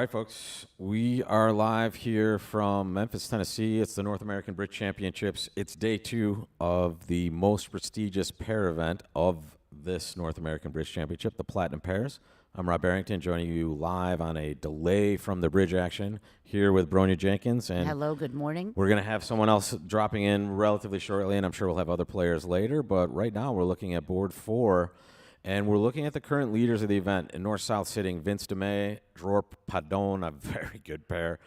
right, folks. We are live here from Memphis, Tennessee. It's the North American Bridge Championships. It's day 2 of the most prestigious pair event of this North American Bridge Championship, the Platinum Pairs. I'm Rob Barrington, joining you live on a delay from the bridge action here with Bronya Jenkins. And hello, good morning. We're going to have someone else dropping in relatively shortly, and I'm sure we'll have other players later. But right now we're looking at board 4. And we're looking at the current leaders of the event. In north-south sitting, Vince DeMay, Dror Padon, a very good pair,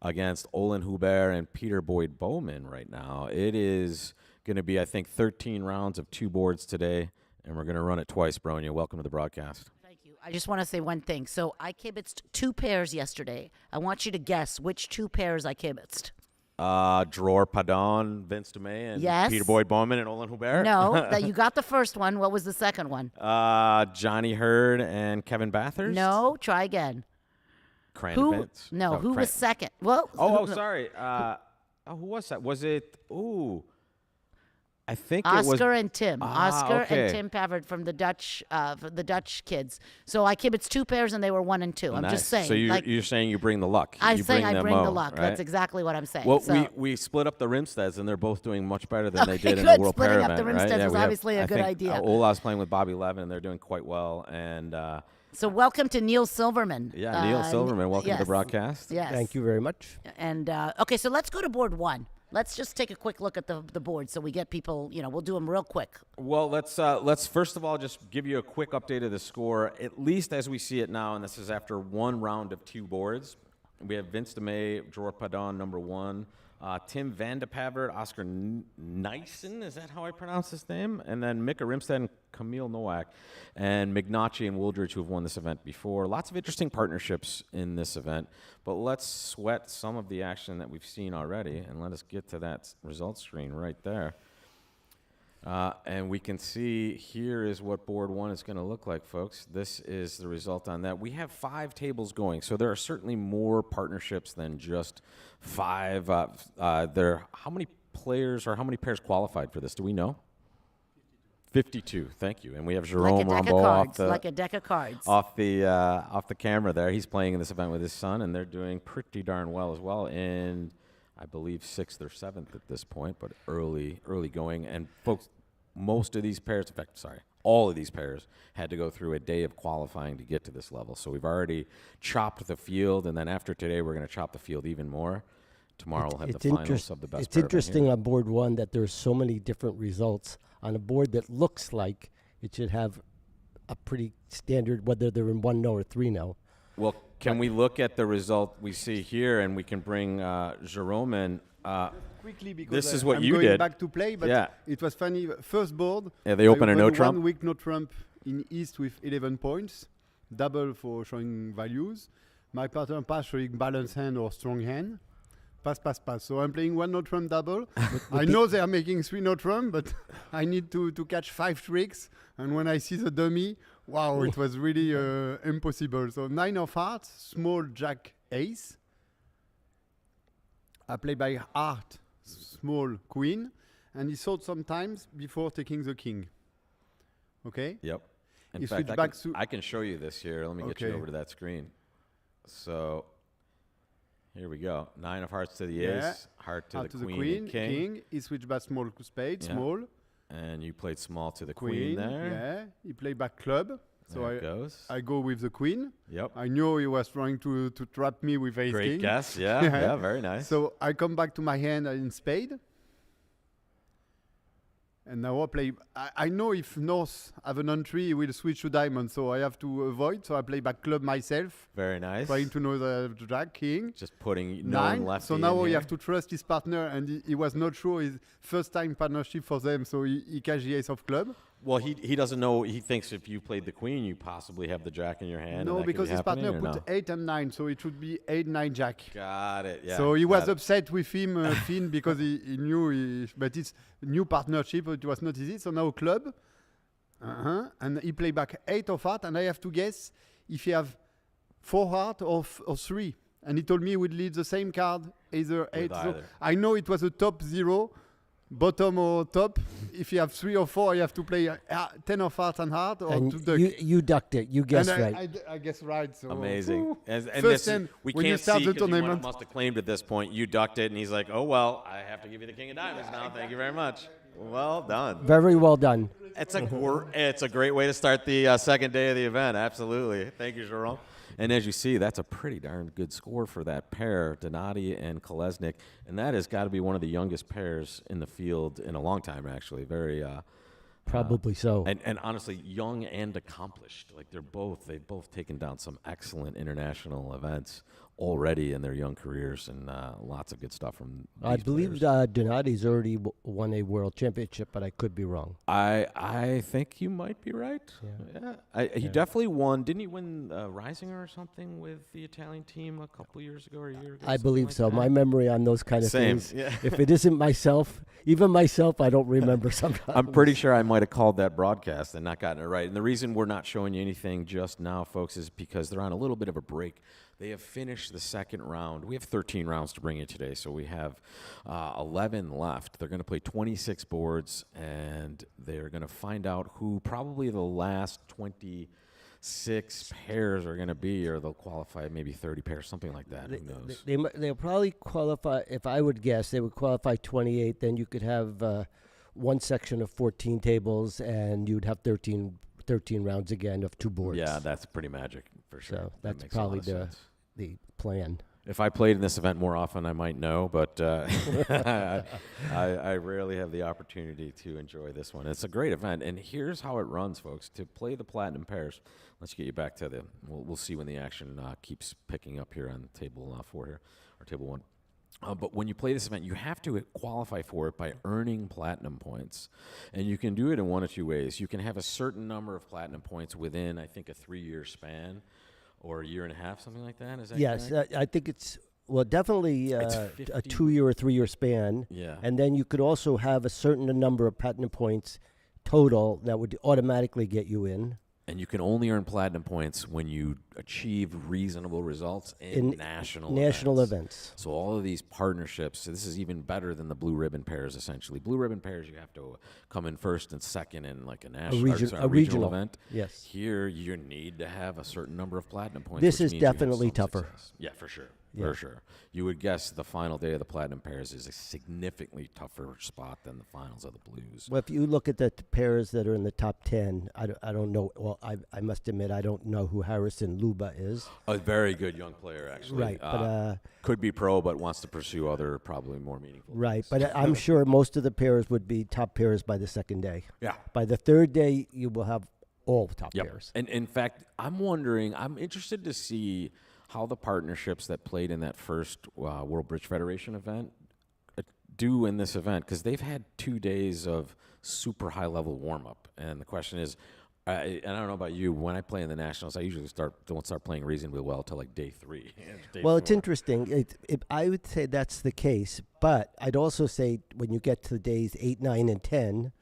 against Olin Hubert and Peter Boyd Bowman right now. It is going to be, I think, 13 rounds of 2 boards today, and we're going to run it twice, Bronya. Welcome to the broadcast. Thank you. I just want to say one thing. So I kibitzed 2 pairs yesterday. I want you to guess which 2 pairs I kibitzed. Dror Padon, Vince DeMay, and Yes. Peter Boyd Bowman and Olin Hubert? No, that you got the first one. What was the second one? Johnny Hurd and Kevin Bathurst? No, try again. Crandon Vince? No, who was second? Well, Sorry. Who was that? Was it? I think Oscar it was and Tim. Oscar okay. and Tim Pavard from the Dutch kids. So I kibitzed 2 pairs and they were 1 and 2. I'm Nice. just saying. So you're saying you bring the luck. I'm You saying I bring the mo, luck. right? That's exactly what I'm saying. Well, so. we split up the Rimsteads, and they're both doing much better than they did in good. the World Splitting Pair up the event. Rimsteads right? was we have- obviously a I good think, idea. Ola's playing with Bobby Levin, and they're doing quite well. And So welcome to Neil Silverman. Neil Silverman, welcome to the yes. broadcast. Yes. Thank you very much. And okay, so let's go to board 1. Let's just take a quick look at the board so we get people, we'll do them real quick. Well, let's first of all just give you a quick update of the score, at least as we see it now, and this is after 1 round of 2 boards. We have Vince DeMay, Dror Padon, number 1. Tim Van de Pavert, Oscar Nyssen, is that how I pronounce his name? And then Mika Rimstead and Camille Nowak, and Mignacci and Wooldridge, who have won this event before. Lots of interesting partnerships in this event, but let's sweat some of the action that we've seen already, and let us get to that result screen right there. And we can see here is what board 1 is going to look like, folks. This is the result on that. We have 5 tables going, so there are certainly more partnerships than just 5. How many players or how many pairs qualified for this? Do we know? 52. Thank you. And we have Jerome Rambeau like a deck of cards. off the camera there. He's playing in this event with his son, and they're doing pretty darn well as well. In I believe 6th or 7th at this point, but early going. And folks, most of these pairs, in fact, all of these pairs had to go through a day of qualifying to get to this level. So we've already chopped the field, and then after today, we're going to chop the field even more. Tomorrow we'll have the finals of the best. It's interesting on board 1 that there's so many different results on a board that looks like it should have a pretty standard, whether they're in 1-0 or 3-0. Well, can we look at the result we see here, and we can bring Jerome in? Quickly, because This is what I'm you going did. back to play, but it was funny. First board, Yeah, they open I a no won trump. 1 week no trump in East with 11 points, double for showing values. My partner pass showing balance hand or strong hand. Pass. So I'm playing 1 no trump double. I know they are making 3 no trump, but I need to catch 5 tricks. And when I see the dummy, wow, it was really impossible. So 9 of hearts, small jack ace. I play by heart, small queen, and he thought sometimes before taking the king. Okay? Yep. In You fact, switch back to- I can show you this here. Let me get you Okay. over to that screen. So here we go. 9 of hearts to the Yeah. ace, heart to Heart the queen, and king. He switched back small spade, Yeah. small. And you played small to the queen there. Yeah. He played back club. So There it goes. I go with the queen. Yep. I know he was trying to trap me with ace Great king. guess. Yeah. Yeah. Yeah. Very nice. So I come back to my hand in spade. And now I play. I know if North have an entry, he will switch to diamond, so I have to avoid. So I play back club myself, Very nice. trying to know the jack, king. Just putting no 9. left. So now he have to trust his partner, and he was not sure his first time partnership for them, so he cashed the ace of club. Well, he doesn't know. He thinks if you played the queen, you possibly have the jack in your hand. and No, that could because be his happening, partner or put no? 8 and 9, so it should be 8, 9 jack. Got it. Yeah. So he was got it. upset with him, Finn, because he knew, but it's new partnership, it was not easy. So now club, and he play back 8 of heart, and I have to guess if he have 4 heart or 3. And he told me he would lead the same card, either 8. So either. I know it was a top 0, bottom or top. If you have 3 or 4, you have to play 10 of heart and heart or And to duck. you ducked it. You guessed and right. I guess right. So Amazing. whew. And First this, hand, we when you can't start see the because you tournament. must have claimed at this point. You ducked it, and he's like, oh, well, I have to give you the king of diamonds now. Thank you very much. Well done. Very well done. It's a great way to start the second day of the event. Absolutely. Thank you, Jerome. And as you see, that's a pretty darn good score for that pair, Donati and Kolesnik. And that has got to be one of the youngest pairs in the field in a long time, actually. Very Probably so. and honestly, young and accomplished. Like they've both taken down some excellent international events already in their young careers, and lots of good stuff from I these believe players. Donati's already won a world championship, but I could be wrong. I think you might be right. Yeah. He definitely won. Didn't he win Risinger or something with the Italian team a couple years ago or a year ago? I something believe like so. that? My memory on those kind of Same, things. yeah. If it isn't myself, even myself, I don't remember sometimes. I'm pretty sure I might have called that broadcast and not gotten it right. And the reason we're not showing you anything just now, folks, is because they're on a little bit of a break. They have finished the second round. We have 13 rounds to bring you today, so we have 11 left. They're going to play 26 boards, and they're going to find out who probably the last 26 pairs are going to be, or they'll qualify maybe 30 pairs, something like that. Who knows? They'll probably qualify, if I would guess, they would qualify 28. Then you could have one section of 14 tables, and you'd have 13 rounds again of 2 boards. Yeah, that's pretty magic for sure. So That that's makes a lot probably of sense. the plan. If I played in this event more often, I might know, but I rarely have the opportunity to enjoy this one. It's a great event, and here's how it runs, folks. To play the platinum pairs, let's get you back to we'll see when the action keeps picking up here on table 4 here, or table 1. But when you play this event, you have to qualify for it by earning platinum points. And you can do it in one of 2 ways. You can have a certain number of platinum points within, I think, a 3-year span or a year and a half, something like that. Is that Yes, correct? I think it's, well, definitely It's a 50 2-year or 3-year span. Yeah. And then you could also have a certain number of platinum points total that would automatically get you in. And you can only earn platinum points when you achieve reasonable results in national events. So all of these partnerships, so this is even better than the blue ribbon pairs, essentially. Blue ribbon pairs, you have to come in first and second in like a national a regional event. Yes. Here, you need to have a certain number of platinum points. This which is means you have definitely some tougher. success. Yeah, for sure. Yeah. For sure. You would guess the final day of the platinum pairs is a significantly tougher spot than the finals of the blues. Well, if you look at the pairs that are in the top 10, I don't know. Well, I must admit, I don't know who Harrison Luba is. A very good young player, actually. Right, but could be pro, but wants to pursue other probably more meaningful. right. things. But I'm sure most of the pairs would be top pairs by the second day. Yeah. By the third day, you will have all top Yep. pairs. And in fact, I'm interested to see how the partnerships that played in that first World Bridge Federation event do in this event, because they've had 2 days of super high level warm up. And the question is, and I don't know about you, when I play in the nationals, I usually don't start playing reasonably well till like day 3. Well, it's interesting. I would say that's the case, but I'd also say when you get to days 8, 9, and 10,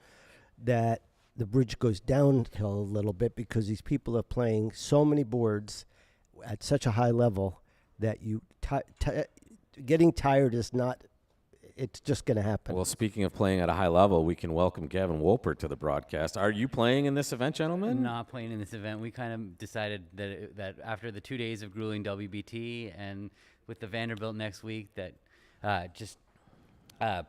that the bridge goes downhill a little bit because these people are playing so many boards at such a high level that getting tired is not. It's just going to happen. Well, speaking of playing at a high level, we can welcome Gavin Wolpert to the broadcast. Are you playing in this event, gentlemen? Not playing in this event. We kind of decided that after the 2 days of grueling WBT and with the Vanderbilt next week, that just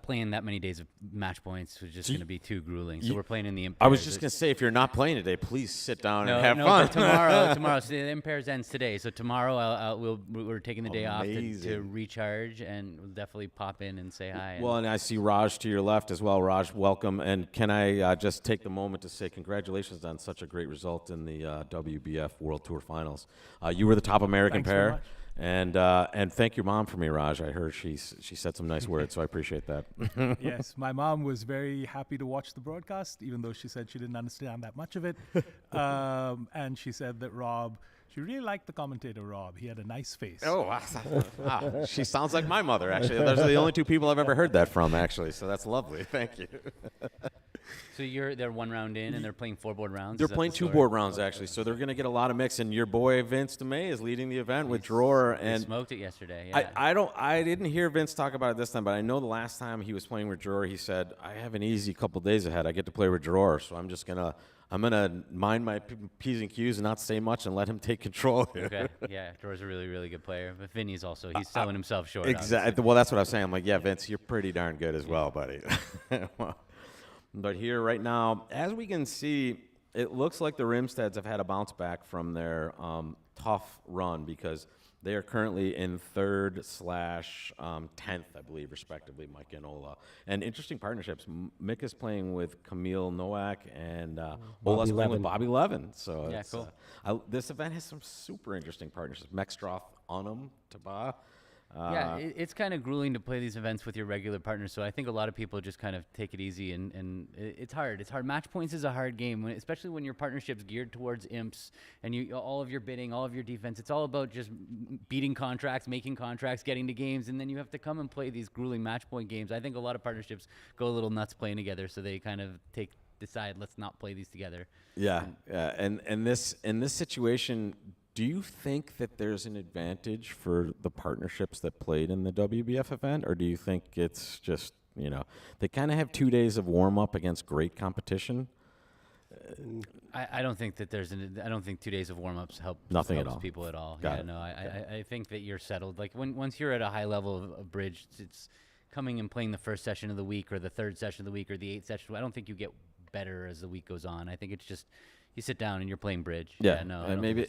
playing that many days of match points was just going to be too grueling. So we're playing in the impairs. I was just going to say, if you're not playing today, please sit down and have fun. But tomorrow, so the impairs ends today. So tomorrow we're taking the day off to Amazing. recharge, and we'll definitely pop in and say hi. Well, and I see Raj to your left as well. Raj, welcome. And can I just take the moment to say congratulations on such a great result in the WBF World Tour Finals. You were the top American Thanks very pair. much. And thank your mom for me, Raj. I heard she said some nice words, so I appreciate that. Yes, my mom was very happy to watch the broadcast, even though she said she didn't understand that much of it. And she said that she really liked the commentator, Rob. He had a nice face. Oh, wow. She sounds like my mother, actually. Those are the only 2 people I've ever heard that from, actually, so that's lovely. Thank you. So they're 1 round in and they're playing 4-board rounds. They're Is that playing the 2 story? board rounds actually, so they're going to get a lot of mix. And your boy Vince DeMay is leading the event with drawer. He And smoked it yesterday. Yeah. I didn't hear Vince talk about it this time, but I know the last time he was playing with drawer, he said, "I have an easy couple days ahead. I get to play with drawer, so I'm gonna mind my P's and Q's and not say much and let him take control here." Okay. Yeah, Drawer's a really, really good player, but Vinny's also he's selling himself short. Exactly. obviously. Well, that's what I was saying. I'm like, yeah, Vince, you're pretty darn good as well, buddy. But here right now, as we can see, it looks like the Rimsteads have had a bounce back from their tough run because they are currently in 3rd/10th, I believe, respectively, Mike and Ola. And interesting partnerships. Mick is playing with Camille Nowak, and Ola's playing with Bobby Levin. So Yeah, it's, cool. This event has some super interesting partnerships. Mexstroth, Unum, Taba. Yeah, it's kind of grueling to play these events with your regular partner. So I think a lot of people just kind of take it easy, and it's hard. It's hard. Match points is a hard game, especially when your partnership's geared towards imps and all of your bidding, all of your defense. It's all about just beating contracts, making contracts, getting to games, and then you have to come and play these grueling match point games. I think a lot of partnerships go a little nuts playing together, so they kind of decide let's not play these together. Yeah, yeah, and in this situation, do you think that there's an advantage for the partnerships that played in the WBF event, or do you think it's just they kind of have 2 days of warm up against great competition? I don't think that I don't think 2 days of warm-ups helps all. people at all. Got it. No, I think that you're settled. Like once you're at a high level of bridge, it's coming and playing the first session of the week or the 3rd session of the week or the 8th session. I don't think you get better as the week goes on. I think it's just you sit down and you're playing bridge. Yeah, no, and maybe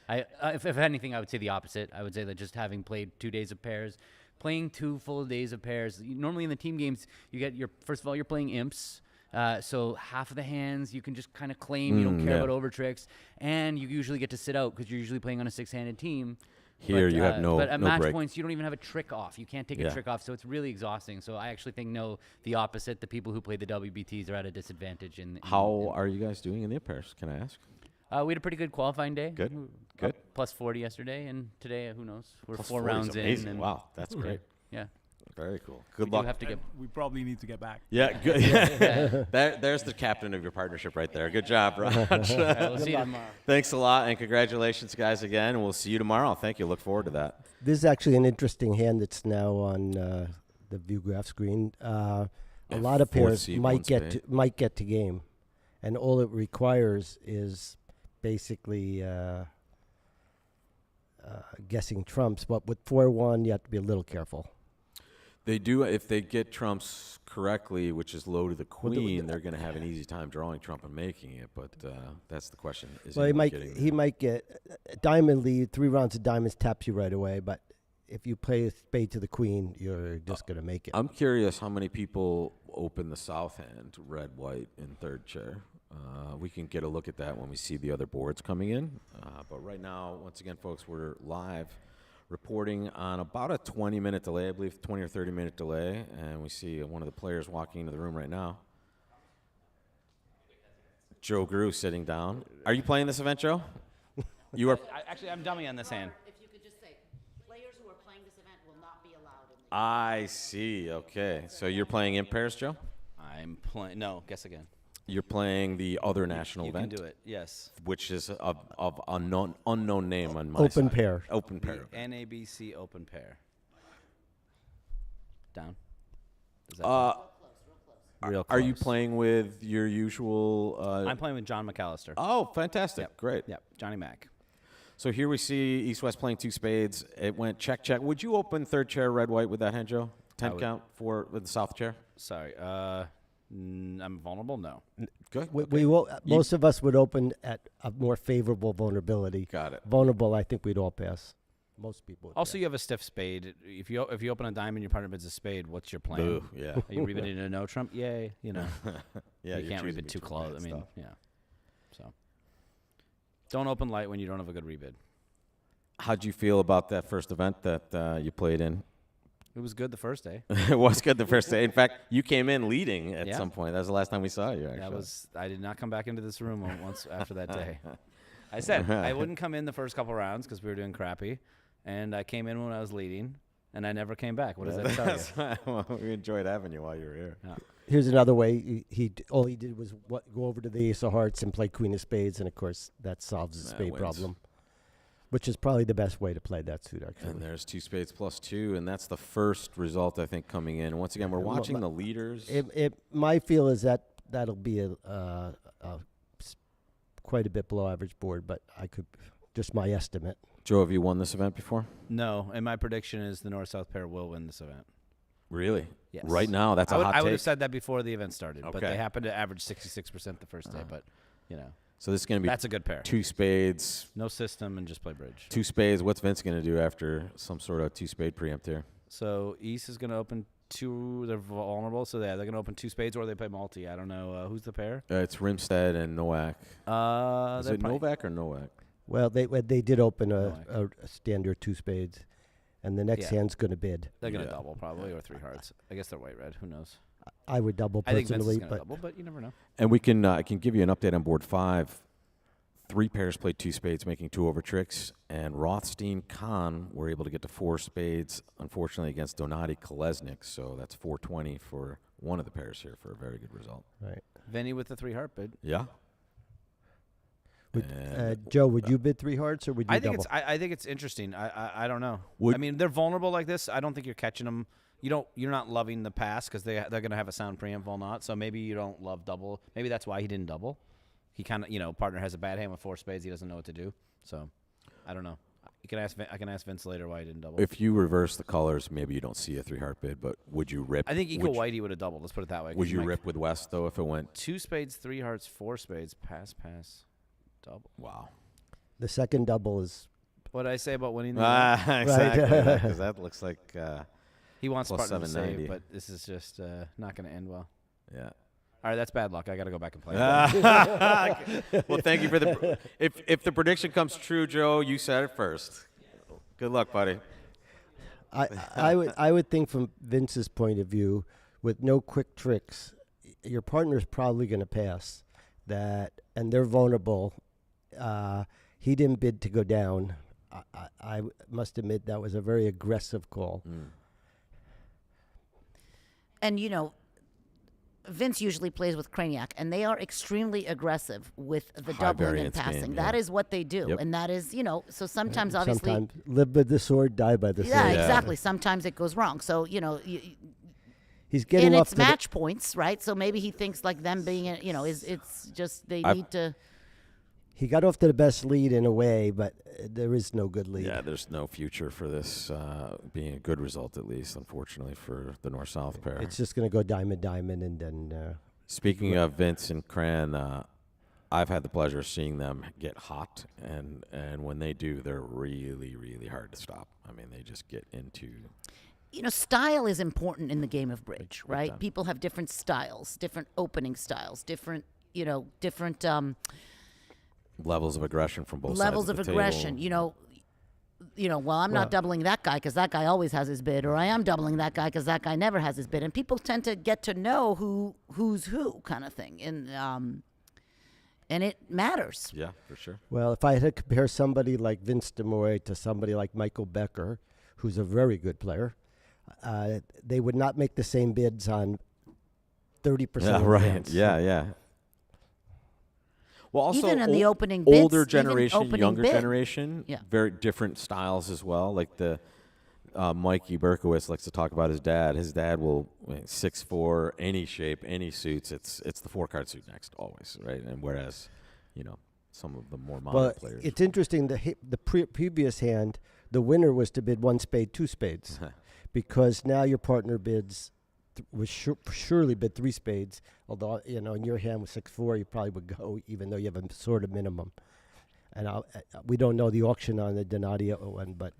if anything, I would say the opposite. I would say that just having played 2 days of pairs, playing 2 full days of pairs. Normally in the team games, you get first of all, you're playing imps. So half of the hands you can just kind of claim. You don't care about over tricks, and you usually get to sit out because you're usually playing on a 6-handed team. Here you have no But at no match break. points, you don't even have a trick off. You can't take a trick off, so it's really exhausting. So I actually think the opposite. The people who play the WBTs are at a disadvantage. How are you guys doing in the pairs? Can I ask? We had a pretty good qualifying day. Good. Up plus 40 yesterday, and today, who knows? We're Plus 4 40 is rounds in. amazing. And Wow, that's great. Yeah. Very cool. Good We luck. do have to get. We probably need to get back. Yeah, good. There's the captain of your partnership right there. Good job, Raj. We'll see you tomorrow. Thanks a lot, and congratulations, guys, again. And we'll see you tomorrow. Thank you. Look forward to that. This is actually an interesting hand that's now on the view graph screen. A lot of Fourth pairs seed, might one get to game, and all it requires is basically guessing trumps. But with 4-1, you have to be a little careful. They do, if they get trumps correctly, which is low to the queen, they're going to have an easy time drawing trump and making it. But that's the question. Well, he might get diamond lead. 3 rounds of diamonds taps you right away. But if you play a spade to the queen, you're just going to make it. I'm curious how many people open the south hand, red, white, in 3rd chair. We can get a look at that when we see the other boards coming in. But right now, once again, folks, we're live reporting on about a 20-minute delay, I believe 20 or 30-minute delay, and we see one of the players walking into the room right now. Joe Grew sitting down. Are you playing this event, Joe? You are. Actually, I'm dummy on this hand. If you could just say, players who are playing this event will not be allowed in the I see. Okay, so you're playing in pairs, Joe? I'm playing. No, guess again. You're playing the other national You event, can do it. Yes. which is of unknown name on my Open side. pair. Open pair. The NABC open pair. Down. Is that real Are you close. playing with your usual? I'm playing with John McAllister. Oh, fantastic! Yep. Great. Yep. Johnny Mac. So here we see East-West playing 2 spades. It went check, check. Would you open 3rd chair red-white with that hand, Joe? 10 would. count for the south chair. Sorry. I'm vulnerable. No. Good. We will. Most of us would open at a more favorable vulnerability. Got it. Vulnerable, I think we'd all pass. Most people would Also, pass. you have a stiff spade. If you open a diamond, your partner bids a spade. What's your plan? Boo. Yeah. Are you rebidding a no trump? Yay. You know. Yeah. you you're can't choosing rebid too between close. that I mean, stuff. yeah. So. Don't open light when you don't have a good rebid. How'd you feel about that first event that you played in? It was good the first day. It was good the first day. In fact, you came in leading at Yeah. some point. That was the last time we saw you, actually. I did not come back into this room once after that day. I said I wouldn't come in the first couple rounds because we were doing crappy, and I came in when I was leading, and I never came back. What does that tell you? Well, we enjoyed having you while you were here. Yeah. Here's another way. All he did was go over to the ace of hearts and play queen of spades, and of course that solves the That spade wins. problem, which is probably the best way to play that suit. Actually, And there's 2 spades plus 2, and that's the first result I think coming in. Once again, we're watching the leaders. my feel is that that'll be quite a bit below average board, but I could just my estimate. Joe, have you won this event before? No, and my prediction is the north-south pair will win this event. Really? Yes. Right now, that's a hot I take. would have said that before the event started, but Okay. they happened to average 66% the first day. But So this is going to be that's a good pair. 2 spades. No system and just play bridge. 2 spades. What's Vince going to do after some sort of 2 spade preempt here? So East is going to open 2. They're vulnerable, so they're going to open 2 spades or they play multi. I don't know who's the pair. It's Rimstead and Nowak. Is They're it probably- Novak or Nowak? Well, they did open No, a standard 2 spades, and the next Yeah. hand's going to bid. They're going to Yeah. double probably or 3 hearts. I guess they're white red. Who knows? I would double I think Vince personally, is going to but double, but you never know. And we can I can give you an update on board 5. 3 pairs played 2 spades, making 2 over tricks, and Rothstein Khan were able to get to 4 spades, unfortunately against Donati Kolesnik. So that's 420 for one of the pairs here for a very good result. right. Vinny with the 3 heart bid. Yeah. Would, And Joe, would you bid 3 hearts or would you I think double? I think it's interesting. I don't know. Would- I mean, they're vulnerable like this. I don't think you're catching them. You're not loving the pass because they're going to have a sound preempt vol not. So maybe you don't love double. Maybe that's why he didn't double. He kind of partner has a bad hand with 4 spades. He doesn't know what to do. So I don't know. I can ask Vince later why he didn't double. if you reverse the colors, maybe you don't see a 3 heart bid, but would you rip? I think equal would, white he would have doubled. Let's put it that way. 'cause Would you might- rip with West though if it went? 2 spades, 3 hearts, 4 spades, pass, double. Wow. The second double is What did I say about winning? The Exactly. Because that looks like he wants plus partner to save, 790. but this is just not going to end well. yeah. All right, that's bad luck. I got to go back and play. Well, thank you for the. If the prediction comes true, Joe, you said it first. Good luck, buddy. I would think from Vince's point of view, with no quick tricks, your partner's probably going to pass that, and they're vulnerable. He didn't bid to go down. I must admit that was a very aggressive call. And Vince usually plays with Craniac, and they are extremely aggressive with the High doubling and variance game, passing. yeah. That is what they do, Yep. and that is so sometimes obviously. Sometimes live by the sword, die by the Yeah, sword. exactly. Sometimes it goes wrong. So He's getting and off it's to the- match points, right? So maybe he thinks like them being, it's just they need to. He got off to the best lead in a way, but there is no good lead. Yeah, there's no future for this being a good result, at least, unfortunately, for the North-South pair. It's just going to go diamond, and then Speaking of Vince and Cran, I've had the pleasure of seeing them get hot, and when they do, they're really, really hard to stop. I mean, they just get into. Style is important in the game of bridge, right? time. People have different styles, different opening styles, different Levels of aggression from both levels sides of the aggression. table. Well, I'm not doubling that guy because that guy always has his bid, or I am doubling that guy because that guy never has his bid. And people tend to get to know who's who, kind of thing, and it matters. Yeah, for sure. well, if I had to compare somebody like Vince DeMoy to somebody like Michael Becker, who's a very good player, they would not make the same bids on 30% Yeah, of right. hands. Yeah. Well, also Even in the opening bids, older even generation, opening younger bid. generation, Yeah. very different styles as well. Like the Mikey Berkowitz likes to talk about his dad. His dad will 6'4", any shape, any suits. It's the 4-card suit next always, right? And whereas, some of the more modern Well, players. it's interesting. The previous hand, the winner was to bid 1 spade, 2 spades, because now your partner bids surely bid 3 spades. Although in your hand with 6-4, you probably would go, even though you have a sort of minimum. And we don't know the auction on the Donadio one, but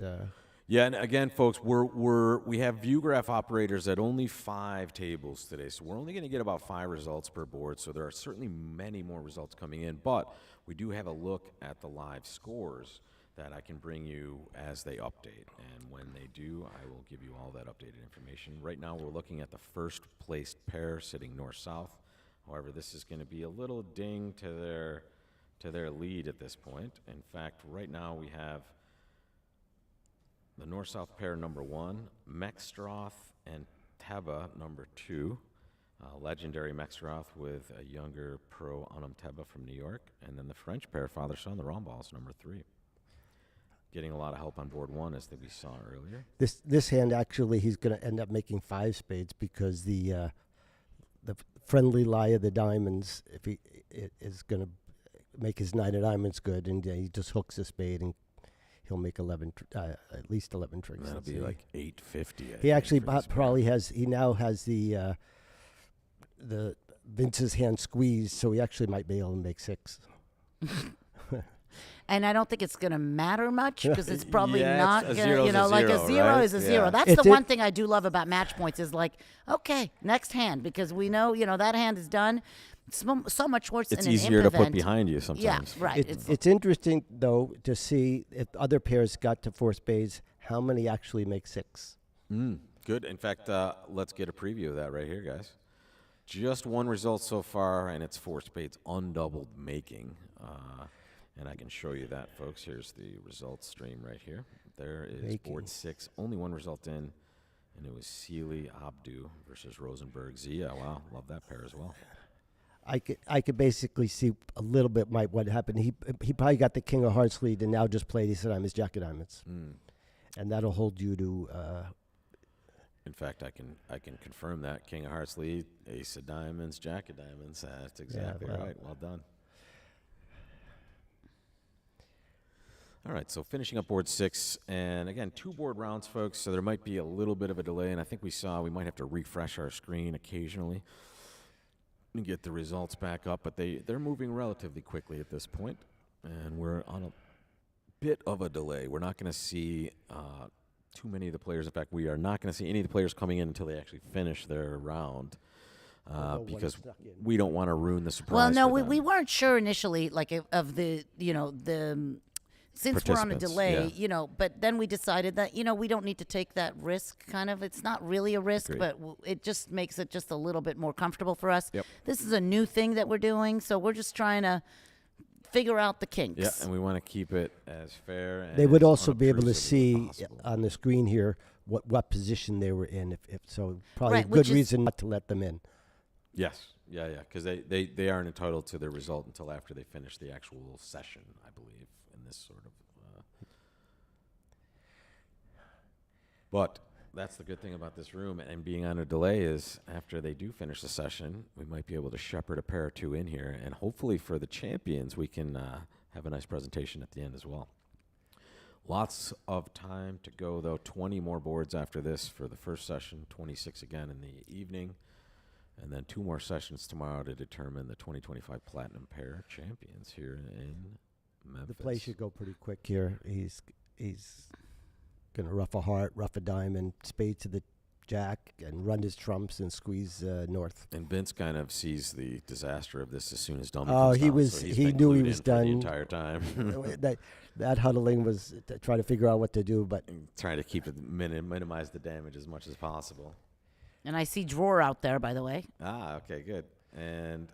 Yeah, and again, folks, we have view graph operators at only 5 tables today, so we're only going to get about 5 results per board. So there are certainly many more results coming in, but we do have a look at the live scores that I can bring you as they update. And when they do, I will give you all that updated information. Right now, we're looking at the first placed pair sitting north-south. However, this is going to be a little ding to their lead at this point. In fact, right now we have the north-south pair number 1, Mexstroth and Teba number 2. legendary Mexroth with a younger pro Anam Teba from New York, and then the French pair, father-son, the Romballs, number 3. Getting a lot of help on board 1, as that we saw earlier. This hand actually, he's going to end up making 5 spades because the friendly lie of the diamonds, if he is going to make his 9 of diamonds good, and he just hooks a spade and he'll make at least 11 tricks. That'll be like 850. He actually probably has. He now has the Vince's hand squeezed, so he actually might be able to make 6. And I don't think it's going to matter much because it's probably Yeah, not it's a going to, zero's a like a zero, zero right? is a zero. Yeah. That's the one thing I do love about match points is like, okay, next hand, because we know, that hand is done. So much worse It's in an easier imp to put event. behind you sometimes. Yeah, right. It's interesting though to see if other pairs got to 4 spades, how many actually make 6. Good. In fact, let's get a preview of that right here, guys. Just one result so far, and it's 4 spades undoubled making. And I can show you that, folks. Here's the results stream right here. There is board 6. Only one result in, and it was Sealy Abdu versus Rosenberg Zia. Wow, love that pair as well. I could basically see a little bit what happened. He probably got the King of Hearts lead and now just played Ace of Diamonds, Jack of Diamonds, and that'll hold you to. In fact, I can confirm that King of Hearts lead, Ace of Diamonds, Jack of Diamonds. That's exactly right. Well done. All right, so finishing up board 6, and again, 2 board rounds, folks, so there might be a little bit of a delay, and I think we might have to refresh our screen occasionally and get the results back up, but they're moving relatively quickly at this point, and we're on a bit of a delay. We're not going to see too many of the players. In fact, we are not going to see any of the players coming in until they actually finish their round. Because we don't want to ruin the surprise. Well, no, for we them. weren't sure initially, like of the since we're on a Participants, delay, but then we decided that we don't need to take that risk. Kind of, it's not really a risk, Agreed. but it just makes it just a little bit more comfortable for us. Yep. This is a new thing that we're doing, so we're just trying to figure out the kinks. Yeah, and we want to keep it as fair. And They would as also be able to unobtrusive as see possible. on the screen here what position they were in. If so, probably Right, a which good is- reason not to let them in. Yes, yeah, because they aren't entitled to their result until after they finish the actual session, I believe, in this sort of. But that's the good thing about this room and being on a delay is after they do finish the session, we might be able to shepherd a pair or 2 in here, and hopefully for the champions, we can have a nice presentation at the end as well. Lots of time to go, though. 20 more boards after this for the first session, 26 again in the evening, and then 2 more sessions tomorrow to determine the 2025 Platinum Pair champions here in Memphis. The play should go pretty quick here. He's going to ruff a heart, ruff a diamond, spade to the jack, and run his trumps and squeeze north. And Vince kind of sees the disaster of this as soon as dummy Oh, comes he down, was- so he's he been knew he clued was in for the done. entire time. that huddling was to try to figure out what to do, but And trying to keep it minimize the damage as much as possible. And I see drawer out there, by the way. Okay, good. And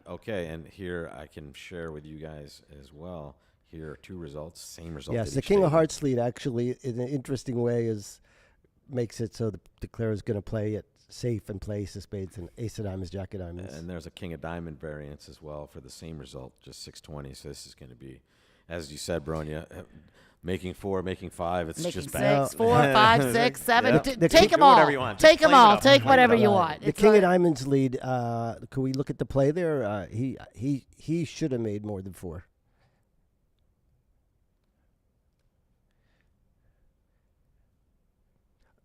here I can share with you guys as well. Here are 2 results, same result. yes, at the each King of table. Hearts lead actually, in an interesting way, makes it so the declarer is going to play it safe and play Ace of Spades and Ace of Diamonds, Jack of Diamonds. And there's a King of Diamond variance as well for the same result, just 620. So this is going to be, as you said, Bronya, making 4, making 5. It's Making just bad. 6, 4, 5, 6, 7. Yep. Take Do them all. whatever you want. Just Take them flame it all. up. Take Flame it whatever up. you want. The It's King like- of Diamonds lead. Could we look at the play there? He should have made more than 4.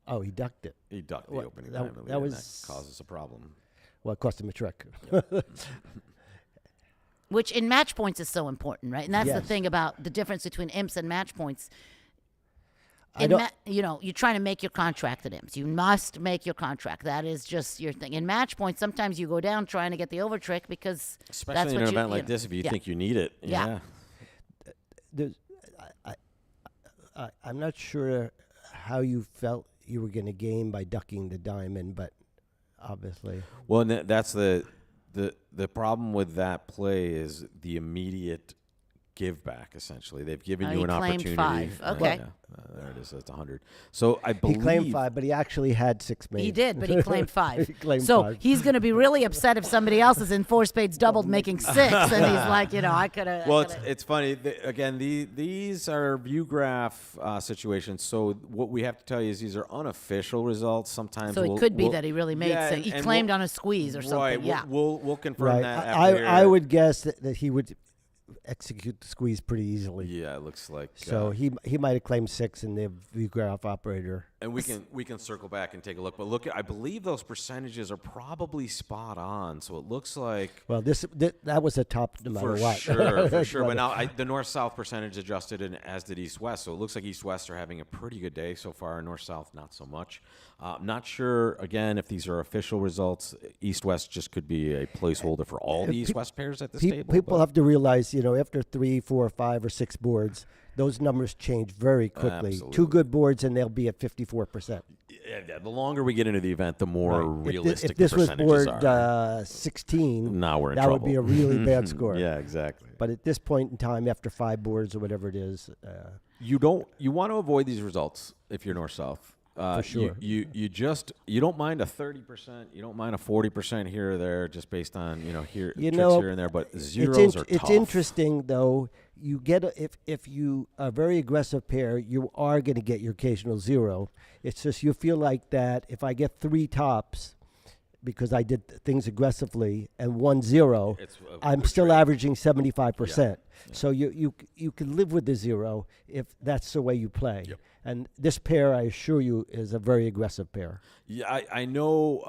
Oh, he ducked it. He ducked the Well, opening that- diamond that lead, and was- that causes a problem. Well, it cost him a trick. Which in match points is so important, right? And that's the Yes. thing about the difference between imps and match points. I don't- You're trying to make your contract at imps. You must make your contract. That is just your thing. In match points, sometimes you go down trying to get the over trick because Especially that's in what an you- event you like know. this, if you Yeah. think you need it. Yeah. There's, I'm not sure how you felt you were going to gain by ducking the diamond, but obviously. Well, and that's the problem with that play is the immediate give back, essentially. They've given Oh, you he an claimed opportunity. 5. Okay. There it is. That's 100. So I He believe claimed 5, but he actually had 6 made. He did, but he claimed 5. He claimed so 5. he's going to be really upset if somebody else is in 4 spades doubled making 6, and he's like, I could have. Well, it's funny. Again, these are view graph situations. So what we have to tell you is these are unofficial results. Sometimes So it could be that he really made 6. He and claimed on a squeeze or something. Right. Yeah. We'll confirm Right. that. I would guess that he would execute the squeeze pretty easily. Yeah, it looks like. So he might have claimed 6 in the V-graph operator. And we can circle back and take a look. But look, I believe those percentages are probably spot on. So it looks like. Well, that was a top no matter For what. sure, for sure. But now the north-south percentage adjusted, and as did east-west. So it looks like east-west are having a pretty good day so far. North-south, not so much. Not sure, again, if these are official results. East-west just could be a placeholder for all the east-west pairs at this table. People have to realize, after 3, 4, 5, or 6 boards, those numbers change very quickly. Absolutely. 2 good boards, and they'll be at 54%. Yeah, the longer we get into the event, the more Right. realistic If this the was percentages board are. 16, Now we're in that trouble. would be a really bad score. Yeah, exactly. But at this point in time, after 5 boards or whatever it is, You want to avoid these results if you're north-south. For sure. You don't mind a 30%, you don't mind a 40% here or there, just based on tricks here and there. But zeros are tough. It's interesting though. You get if you are a very aggressive pair, you are going to get your occasional 0. It's just you feel like that if I get 3 tops because I did things aggressively and 1 0, I'm still averaging 75%. So you can live with the 0 if that's the way you play. Yep. And this pair, I assure you, is a very aggressive pair. Yeah, I know.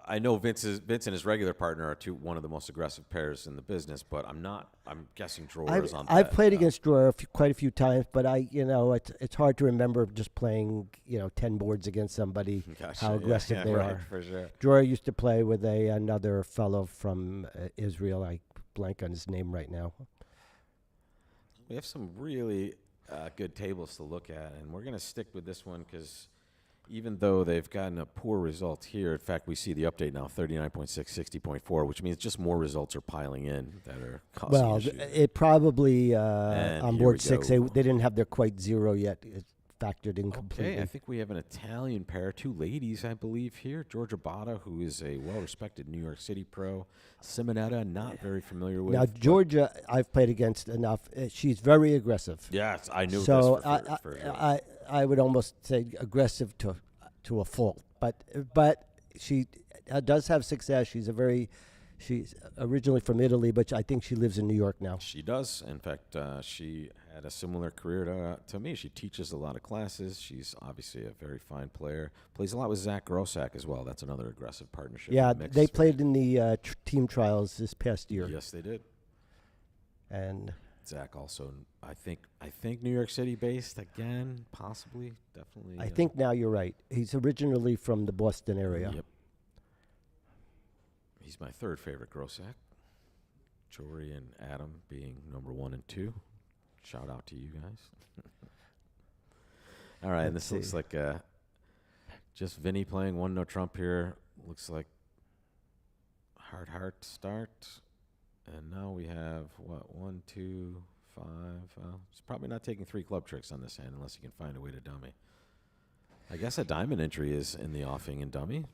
I know Vincent and his regular partner are one of the most aggressive pairs in the business, but I'm guessing Drawer is on. I've played against Drawer quite a few times, but it's hard to remember just playing 10 boards against somebody how aggressive they right, are. For sure. Drawer used to play with another fellow from Israel. I blank on his name right now. We have some really good tables to look at, and we're going to stick with this one because even though they've gotten a poor result here, in fact, we see the update now, 39.6, 60.4, which means just more results are piling in that are causing issues. It probably And on here board we 6, go. they didn't have their quite 0 yet. It's factored in completely. Okay, I think we have an Italian pair, 2 ladies, I believe, here. Georgia Botta, who is a well-respected New York City pro. Simonetta, not very familiar with. Now, but Georgia, I've played against enough. She's very aggressive. Yes, I knew So this for sure. I would almost say aggressive to a fault, but she does have success. She's originally from Italy, but I think she lives in New York now. She does. In fact, she had a similar career to me. She teaches a lot of classes. She's obviously a very fine player. Plays a lot with Zach Grossack as well. That's another aggressive partnership. Yeah, in the mix. they played in the team trials this past year. Yes, they did. And Zach also, I think New York City based again, possibly, definitely. I think now you're right. He's originally from the Boston area. Yep. He's my 3rd favorite Grossack. Jory and Adam being number 1 and 2. Shout out to you guys. All right, and this looks like just Vinny playing 1 no trump here. Looks like hard heart start. And now we have, 1, 2, 5. He's probably not taking 3 club tricks on this hand unless he can find a way to dummy. I guess a diamond entry is in the offing and dummy.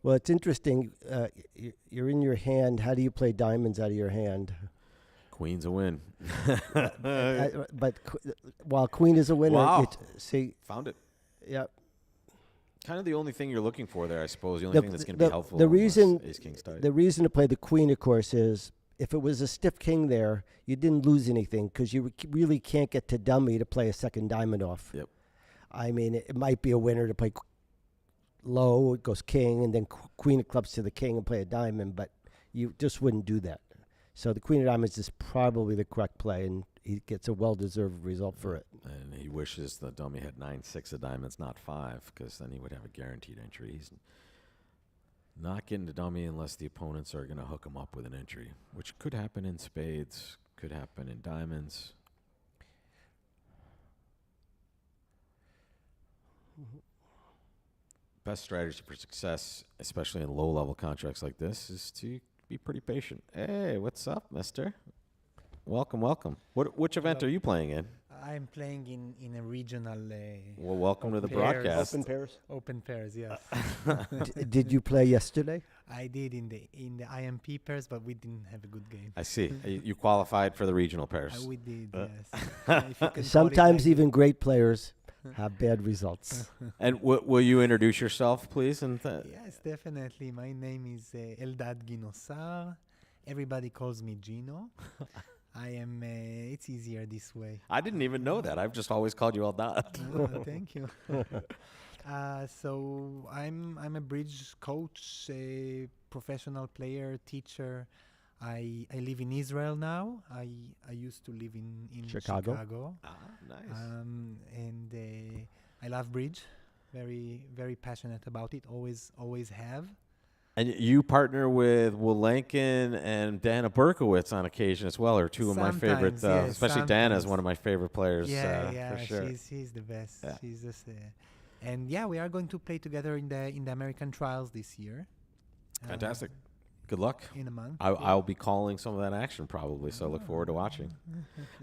Well, it's interesting. You're in your hand. How do you play diamonds out of your hand? Queen's a win. While queen is a winner, Wow. see, Found it. yeah. Kind of the only thing you're looking for there, I suppose. The only thing that's going to be helpful. The unless reason, Ace-King start. the reason to play the queen, of course, is if it was a stiff king there, you didn't lose anything because you really can't get to dummy to play a second diamond off. Yep. I mean, it might be a winner to play low, it goes king, and then queen of clubs to the king and play a diamond, but you just wouldn't do that. So the queen of diamonds is probably the correct play, and he gets a well-deserved result for it. And he wishes the dummy had 9-6 of diamonds, not 5, because then he would have a guaranteed entry. He's not getting to dummy unless the opponents are going to hook him up with an entry, which could happen in spades, could happen in diamonds. Best strategy for success, especially in low-level contracts like this, is to be pretty patient. Hey, what's up, mister? Welcome, welcome. Which event are you playing in? I'm playing in a regional. Well, welcome to the pairs. broadcast. Open pairs. Open pairs, yes. Did you play yesterday? I did in the IMP pairs, but we didn't have a good game. I see. You qualified for the regional pairs. We did, yes. If you can call it Sometimes like even great players have bad results. And will you introduce yourself, please? And Yes, definitely. My name is Eldad Ginosar. Everybody calls me Gino. I am. It's easier this way. I didn't even know that. I've just always called you Eldad. Oh, thank you. So I'm a bridge coach, a professional player, teacher. I live in Israel now. I used to live in Chicago. Nice. And I love bridge. Very, very passionate about it. Always have. And you partner with Wolankin and Dana Berkowitz on occasion as well, are two of my favorite, Sometimes, yes, especially Dana is sometimes. one of my favorite players Yeah, for sure. she's the best. Yeah. She's just, and yeah, we are going to play together in the American trials this year. Fantastic. Good luck. In a month. I'll be calling some of that action probably, so I look forward to watching.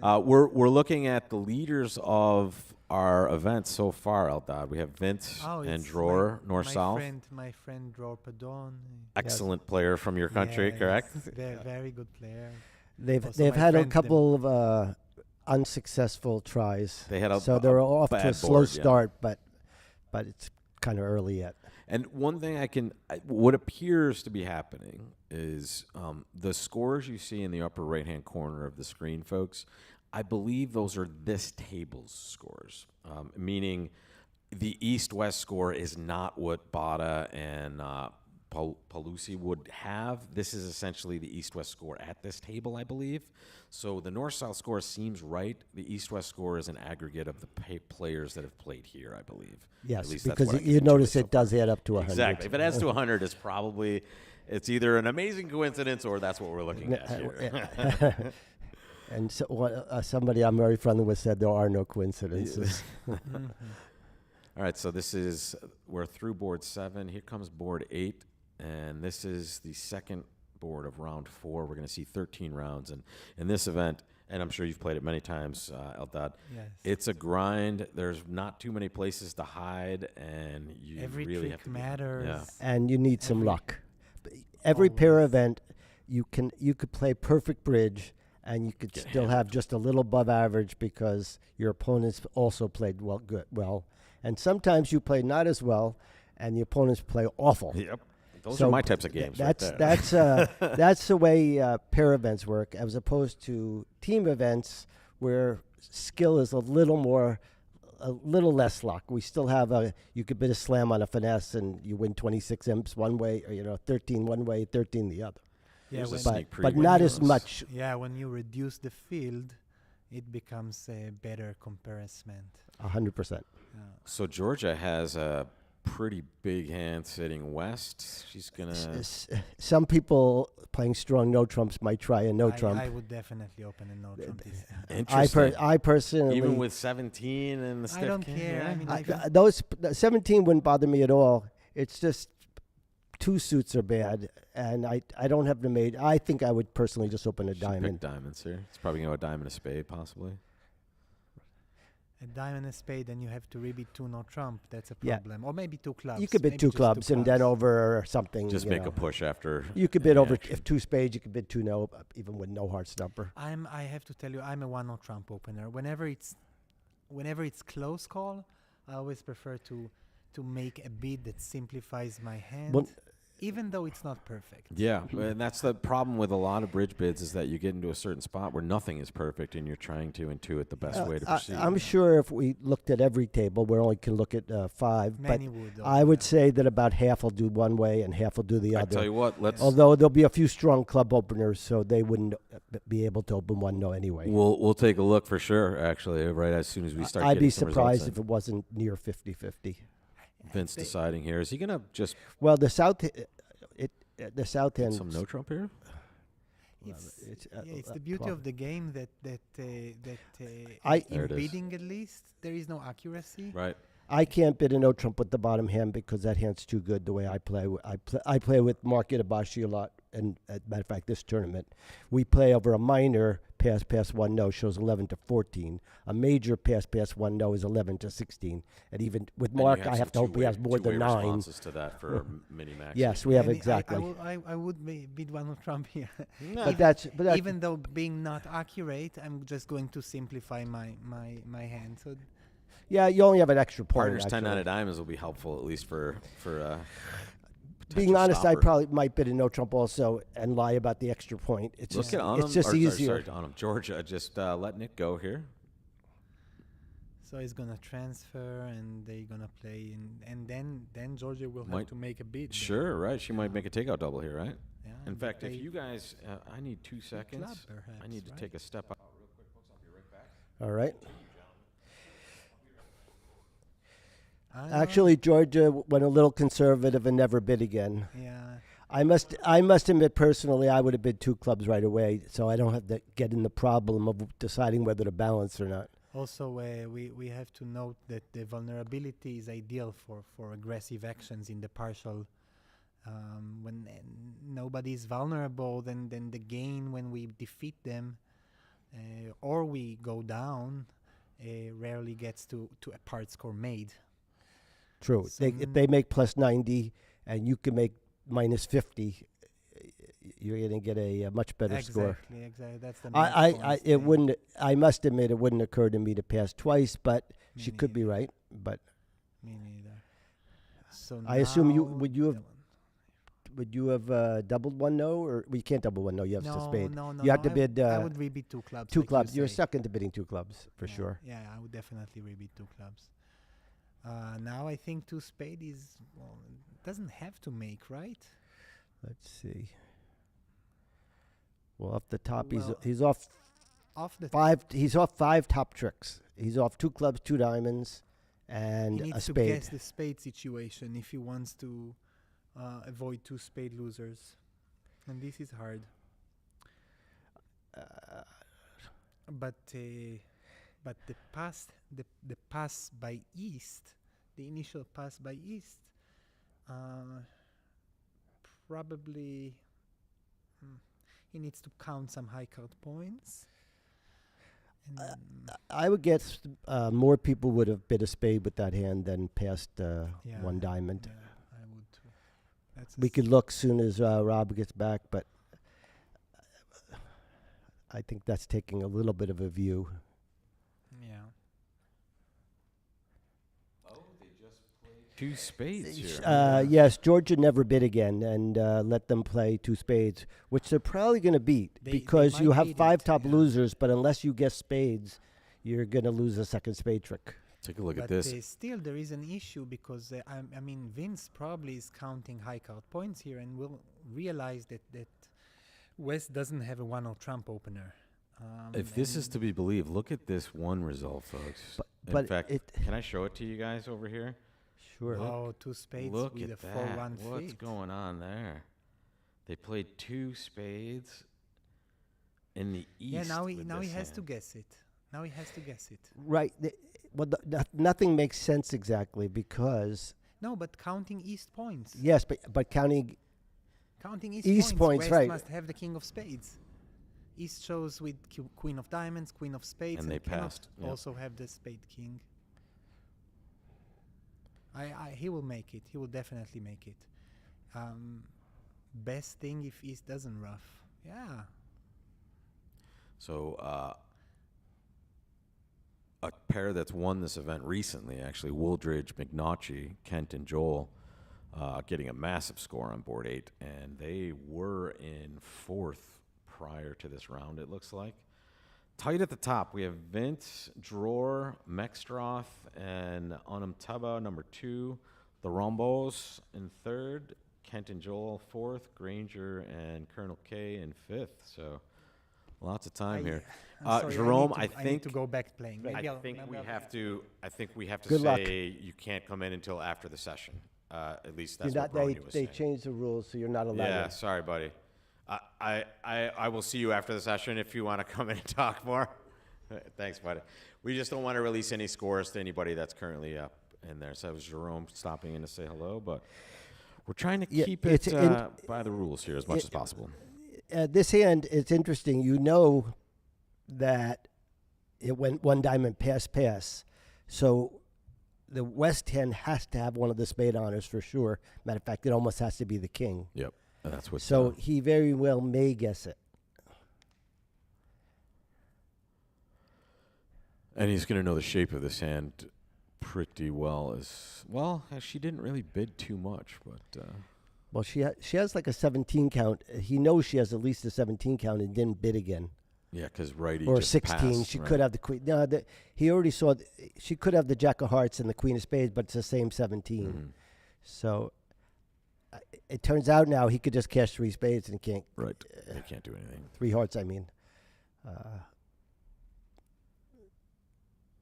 We're looking at the leaders of our events so far, Eldad. We have Vince and it's Dror, North-South. My friend Dror Padon. Excellent player from your country, Yes, correct? Very good player. They've Also they've my had a friend, couple of unsuccessful tries. They had a so they're off to a bad slow board, yeah. start, but it's kind of early yet. And one thing what appears to be happening is the scores you see in the upper right-hand corner of the screen, folks, I believe those are this table's scores, meaning the East-West score is not what Bada and Palusi would have. This is essentially the East-West score at this table, I believe. So the North-South score seems right. The East-West score is an aggregate of the players that have played here, I believe. Yes, At least that's because what I you can notice intuit it does add up to 100. Exactly. If it adds to 100, it's either an amazing coincidence or that's what we're looking at here. And so, somebody I'm very friendly with said there are no coincidences. All right, so we're through board 7. Here comes board 8, and this is the second board of round 4. We're going to see 13 rounds, and in this event, and I'm sure you've played it many times, Eldad, Yes. it's a grind. There's not too many places to hide, and you Every really trick have to matters. Yeah. And you need some Every- luck. Every pair Always. event, you could play perfect bridge, and you could Get still hammered. have just a little above average because your opponents also played well. And sometimes you play not as well, and the opponents play awful. Yep. Those So are my types of games right there. That's the way pair events work, as opposed to team events where skill is a little less luck. We still have you could bid a slam on a finesse and you win 26 imps one way, or 13 one way, 13 the other. Yeah, Here's a when, sneak But preview not of as this. much. yeah, when you reduce the field, it becomes a better comparison. 100%. Yeah. So Georgia has a pretty big hand sitting west. She's gonna. Some people playing strong no trumps might try a no trump. I would definitely open a no trump. Interesting. I personally, Even with 17 and the stiff I don't king, care. yeah. I mean, those 17 wouldn't bother me at all. It's just two suits are bad, and I don't have the mate. I think I would personally just open a She diamond. picked diamonds here. It's probably gonna go a diamond, a spade, possibly. a diamond, a spade, and you have to rebeat two no trump. That's a Yeah. problem. Or maybe two clubs. You could bid maybe two just clubs and then over something. Just you make know. a push after. You could bid any over action. if two spades. You could bid two no, even with no heart stumper. I have to tell you, I'm a one no trump opener. Whenever it's close call, I always prefer to make a bid that simplifies my hand, Well, even though it's not perfect. Yeah, and that's the problem with a lot of bridge bids is that you get into a certain spot where nothing is perfect and you're trying to intuit the best way to proceed. I'm sure if we looked at every table, we only can look at 5. Many but would. I would say that about half will do one way and half will do the I other. tell you what, let's Although there'll be a few strong club openers, so they wouldn't be able to open one no anyway. we'll take a look for sure. Actually, right as soon as we start. I'd getting be some surprised results if it wasn't near 50-50. in. Vince deciding here is he gonna just Well, the south get end. some no trump here? It's the beauty of the game that I- in There it is. bidding at least there is no accuracy. Right. I can't bid a no trump with the bottom hand because that hand's too good the way I play. I play with Mark Itabashi a lot, and matter of fact, this tournament, we play over a minor pass 1 no shows 11 to 14. A major pass 1 no is 11 to 16. And even with And you Mark, I some have to hope he has more two-way than 9. responses to that for mini max. Yes, we have And exactly. I would beat Donald Trump here. But that's Even though being not accurate, I'm just going to simplify my hand. So yeah, you only have an extra point. Partners 10 actually. out of diamonds will be helpful, at least for Being potential honest, stopper. I probably might bid a no Trump also and lie about the extra point. It's Look just, at Onum, it's just or, easier. Sorry, Onum. Georgia, just let Nick go here. so he's gonna transfer, and they're gonna play, and then Georgia will Might- have to make a bid. then. Sure, right. She might make a takeout double here, right? Yeah, In and fact, if play you guys, I need 2 seconds. club, I perhaps, need to right? take a step out real quick, folks. I'll be right back. All right. I don't know. Actually, Georgia went a little conservative and never bid again. Yeah. I must admit personally, I would have bid 2 clubs right away, so I don't have to get in the problem of deciding whether to balance or not. Also, we have to note that the vulnerability is ideal for aggressive actions in the partial. When nobody is vulnerable, then the gain when we defeat them or we go down rarely gets to a part score made. True. If Some- they make plus 90 and you can make minus 50, you're going to get a much better score. Exactly. That's the I must admit, it wouldn't occur to me to pass twice, but Me she could be neither. right. But Me neither. So I assume you- now would you have the- would you have doubled 1 no, or we can't double 1 no? You have to spade. No. You have to I bid I would rebid 2 clubs. 2 like clubs. You You're say. stuck into bidding 2 clubs for Yeah, sure. Yeah, I would definitely rebid 2 clubs. Now I think 2 spade is doesn't have to make, right? Let's see. Well, off the top, Well, he's off Off the 5. He's off 5 top tricks. He's off 2 clubs, 2 diamonds, and he a needs to spade. guess the spade situation if he wants to avoid 2 spade losers, and this is hard. But the pass by East, the initial pass by East, probably he needs to count some high card points. And I would guess more people would have bid a spade with that hand than passed yeah, 1 diamond. Yeah, I would too. That's We could look soon as Rob gets back, but I think that's taking a little bit of a view. yeah. 2 spades here. Yes, Georgia never bid again and let them play 2 spades, which they're probably going to beat They because you might have beat 5 it, top yeah. losers, but unless you guess spades, you're going to lose a second spade trick. Take a look at But this. still, there is an issue because I mean, Vince probably is counting high card points here and will realize that West doesn't have a 1-0 trump opener. If this is and to be believed, look at this one result, folks. In but fact, it- can I show it to you guys over here? Sure. oh, 2 spades Look with at a that. 4-1 What's fit. going on there? They played 2 spades in the east. Yeah, now he with this has to hand. guess it. Now he has to guess it. Right. Nothing makes sense exactly because, No, but counting East points. yes, but counting Counting East points, West right. must have the king of spades. East shows with queen of diamonds, queen of spades, And they cannot passed, yep. also have the spade king. He will make it. He will definitely make it. Best thing if East doesn't rough. Yeah. So a pair that's won this event recently, actually, Wooldridge, McNaughty, Kent, and Joel, getting a massive score on board 8, and they were in 4th prior to this round, it looks like. Tight at the top, we have Vince, Dror, Mextroth, and Onumtaba, number 2. The Rombos in 3rd, Kent and Joel 4th, Granger and Colonel K in 5th. So lots of time here. I'm sorry, Jerome, I need to go back playing. I Maybe I'll- think maybe we I'll- have to Good luck. say you can't come in until after the session. At least you're that's not, what Brony was they saying. changed the rules, so you're not allowed. Yeah, in. sorry, buddy. I will see you after the session if you want to come in and talk more. Thanks, buddy. We just don't want to release any scores to anybody that's currently up in there. So that was Jerome stopping in to say hello. But We're trying to Yeah, keep it's it in- by the rules here as much as possible. This hand, it's interesting. You know that it went one diamond pass. So the West hand has to have one of the spade honors for sure. Matter of fact, it almost has to be the king. Yep. And that's what. So he very well may guess it. And he's going to know the shape of this hand pretty well. She didn't really bid too much, but. Well, she has like a 17 count. He knows she has at least a 17 count and didn't bid again. Yeah, because righty Or just 16. passed, She right? could have the queen. No, he already saw. She could have the jack of hearts and the queen of spades, but it's the same 17. Mhm. So it turns out now he could just cash 3 spades and can't. Right. They can't do anything. 3 hearts, I mean.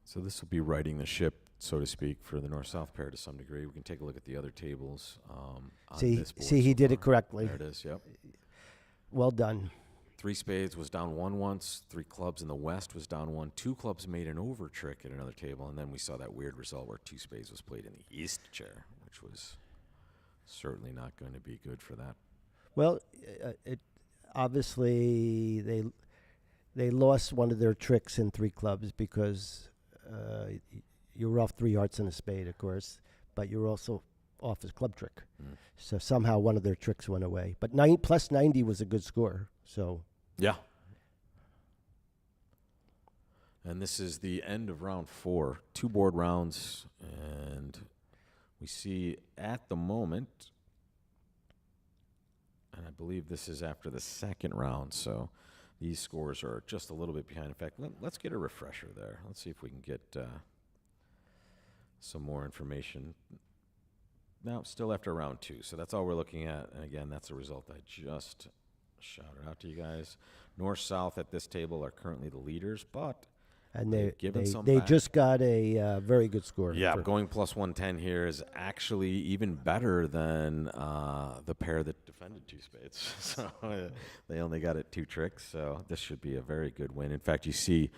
So this will be righting the ship, so to speak, for the north-south pair to some degree. We can take a look at the other tables. On this board See, he so did it far. correctly. There it is. Yep. Well done. 3 spades was down 1 once. 3 clubs in the west was down 1. 2 clubs made an over trick at another table, and then we saw that weird result where 2 spades was played in the east chair, which was certainly not going to be good for that. Well, it obviously they lost one of their tricks in 3 clubs because you were off 3 hearts and a spade, of course, but you were also off his club trick. Mm. So somehow one of their tricks went away. But plus 90 was a good score. So Yeah. And this is the end of round 4. 2 board rounds, and we see at the moment, and I believe this is after the second round, so these scores are just a little bit behind. In fact, let's get a refresher there. Let's see if we can get some more information. Now, still after round 2, so that's all we're looking at. And again, that's the result I just shouted out to you guys. North-south at this table are currently the leaders, but and they've given some they back. just got a very good score. Yeah, for- going plus 110 here is actually even better than the pair that defended 2 spades. So they only got it 2 tricks, so this should be a very good win. In fact, you see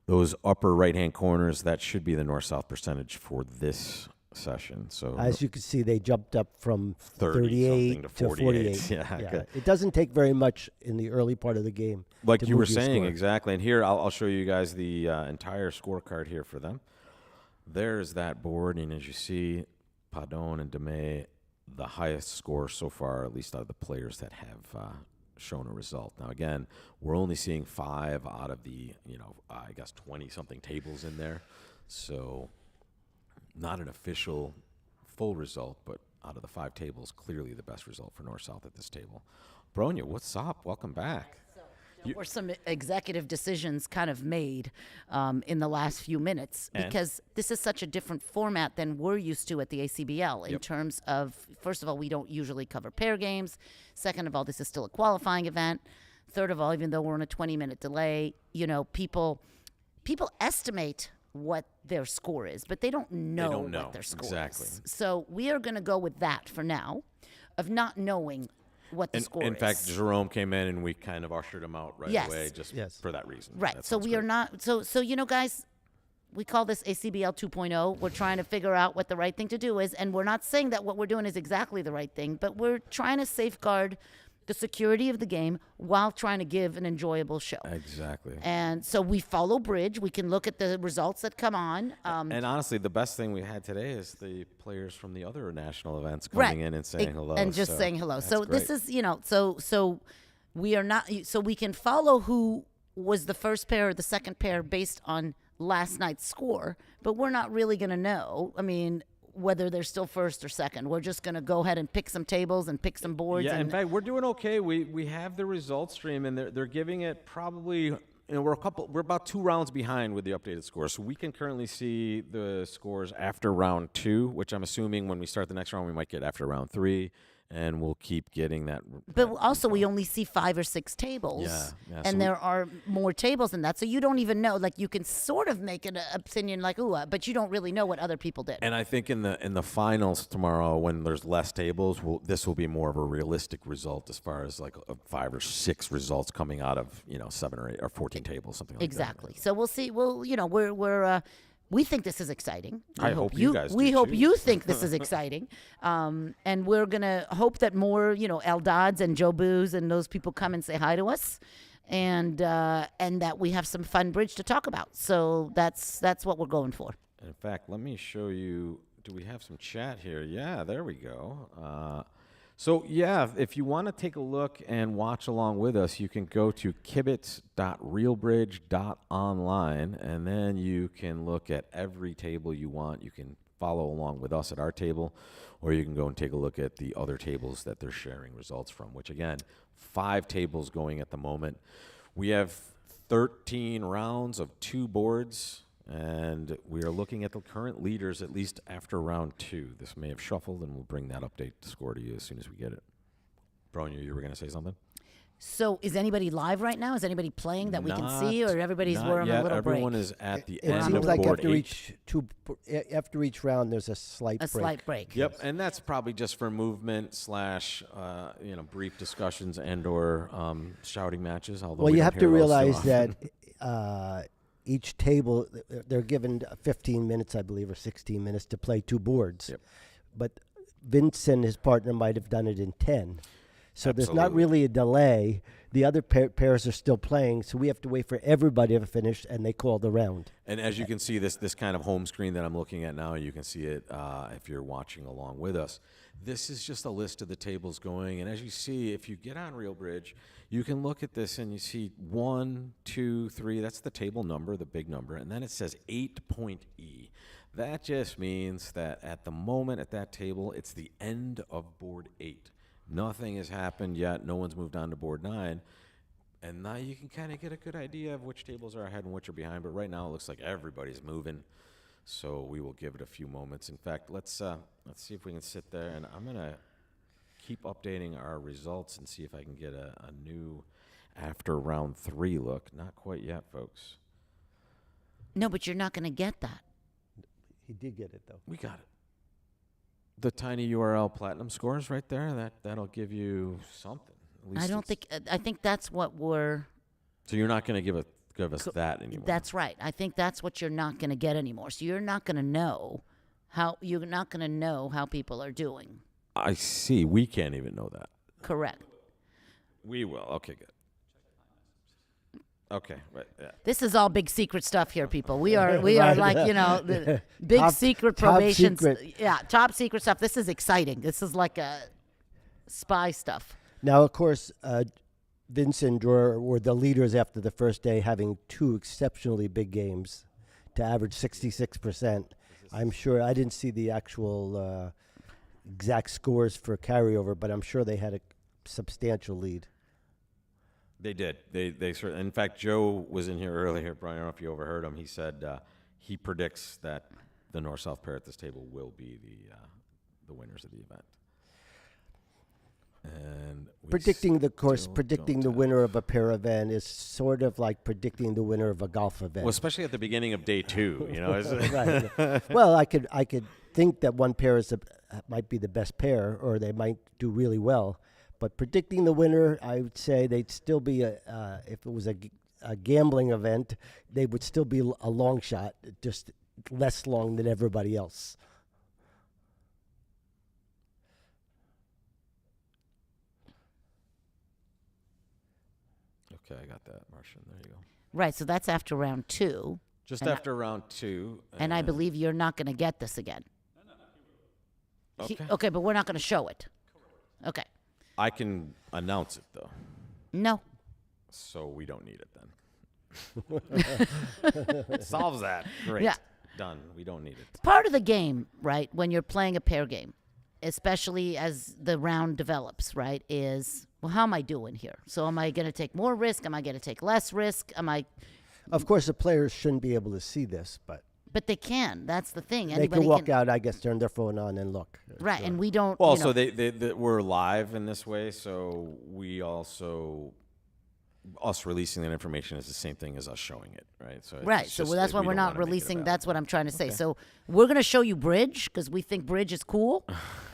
those upper right-hand corners, that should be the north-south percentage for this session. So As you can see, they jumped up from 30 38 something to to 48. Yeah, okay. It doesn't take very much in the early part of the game. Like to you were move your saying, score. exactly. And here, I'll show you guys the entire scorecard here for them. There's that board, and as you see, Padon and Demey, the highest score so far, at least out of the players that have shown a result. Now, again, we're only seeing 5 out of the, I guess 20-something tables in there. So not an official full result, but out of the 5 tables, clearly the best result for North-South at this table. Bronya, what's up? Welcome back. There were some executive decisions kind of made in the last few minutes And? because this is such a different format than we're used to at the ACBL in Yep. terms of, first of all, we don't usually cover pair games. Second of all, this is still a qualifying event. Third of all, even though we're on a 20-minute delay, people estimate what their score is, but they don't know, don't know. what their score Exactly. is. So we are going to go with that for now, of not knowing what the score In is. fact, Jerome came in and we kind of ushered him out right Yes. away just Yes. for that reason. Right. That So sounds we are great. not. So guys, we call this ACBL 2.0. We're trying to figure out what the right thing to do is, and we're not saying that what we're doing is exactly the right thing, but we're trying to safeguard the security of the game while trying to give an enjoyable show. Exactly. And so we follow bridge. We can look at the results that come on. And honestly, the best thing we had today is the players from the other national events Right. coming in and saying hello. And just so saying hello. that's So this great. is, so we are not, so we can follow who was the first pair or the second pair based on last night's score, but we're not really going to know. I mean, whether they're still first or second. We're just going to go ahead and pick some tables and pick some boards. Yeah, and in fact, we're doing okay. We have the results stream, and they're giving it probably. We're about 2 rounds behind with the updated score, so we can currently see the scores after round 2, which I'm assuming when we start the next round we might get after round 3, and we'll keep getting that. But also, we only see 5 or 6 tables. Yeah, so and there are more tables than that. So you don't even know. Like, you can sort of make an opinion like, ooh, but you don't really know what other people did. And I think in the finals tomorrow, when there's less tables, this will be more of a realistic result as far as like 5 or 6 results coming out of 7 or 8 or 14 tables, something like Exactly. So we'll see. We'll, we think this is exciting. I hope you guys We do hope too. you think this is exciting, and we're gonna hope that more, Eldads and Joe Boos and those people come and say hi to us, and that we have some fun bridge to talk about. So that's what we're going for. In fact, let me show you. Do we have some chat here? Yeah, there we go. So, if you want to take a look and watch along with us, you can go to kibitz.realbridge.online, and then you can look at every table you want. You can follow along with us at our table, or you can go and take a look at the other tables that they're sharing results from, which, again, 5 tables going at the moment. We have 13 rounds of 2 boards. And we are looking at the current leaders, at least after round 2. This may have shuffled, and we'll bring that update score to you as soon as we get it. Bronya, you were going to say something? So is anybody live right now? Is anybody playing that we can Not- see, or everybody's not wearing yet. a little Everyone break? is at the It end seems of like board after 8. after each round, there's a slight A break. slight break. Yep, and that's probably just for movement / brief discussions and/or shouting matches. Although Well, we you don't have to hear those so realize often. that each table, they're given 15 minutes, I believe, or 16 minutes to play 2 boards. Yep. But Vince and his partner might have done it in 10. So there's not Absolutely. really a delay. The other pairs are still playing, so we have to wait for everybody to finish, and they call the round. And as you can see, this kind of home screen that I'm looking at now, you can see it if you're watching along with us. This is just a list of the tables going. And as you see, if you get on RealBridge, you can look at this and you see 1, 2, 3. That's the table number, the big number. And then it says 8.E. That just means that at the moment at that table, it's the end of board 8. Nothing has happened yet. No one's moved on to board 9. And now you can kind of get a good idea of which tables are ahead and which are behind. But right now it looks like everybody's moving. So we will give it a few moments. In fact, let's see if we can sit there. And I'm going to keep updating our results and see if I can get a new after round 3 look. Not quite yet, folks. No, but you're not going to get that. He did get it, though. We got it. The tiny URL platinum scores right there, that'll give you something. At least I don't think. I think that's what we're. So you're not going to give us that anymore. That's right. I think that's what you're not going to get anymore. So you're not going to know how people are doing. I see. We can't even know that. Correct. We will. Okay, good. Okay, right. Yeah. This is all big secret stuff here, people. We are like, the big Top- secret top probation. secret. Yeah, top secret stuff. This is exciting. This is like a spy stuff. Now, of course, Vince and Dror were the leaders after the first day, having 2 exceptionally big games to average 66%. I'm sure I didn't see the actual exact scores for carryover, but I'm sure they had a substantial lead. They did. They certainly. In fact, Joe was in here earlier. Brian, I don't know if you overheard him. He said he predicts that the North-South pair at this table will be the winners of the event. And we Predicting the still don't winner of a pair event is sort of like predicting the winner of a golf event. Well, especially at the beginning of day 2, Right. Well, I could think that one pair might be the best pair, or they might do really well. But predicting the winner, I would say they'd still be if it was a gambling event, they would still be a long shot, just less long than everybody else. Okay, I got that, Martian. There you go. Right. So that's after round 2. Just And after round 2. And I believe you're not going to get this again. Okay. Okay, but we're not going to show it. Okay. I can announce it, though. No. So we don't need it then. Solves that. Great. Yeah. Done. We don't need it. Part of the game, right, when you're playing a pair game, especially as the round develops, right, is, well, how am I doing here? So am I going to take more risk? Am I going to take less risk? Of course, the players shouldn't be able to see this, but But they can. That's the thing. they Anybody can walk out, I guess, turn their phone on and look. Right, and we don't. Well, you so know, we're live in this way, so we also us releasing that information is the same thing as us showing it, right? So Right. it's So just that's that why we we're don't not wanna make it releasing. That's what available. I'm trying to say. So we're going to show you bridge because we think bridge is cool,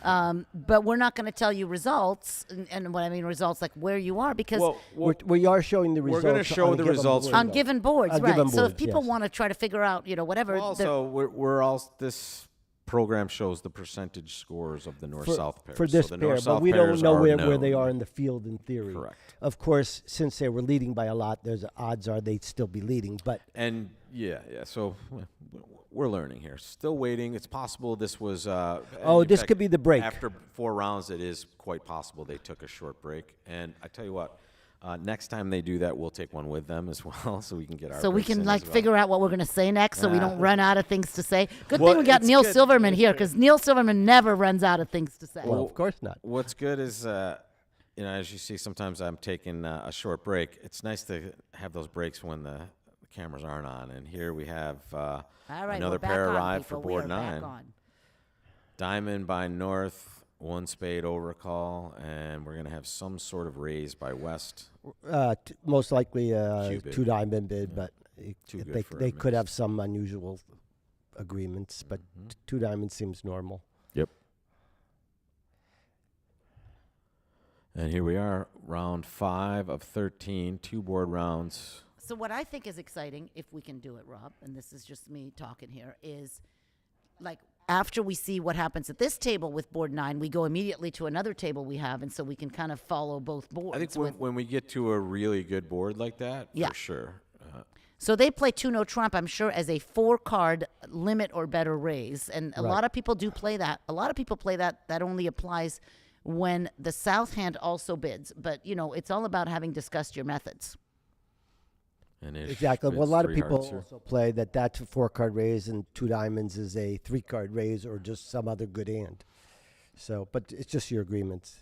but we're not going to tell you results. And what I mean results, like where you are, because We are showing the we're results. gonna show on the given results boards. on given boards, On right? given So if boards, people yes. want to try to figure out, whatever. Well, also, we're all this program shows the percentage scores of the north-south pairs. For this so the pair, north-south but we don't pairs know are where they known. are in the field in theory. Correct. Of course, since they were leading by a lot, there's odds are they'd still be leading. But And yeah. So we're learning here. Still waiting. It's possible this was. In this fact, could be the break. After 4 rounds, it is quite possible they took a short break. And I tell you what, next time they do that, we'll take one with them as well, so we can get our. So we breaks can in like as well. figure out what we're going to say next, so we don't run out of things to say. Good Well, thing we got it's Neil good. Silverman here, because Neil Silverman never runs out of things to say. well, of course not. What's good is, as you see, sometimes I'm taking a short break. It's nice to have those breaks when the cameras aren't on. And here we have All right, another we're back pair on, arrived for people. We board are back 9. on. Diamond by North, 1 spade overcall, and we're going to have some sort of raise by West. Most likely Cupid. 2 diamond bid, Yeah. but Too if good for a they could mix. have some unusual agreements. But 2 diamonds seems normal. Yep. And here we are, round 5 of 13, 2 board rounds. So what I think is exciting, if we can do it, Rob, and this is just me talking here, is like after we see what happens at this table with board 9, we go immediately to another table we have, and so we can kind of follow both boards. I think with- when we get to a really good board like that, Yeah. for sure. So they play 2 no trump, I'm sure, as a 4-card limit or better raise, and a Right. lot of people do play that. A lot of people play that. That only applies when the south hand also bids. But it's all about having discussed your methods. And Exactly. Well, a lot of people Hearts here. also play that's a 4-card raise, and 2 diamonds is a 3-card raise, or just some other good hand. So, but it's just your agreements.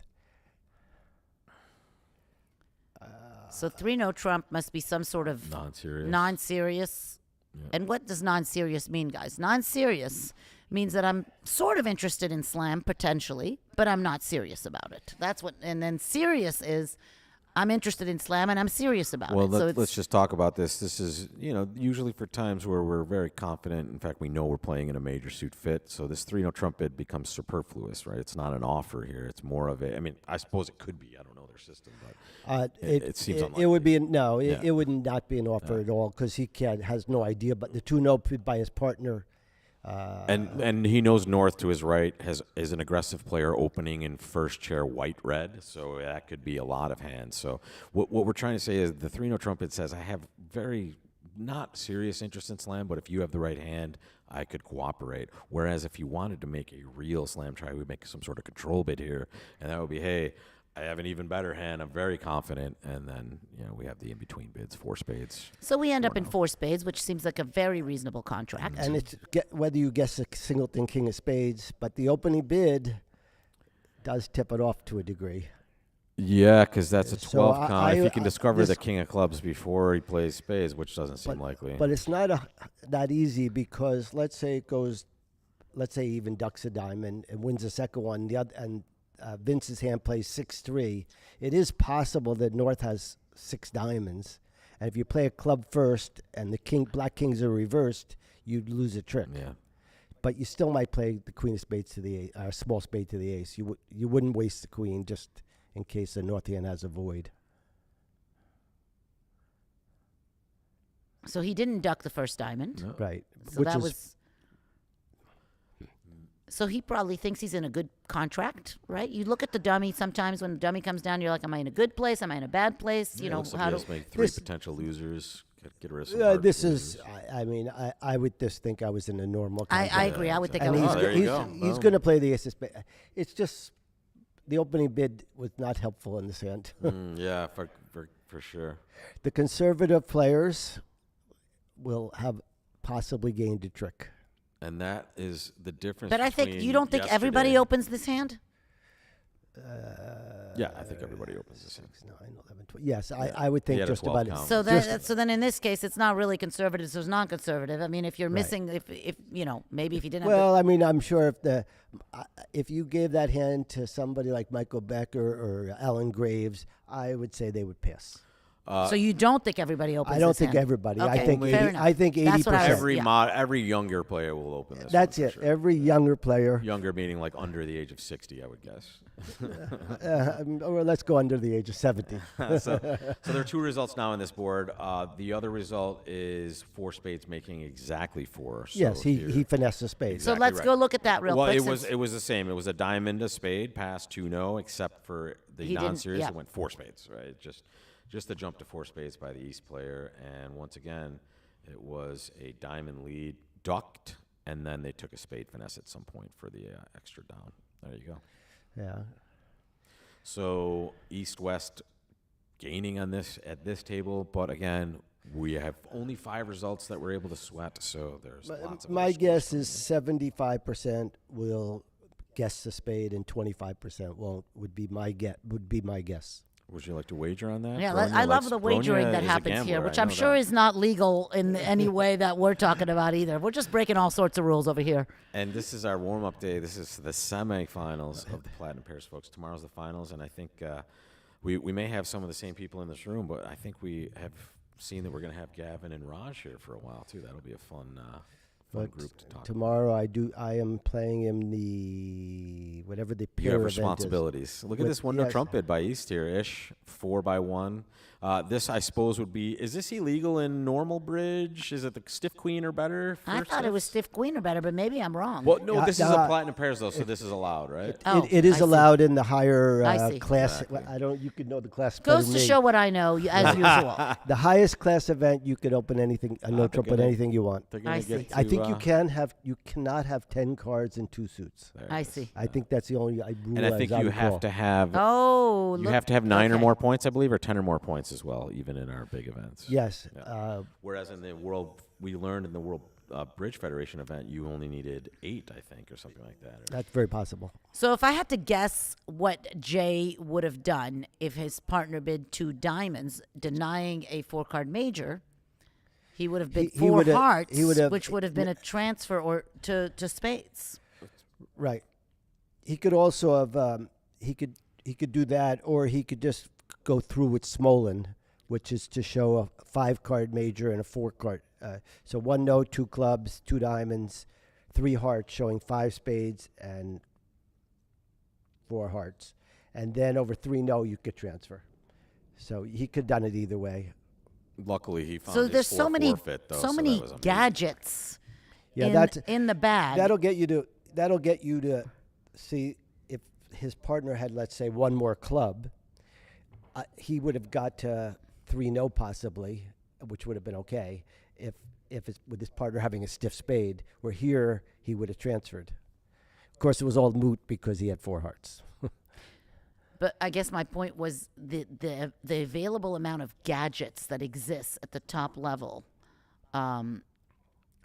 So 3 no trump must be some sort of Non-serious. non-serious. And what does non-serious mean, guys? Non-serious means that I'm sort of interested in slam potentially, but I'm not serious about it. That's what. And then serious is I'm interested in slam and I'm serious about Well, it. So let's just talk about this. This is, usually for times where we're very confident. In fact, we know we're playing in a major suit fit. So this 3 no trump bid becomes superfluous, right? It's not an offer here. It's more of a. I mean, I suppose it could be. I don't know their system, but it seems it would be no. Yeah. It would not be an offer at all, because he has no idea. But the 2 no bid by his partner. And he knows North to his right is an aggressive player opening in first chair white red, so that could be a lot of hands. So what we're trying to say is the 3 no trumpet says I have very not serious interest in slam, but if you have the right hand, I could cooperate. Whereas if you wanted to make a real slam try, we'd make some sort of control bid here, and that would be, hey, I have an even better hand. I'm very confident, and then we have the in between bids, 4 spades. So we end up in 4 spades, which seems like a very reasonable contract. And it's whether you guess a singleton king of spades, but the opening bid does tip it off to a degree. Yeah, because that's a So 12 count. I- If he can discover the this- king of clubs before he plays spades, which doesn't seem likely. But it's not that easy, because let's say it goes, let's say he even ducks a diamond and wins the second one, and Vince's hand plays 6-3. It is possible that North has 6 diamonds, and if you play a club first and the black kings are reversed, you'd lose a trick. Yeah. But you still might play the queen of spades to the small spade to the ace. You wouldn't waste the queen just in case the North hand has a void. So he didn't duck the first diamond. No. Right. So that was. So he probably thinks he's in a good contract, right? You look at the dummy sometimes. When the dummy comes down, you're like, am I in a good place? Am I in a bad place? Yeah, looks like how he do has make 3 this- potential losers. Get rid of some hard this losers. is, I mean, I would just think I was in a normal I contract. agree. I would think I And would. Oh, there you go. he's Boom. going to play the ace of spades. It's just the opening bid was not helpful in this hand. Yeah, for sure. The conservative players will have possibly gained a trick. And that is the difference. But I think between you don't think everybody yesterday- opens this hand. Yeah, I think everybody opens this hand. 6, 9, 11, 12. Yes, Yeah. I would He think had a just 12 about count. it. So Just- so then in this case, it's not really conservative. So it's non-conservative. I mean, if you're Right. missing, if maybe if you didn't. Well, I mean, I'm sure if you gave that hand to somebody like Michael Becker or Alan Graves, I would say they would pass. So you don't think everybody opens I don't this think hand? everybody. Okay, I think fair enough. I think That's what I 80%. was- Every younger player will open this. That's one it. for sure. Every younger player. Younger meaning like under the age of 60, I would guess. Or let's go under the age of 70. So there are 2 results now on this board. The other result is 4 spades making exactly 4. So Yes, here- he finessed the spade. So Exactly let's right. go look at that real well, quick. it was since- the same. It was a diamond, a spade, pass 2-0, except for the He didn't- non-series. yeah. It went 4 spades, right? Just the jump to 4 spades by the East player, and once again, it was a diamond lead, ducked, and then they took a spade finesse at some point for the extra down. There you go. Yeah. So East-West gaining on this at this table, but again, we have only 5 results that we're able to sweat, so there's lots of My other scores guess coming is in. 75% will guess the spade and 25% won't. Would be my guess. Would you like to wager on that? Yeah, Bronya I love likes- the wagering Bronya that is a happens here, gambler, which I I'm know sure that. is not legal in any way that we're talking about either. We're just breaking all sorts of rules over here. And this is our warm-up day. This is the semifinals of the Platinum Pairs, folks. Tomorrow's the finals, and I think we may have some of the same people in this room, but I think we have seen that we're going to have Gavin and Raj here for a while, too. That'll be a fun But group to talk tomorrow I am playing him the whatever the You pair have event is. responsibilities. Look at With- this window yes. trumpet by East here, ish, 4x1. This, I suppose, would be. Is this illegal in normal bridge? Is it the stiff queen or better? I first thought it was stiff? stiff queen or better, but maybe I'm wrong. Well, no, this is a Uh, platinum pairs though, so this is allowed, right? Oh, It is I see. allowed in the higher I see. class. Exactly. I don't. You could know the class better Goes than to me. show what I know, as usual. The highest class event, you could open anything, a no they're trump with gonna- anything you want. They're gonna I get see. to, I think you cannot have 10 cards and 2 suits. there it I is. see. I think that's the only rule. And I think as you recall. have to have. Oh, You look- have to have 9 or okay. more points, I believe, or 10 or more points as well, even in our big events. Yes. Yeah. Whereas in the world, we learned in the World Bridge Federation event, you only needed 8, I think, or something like that. That's very possible. So if I had to guess what Jay would have done if his partner bid 2 diamonds, denying a 4-card major, he would have bid He 4 would've- hearts, he would've- which would have been a transfer or to spades. Right. He could also have. He could do that, or he could just go through with Smolin, which is to show a 5-card major and a 4-card. So 1 no, 2 clubs, 2 diamonds, 3 hearts, showing 5 spades and 4 hearts, and then over 3 no, you could transfer. So he could have done it either way. Luckily, he found So his there's so many, forfeit, though, so that many was amazing. gadgets Yeah, in, that's in the bag. that'll get you to see if his partner had, let's say, 1 more club. He would have got to 3 no possibly, which would have been okay if it's with his partner having a stiff spade. Where here he would have transferred. Of course, it was all moot because he had 4 hearts. But I guess my point was the available amount of gadgets that exists at the top level.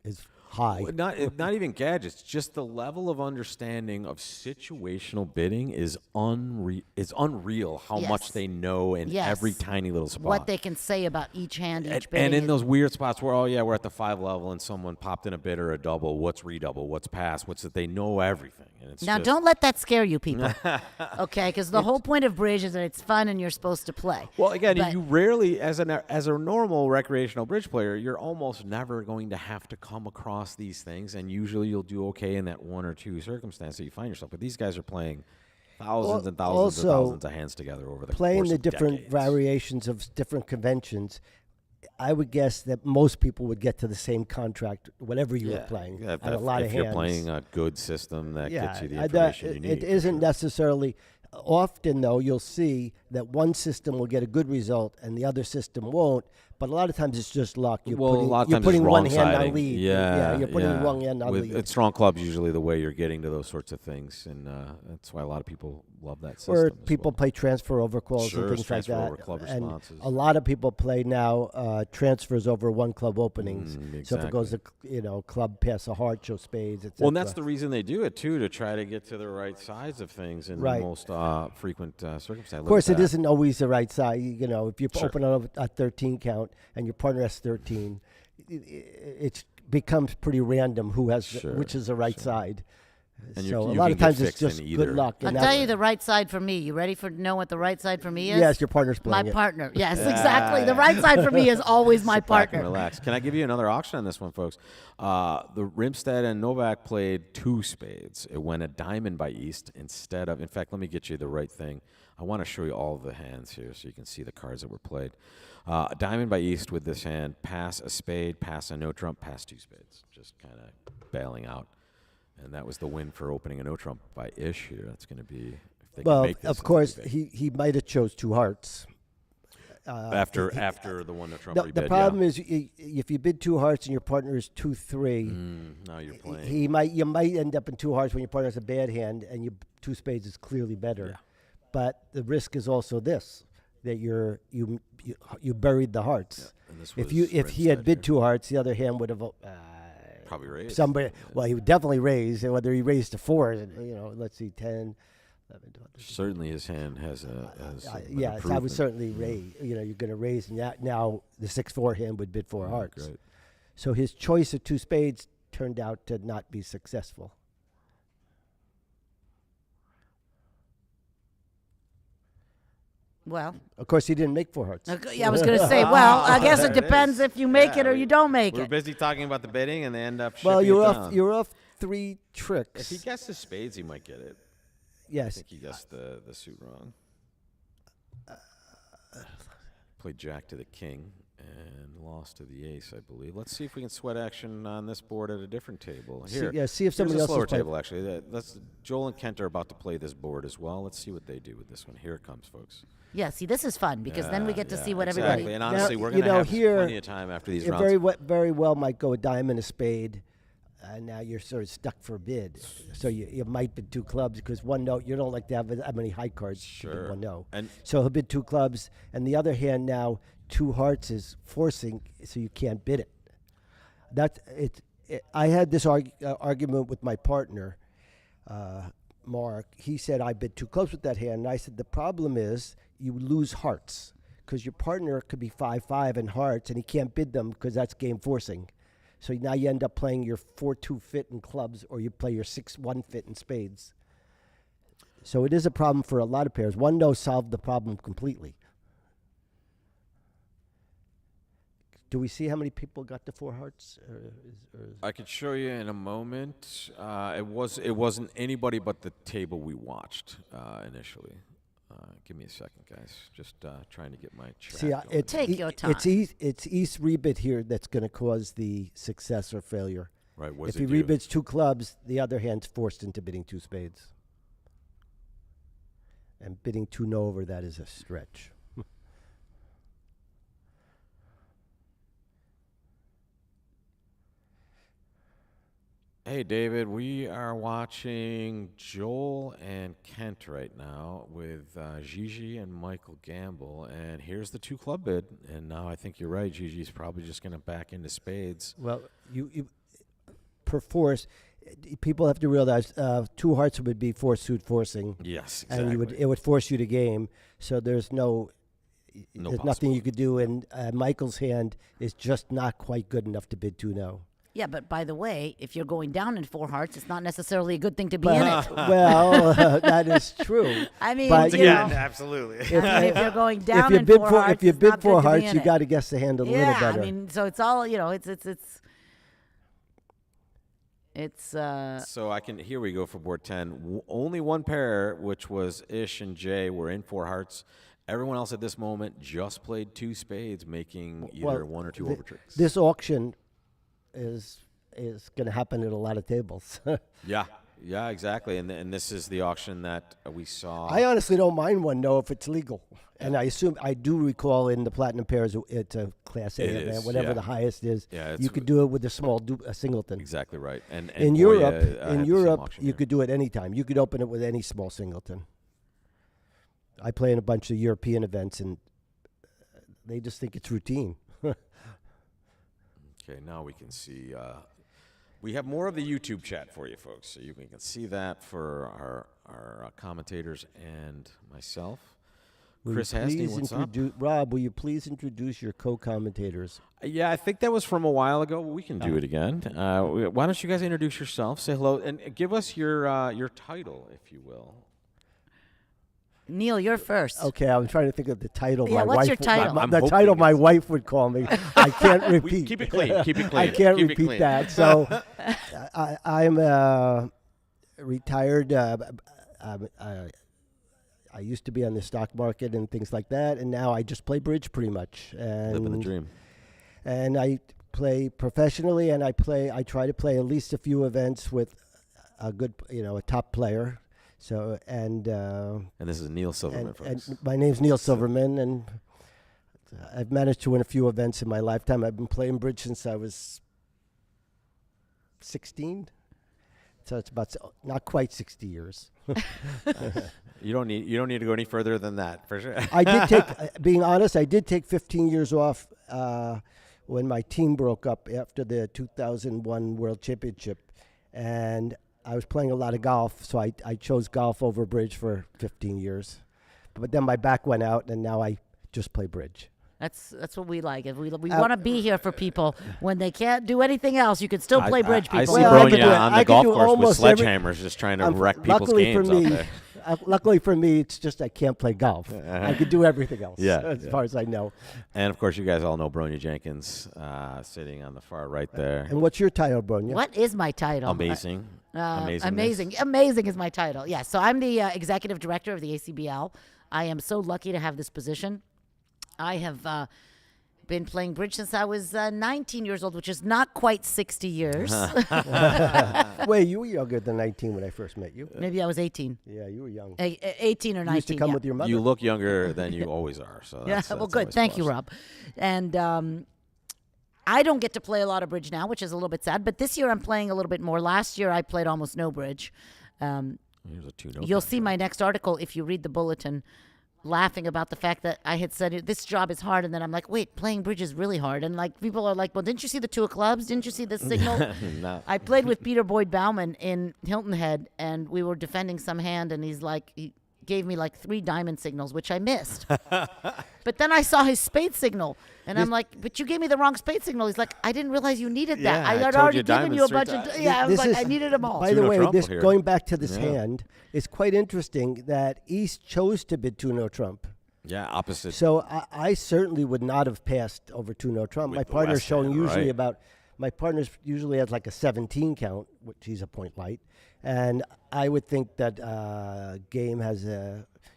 Is high. Well, not even gadgets. Just the level of understanding of situational bidding is unreal. It's unreal how Yes. much they know in Yes. every tiny little spot. What they can say about each hand, each and bidding. in those weird spots where, oh yeah, we're at the 5 level and someone popped in a bid or a double. What's redouble? What's pass? What's that? They know everything. And it's Now, just, don't let that scare you, people. Okay, because the whole point of bridge is that it's fun and you're supposed to play. Well, again, But- you rarely, as a normal recreational bridge player, you're almost never going to have to come across these things, and usually you'll do okay in that 1 or 2 circumstance that you find yourself. But these guys are playing thousands and thousands and Also, thousands of hands together over the Playing course the of different decades. variations of different conventions, I would guess that most people would get to the same contract, whatever you were playing, Yeah, and a lot if of you're hands. playing a good system that gets you the I- information you need. It for isn't sure. necessarily. Often, though, you'll see that one system will get a good result and the other system won't. But a lot of times it's just luck. You're a lot of you're times putting it's one wrong hand on siding. lead. Yeah, you're putting one hand on With lead. strong clubs, usually the way you're getting to those sorts of things, and that's why a lot of people love that system. Or as people well. play transfer over calls Sure, and things like transfer that. over club and responses. a lot of people play now transfers over one club openings. So if it goes to club pass a heart, show spades, etc. Well, and that's the reason they do it too, to try to get to the right sides of things in Right. the most frequent circumstances. Of course, it isn't always the right side. If you Sure. open a 13 count and your partner has 13, it becomes pretty random who has Sure, which is the right sure. side. And so a you lot can of get times it's fixed in just either. good luck. I'll and tell that's- you the right side for me. You ready for know what the right side for me is? Yes, your partner's My playing it. partner. Yes, exactly. The right side for me is always my Sit back and partner. relax. Can I give you another auction on this one, folks? The Rimstead and Novak played 2 spades. It went a diamond by East instead of. In fact, let me get you the right thing. I want to show you all of the hands here so you can see the cards that were played. A diamond by East with this hand, pass a spade, pass a no trump, pass 2 spades. Just kind of bailing out. And that was the win for opening a no trump by Ish here. That's going to be. If they can Well, make this, of it's course, gonna be big. he might have chose 2 hearts. after the one no trump No, rebid. the problem is if you bid 2 hearts and your partner is 2-3, now you're playing. you might end up in 2 hearts when your partner has a bad hand and you 2 spades is clearly better. Yeah. But the risk is also this, that you buried the hearts. Yeah, and this If was he had Rimstead bid here. 2 hearts, the other hand would have Probably raised. somebody. Well, he would definitely raise. And whether he raised to 4, let's see, 10, 11, 12. Certainly, his hand has a. Yes, I would certainly raise. You're going to raise, and now the 6-4 hand would bid 4 hearts. Great. So his choice of 2 spades turned out to not be successful. Well, Of course, he didn't make 4 hearts. yeah, I was going to say, well, I guess it depends if you make it or you don't make We're it. busy talking about the bidding, and they end up. Well, shipping you're it off. down. You're off 3 tricks. If he guesses spades, he might get it. I Yes. think he guessed the suit wrong. Played Jack to the King and lost to the Ace, I believe. Let's see if we can sweat action on this board at a different table. Here, See if somebody here's a else slower is playing. table. Actually, Joel and Kent are about to play this board as well. Let's see what they do with this one. Here it comes, folks. Yeah, see, this is fun because then we get to see what exactly. everybody. And honestly, Now, we're you going to know, have here, plenty of time after these It rounds. very well might go a diamond, a spade, and now you're sort of stuck for a bid. So you might bid 2 clubs because 1 no, you don't like to have that many high cards to bid Sure. 1 no. And So he'll bid 2 clubs, and the other hand now 2 hearts is forcing, so you can't bid it. I had this argument with my partner, Mark. He said I bid 2 clubs with that hand, and I said the problem is you lose hearts because your partner could be 5-5 in hearts, and he can't bid them because that's game forcing. So now you end up playing your 4-2 fit in clubs, or you play your 6-1 fit in spades. So it is a problem for a lot of pairs. 1 no solved the problem completely. Do we see how many people got the 4 hearts? I could show you in a moment. It wasn't anybody but the table we watched initially. Give me a second, guys. Just trying to get my chat. See, going. Take your time. It's East rebid here that's going to cause the success or failure. Right. What If does he it do? rebids 2 clubs, the other hand's forced into bidding 2 spades. And bidding 2 no over that is a stretch. Hey, David, we are watching Joel and Kent right now with Gigi and Michael Gamble. And here's the 2 club bid. And now I think you're right. Gigi's probably just going to back into spades. Well, you perforce, people have to realize 2 hearts would be 4 suit forcing. Yes, And exactly. it would force you to game. So there's No there's nothing you could do. And Michael's hand is just not quite good enough to bid 2 no. Yeah, but by the way, if you're going down in 4 hearts, it's not necessarily a good thing to be in it. Well, that is true. I mean, But you know, absolutely. if you're going down if you in bid 4 for hearts, if you it's bid not 4 good to be hearts, in you it. got to guess the hand a little Yeah, better. I mean, so it's all it's So here we go for board 10. Only one pair, which was Ish and Jay, were in 4 hearts. Everyone else at this moment just played 2 spades, making either 1 or 2 overtricks. This auction is going to happen at a lot of tables. Yeah, exactly. And this is the auction that we saw. I honestly don't mind 1 no if it's legal. And I do recall in the platinum pairs it's a class A It event, is, whatever yeah. the highest is. Yeah, you could do it with a small a singleton. Exactly right. And In boy, Europe, I had the same you auction could do it anytime. You could open it with any small singleton. I play in a bunch of European events, and they just think it's routine. Okay, now we can see. We have more of the YouTube chat for you folks, so you can see that for our commentators and myself. Will Chris you Hasty, please what's up? Rob, will you please introduce your co-commentators? Yeah, I think that was from a while ago. We can do it again. Why don't you guys introduce yourself, say hello, and give us your title, if you will. Neil, you're first. Okay, I'm trying to think of the title. Yeah, my what's wife your title? I'm the hoping title my it's- wife would call me. I can't repeat. Keep it clean. Keep it clean. I can't Keep it repeat clean. that. So I'm retired. I used to be on the stock market and things like that, and now I just play bridge pretty much. And Living the dream. And I play professionally, and I try to play at least a few events with a good, a top player. So And this is Neil Silverman, and folks. my name's Neil Silverman, and I've managed to win a few events in my lifetime. I've been playing bridge since I was 16, so it's about not quite 60 years. You don't need to go any further than that, for sure. I did take, being honest, I did take 15 years off when my team broke up after the 2001 World Championship, and I was playing a lot of golf, so I chose golf over bridge for 15 years. But then my back went out, and now I just play bridge. That's what we like. If we want to be here for people when they can't do anything else, you can still play bridge. I People. see Well, I could do it. Bronya on I the could golf do course with almost every- sledgehammers, just trying to wreck people's luckily for games me, out there. luckily for me, it's just I can't play golf. I could do everything else, Yeah, as yeah. far as I know. And of course, you guys all know Bronya Jenkins, sitting on the far right there. And what's your title, Bronya? What is my title? Amazing. Amazing. Amazing is my title. Yeah. So I'm the executive director of the ACBL. I am so lucky to have this position. I have been playing bridge since I was 19 years old, which is not quite 60 years. Wait, you were younger than 19 when I first met you. Maybe I was 18. Yeah, you were young. 18 or 19. You used to come yeah. with your mother. You look younger than you always are. So Yeah, that's, well, that's good. always Thank you, plus. Rob. And I don't get to play a lot of bridge now, which is a little bit sad. But this year I'm playing a little bit more. Last year I played almost no bridge. Here's a 2-0 You'll see contract. my next article if you read the bulletin, laughing about the fact that I had said this job is hard, and then I'm like, wait, playing bridge is really hard, and like people are like, well, didn't you see the two of clubs? Didn't you see the signal? No. I played with Peter Boyd Bauman in Hilton Head, and we were defending some hand, and he gave me like 3 diamond signals, which I missed. But then I saw his spade signal, and I'm like, but you gave me the wrong spade signal. He's like, I didn't realize you needed that. Yeah, I I had told already you given you a diamonds bunch of. 3 Yeah, I was This like, I needed them all. By the Tuno way, Trump this here. going back to this Yeah. hand, it's quite interesting that East chose to bid 2-0 Trump. Yeah, opposite. So I certainly would not have passed over 2-0 Trump. With My the partner's West showing hand, usually right. my partner's usually has like a 17 count, which he's a point light. And I would think that game has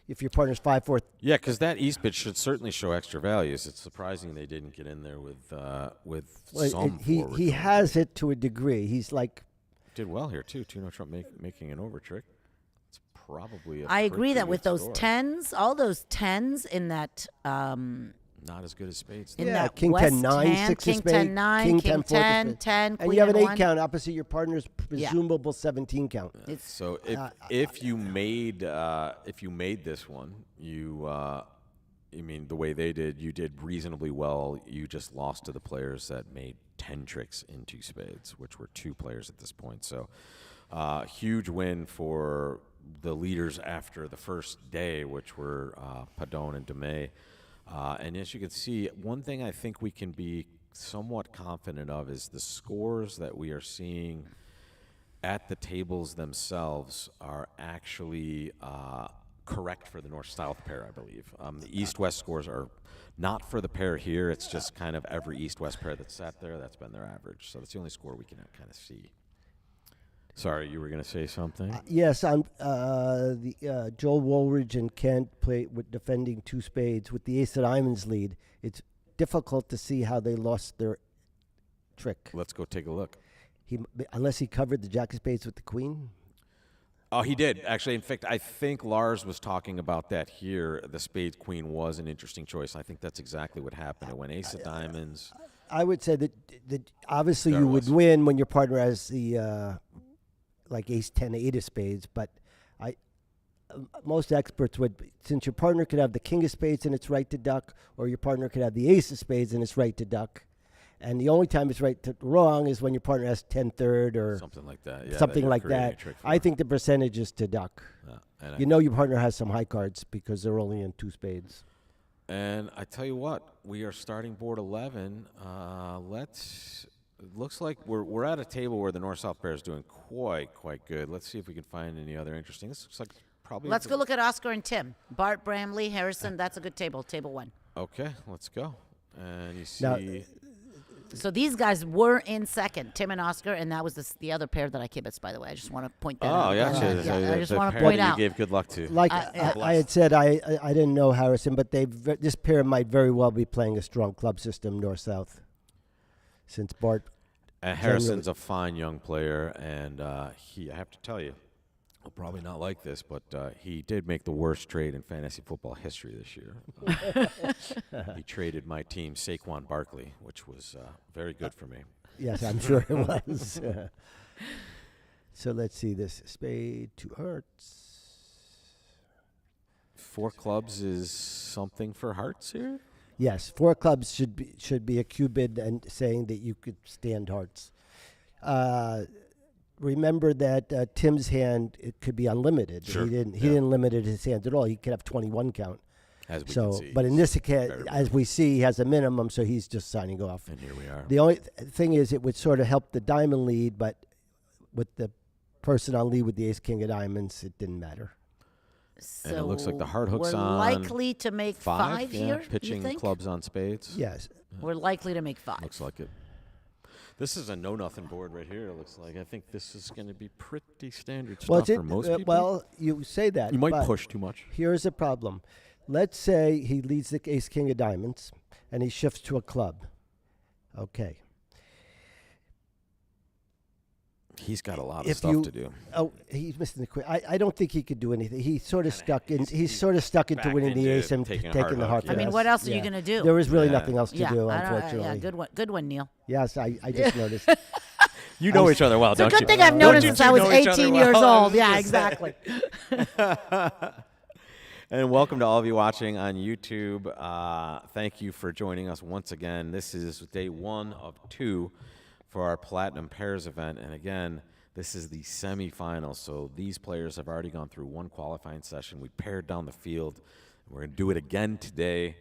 if your partner's 5-4. Yeah, because that East pitch should certainly show extra values. It's surprising they didn't get in there with some forward. He has it to a degree. He's like, Did well here, too. 2-0 Trump making an over trick. It's probably a I agree pretty that with good those score. 10s, all those 10s in that Not as good as spades. in yeah, that King West 10-9, hand, 6 of King spade, 10-9, King King 10-4 of spade. 10, 10, and Queen you have an 8 1. count opposite your partner's presumable 17 count. It's So if you made this one, you mean the way they did, you did reasonably well. You just lost to the players that made 10 tricks in 2 spades, which were 2 players at this point. So huge win for the leaders after the first day, which were Padon and DeMay. And as you can see, one thing I think we can be somewhat confident of is the scores that we are seeing at the tables themselves are actually correct for the north-south pair, I believe. The east-west scores are not for the pair here. It's just kind of every east-west pair that's sat there, that's been their average. So that's the only score we can kind of see. Sorry, you were going to say something? Yes, I'm Joel Woolridge and Kent play with defending 2 spades with the ace of diamonds lead. It's difficult to see how they lost their trick. Let's go take a look. Unless he covered the jack of spades with the queen. Oh, he did. Actually, in fact, I think Lars was talking about that here. The spade queen was an interesting choice. I think that's exactly what happened. It went ace of diamonds. I would say that obviously There you it would was. win when your partner has the like ace 10 8 of spades, but most experts would, since your partner could have the king of spades and it's right to duck, or your partner could have the ace of spades and it's right to duck, And the only time it's wrong is when your partner has 10-3 or Something like that. Yeah, something you're like creating a that. trick I for. think the percentage is to duck. And You know your partner has some high cards because they're only in 2 spades. And I tell you what, we are starting board 11. It looks like we're at a table where the north-south pair is doing quite good. Let's see if we can find any other interesting. This looks like probably. Let's go look at Oscar and Tim. Bart, Bramley, Harrison. That's a good table. Table 1. Okay, let's go. And you see. Now, So these guys were in second, Tim and Oscar, and that was the other pair that I kibitz, by the way. I just want to point that out. yeah, I just the want to pair point that out. you gave good luck to. like yeah. I had said, I didn't know Harrison, but this pair might very well be playing a strong club system north-south, since Bart. And Harrison's a fine young player, and I have to tell you, he'll probably not like this, but he did make the worst trade in fantasy football history this year. He traded my team Saquon Barkley, which was very good for me. Yes, I'm sure it was. So let's see this. Spade, 2 hearts. 4 clubs is something for hearts here? Yes, 4 clubs should be a cubid and saying that you could stand hearts. Remember that Tim's hand, it could be unlimited. Sure, He didn't limit his hand at all. He could have 21 count. As we So, can see. but in this case, very as we see, he has a minimum, so he's just signing off. And here we are. The only thing is, it would sort of help the diamond lead, but with the person on lead with the ace king of diamonds, it didn't matter. And it looks like the heart hook's we're on likely to make 5 yeah, here, you pitching think? clubs on spades. Yes. We're likely to make 5. Looks like it. This is a no-nothing board right here, it looks like. I think this is going to be pretty standard stuff for most people. Well, you say that. You might but push too much. Here's the problem. Let's say he leads the ace king of diamonds, and he shifts to a club. Okay. He's got a lot of If stuff you- to do. Oh, he's missing the queen. I don't think he could do anything. He's sort of stuck in. He's sort of stuck into backed winning the into ace and taking a taking hard the hook, heart. yeah. I mean, yes, what else are you yeah. going to do? There is really Yeah. nothing else to do, I don't- unfortunately. yeah, good one, Neil. Yes, I just noticed. You know each other well, It's a don't good you? thing I've Don't known him you since two I was know each other 18 well? years I was old. Yeah, just saying. exactly. And welcome to all of you watching on YouTube. Thank you for joining us once again. This is day 1 of 2 for our Platinum Pairs event. And again, this is the semifinals. So these players have already gone through 1 qualifying session. We paired down the field. We're going to do it again today.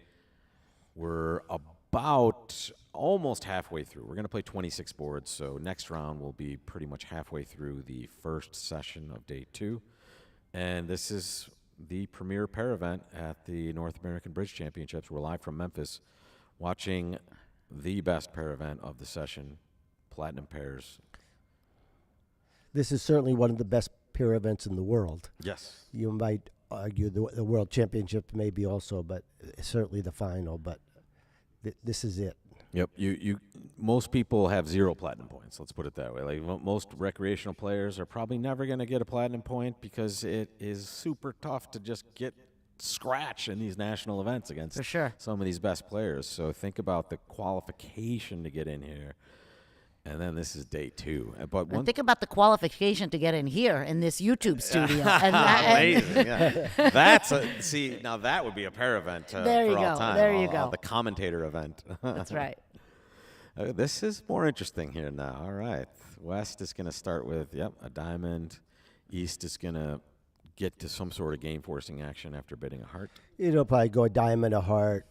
We're about almost halfway through. We're going to play 26 boards. So next round will be pretty much halfway through the first session of day 2. And this is the premier pair event at the North American Bridge Championships. We're live from Memphis watching the best pair event of the session, Platinum Pairs. This is certainly one of the best pair events in the world. Yes. You might argue the World Championship maybe also, but certainly the final. But this is it. Yep. Most people have 0 platinum points. Let's put it that way. Like most recreational players are probably never going to get a platinum point because it is super tough to just get scratch in these national events against For sure. some of these best players. So think about the qualification to get in here. And then this is day 2. But And think about the qualification to get in here in this YouTube studio. and amazing. Yeah. See, now that would be a pair event There you for all go, time. there you all go. The commentator event. That's right. This is more interesting here now. All right. West is going to start with, a diamond. East is going to get to some sort of game forcing action after bidding a heart. It'll probably go a diamond, a heart.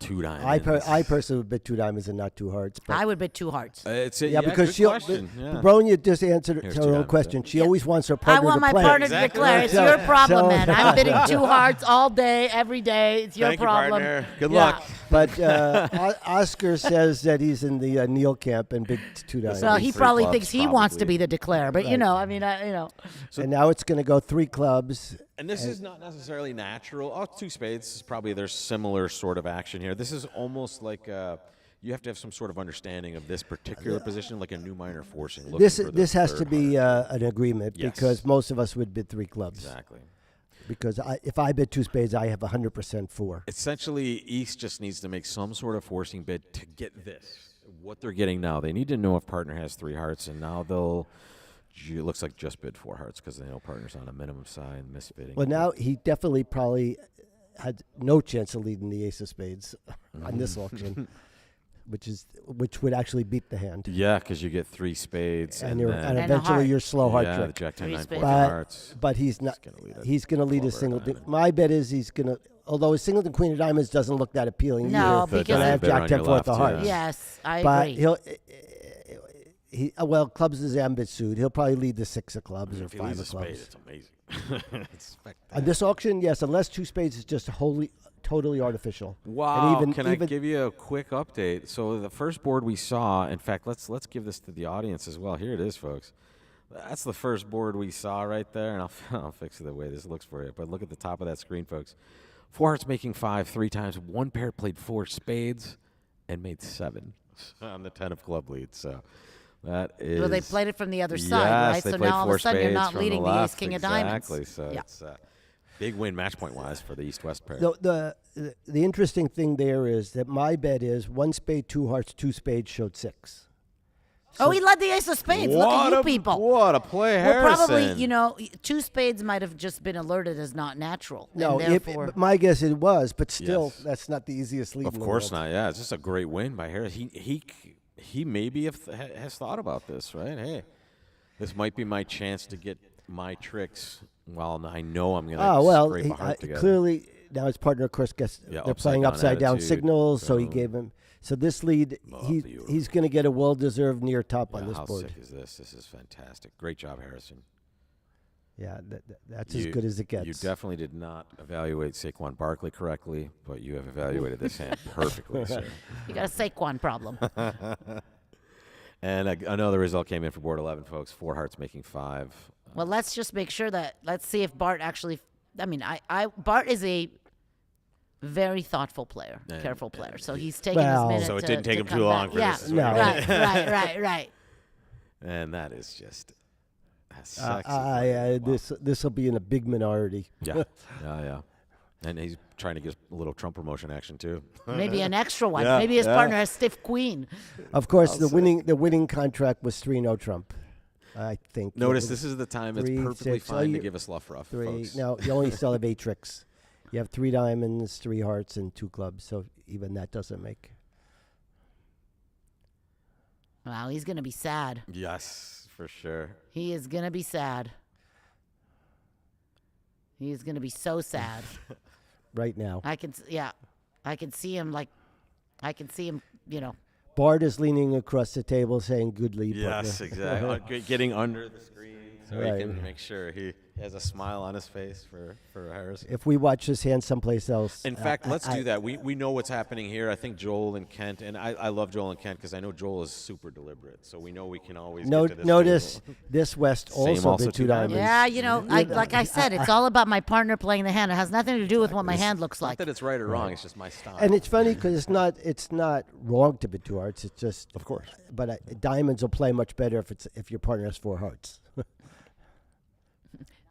2 diamonds. I personally would bid 2 diamonds and not 2 hearts. But I would bid 2 hearts. because good question. Yeah. Bronya just answered Here's her 2 own diamonds, question. She Yeah. always wants her I partner want to my play. partner to Exactly declare. right. It's your problem, So- man. I'm bidding 2 hearts all day, every day. It's your Thank you, problem. partner. Good Yeah. luck. But Oscar says that he's in the Neil camp and bid 2 diamonds. Well, be he 3 probably clubs, thinks he wants to probably. be the declare, but And now it's going to go 3 clubs. And this is not necessarily natural. 2 spades is probably there's similar sort of action here. This is almost like you have to have some sort of understanding of this particular position, like a new minor forcing. looking This for the this has to third be heart. an agreement Yes. because most of us would bid 3 clubs. Exactly. Because if I bid 2 spades, I have 100% 4. Essentially, East just needs to make some sort of forcing bid to get this. What they're getting now, they need to know if partner has 3 hearts, and now it looks like just bid 4 hearts because they know partner's on a minimum side, misfitting. Well, now he definitely probably had no chance of leading the ace of spades on this auction. which would actually beat the hand. Yeah, because you get 3 spades And, and, you're, then and a eventually heart. your slow heart yeah, trick. the Jack 10 Three 9 spades. 4 hearts. But he's not. He's He's going to lead a club or a singleton. diamond. My bet is he's going to. Although his singleton queen of diamonds doesn't look that appealing No, either. because I have bitter Jack on 10 your 4 left, of hearts. yeah. Yes, I But agree. well, clubs is ambit suit. He'll probably lead the 6 of clubs or If he 5 leaves a of spade, clubs. it's amazing. It's spectacular. On this auction, yes, unless 2 spades is just totally artificial. Wow! And Can I give you a quick update? So the first board we saw, in fact, let's give this to the audience as well. Here it is, folks. That's the first board we saw right there, and I'll fix it the way this looks for you. But look at the top of that screen, folks. 4 hearts making 5 3 times. 1 pair played 4 spades and made 7 on the 10 of club lead. So that is. Well, they played it from the other yes, side, right? they So played now all 4 of a sudden you're spades not from leading the the ace left. king of diamonds. Exactly. So Yeah. it's big win match point wise for the East-West pair. The interesting thing there is that my bet is 1 spade, 2 hearts, 2 spades showed 6. Oh, he led the ace of spades. Look at you people. What a play, Well, Harrison. probably, 2 spades might have just been alerted as not natural. No, and therefore, my guess it was, but still, Yes. that's not the easiest lead. Of in the course world. not. Yeah, it's just a great win by Harris. He maybe has thought about this, right? Hey, this might be my chance to get my tricks. Well, I know I'm going to Oh well, scrape a heart together. clearly now his partner, of course, gets Yeah, they're playing upside down attitude. signals, so he Boom. gave him. So this lead, Oh, he's beautiful. going to get a well-deserved near top Yeah, on this how board. sick is this? This is fantastic. Great job, Harrison. Yeah, that's as good as it gets. You definitely did not evaluate Saquon Barkley correctly, but you have evaluated this hand perfectly, sir. you got a Saquon problem. And another result came in for board 11, folks. 4 hearts making 5. Well, let's just make sure let's see if Bart actually. I mean, Bart is a very thoughtful player, And- careful player. and So he- he's taking Well- his minute. So it to- didn't take to him come too long back. for yeah. this. No. Right. And that is just sexy. This will be in a big minority. Yeah. And he's trying to get a little Trump promotion action too. Maybe an extra one. Yeah, Maybe his yeah. partner has stiff queen. Of course, the winning contract was 3-0 Trump. I think. Notice It was this is the time it's 3, perfectly 6. Oh, fine to you- give us love rough, 3. folks. No, you only still have 8 tricks. You have 3 diamonds, 3 hearts, and 2 clubs. So even that doesn't make. Wow, he's gonna be sad. Yes, for sure. He is gonna be sad. He is gonna be so sad. Right now, I can see him Bart is leaning across the table saying, "Good lead, Yes, partner." exactly. Getting under the screen so he Right. can make sure he has a smile on his face for Harris. If we watch this hand someplace else, In fact, let's do that. We know what's happening here. I think Joel and Kent, and I love Joel and Kent because I know Joel is super deliberate, so we know we can always get to this Notice table. this West Same also also been 2 2 diamonds. diamonds. Yeah, like I said, it's all about my partner playing the hand. It has nothing to do with what my hand looks Not like. that it's right or wrong, it's just my style. And it's funny because it's not wrong to bet 2 hearts. It's just, of course. but diamonds will play much better if your partner has 4 hearts.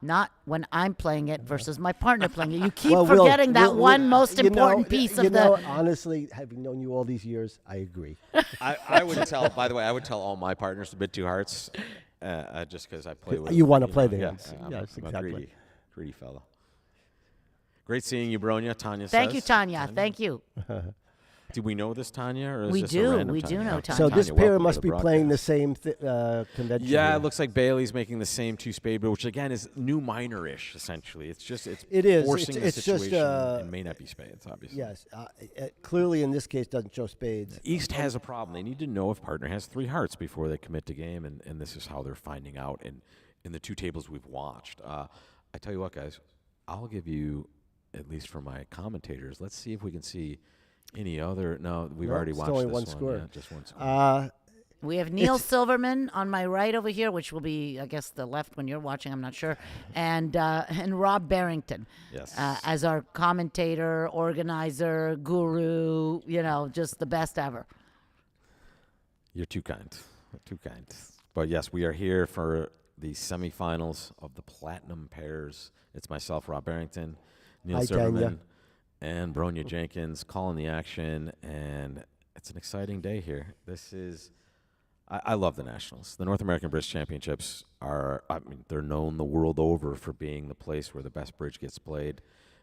Not when I'm playing it versus my partner playing it. You keep Well, forgetting that one most you know- important piece you of know, the. honestly, having known you all these years, I agree. I would tell. By the way, I would tell all my partners to bid 2 hearts, just because I play with. You wanna know, play the yeah, hands. I'm Yes, a exactly. greedy fellow. Great seeing you, Bronya. Tanya. Thank says. you, Tanya. Thank you. Do we know this Tanya, or is We this do. a random We do Tanya? know Okay. Tanya. So this Tanya, pair welcome to must the be playing the broadcast. same convention. Yeah, here. it looks like Bailey's making the same 2 spade, which again is new minor-ish essentially. It's It is. forcing It's the just, situation and may not be spades, obviously. Yes, clearly in this case doesn't show spades. East has a problem. They need to know if partner has 3 hearts before they commit to game, and this is how they're finding out in the 2 tables we've watched. I tell you what, guys, I'll give you, at least for my commentators, let's see if we can see any other. No, we've No, already it's watched only this one one. score. Yeah, just one score. We have Neil Silverman on my right over here, which will be, I guess, the left when you're watching. I'm not sure, and Rob Barrington Yes. as our commentator, organizer, guru. Just the best ever. You're too kind. Too kind. But yes, we are here for the semifinals of the Platinum Pairs. It's myself, Rob Barrington, Neil Hi, Silverman, Tanya. and Bronya Jenkins calling the action, and it's an exciting day here. This is, I love the Nationals. The North American Bridge Championships they're known the world over for being the place where the best bridge gets played.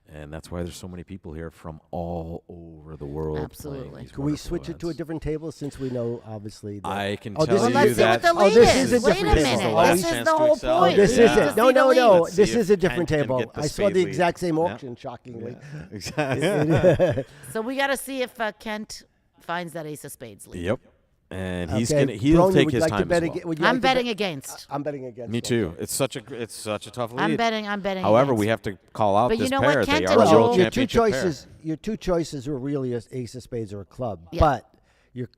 And that's why there's so many people here from all over the world. Absolutely. Playing these Can we wonderful switch it to a events. different table since we know, obviously? That I can Oh, tell this Well, is- you let's see what that. the lead this is. is a Wait different a table. minute. Oh, This we- is chance the to whole excel. point. Oh, this We is need to it. see No, the no, lead. no. Let's see This if is a different Kent can table. get the I saw the spade lead. exact same Yeah. auction, shockingly. Exactly. So we got to see if Kent finds that ace of spades lead. Yep. And he's Okay, he'll Brony, take would you his like to time bet as well. would you like I'm to bet- betting against. I'm betting against. Me also. too. It's such a tough lead. I'm betting However, against. we have to call out But you this know pair. what, They Kent are and a Joel- world Your two championship pair. choices. Your two choices are really ace of spades or a club. Yeah. But your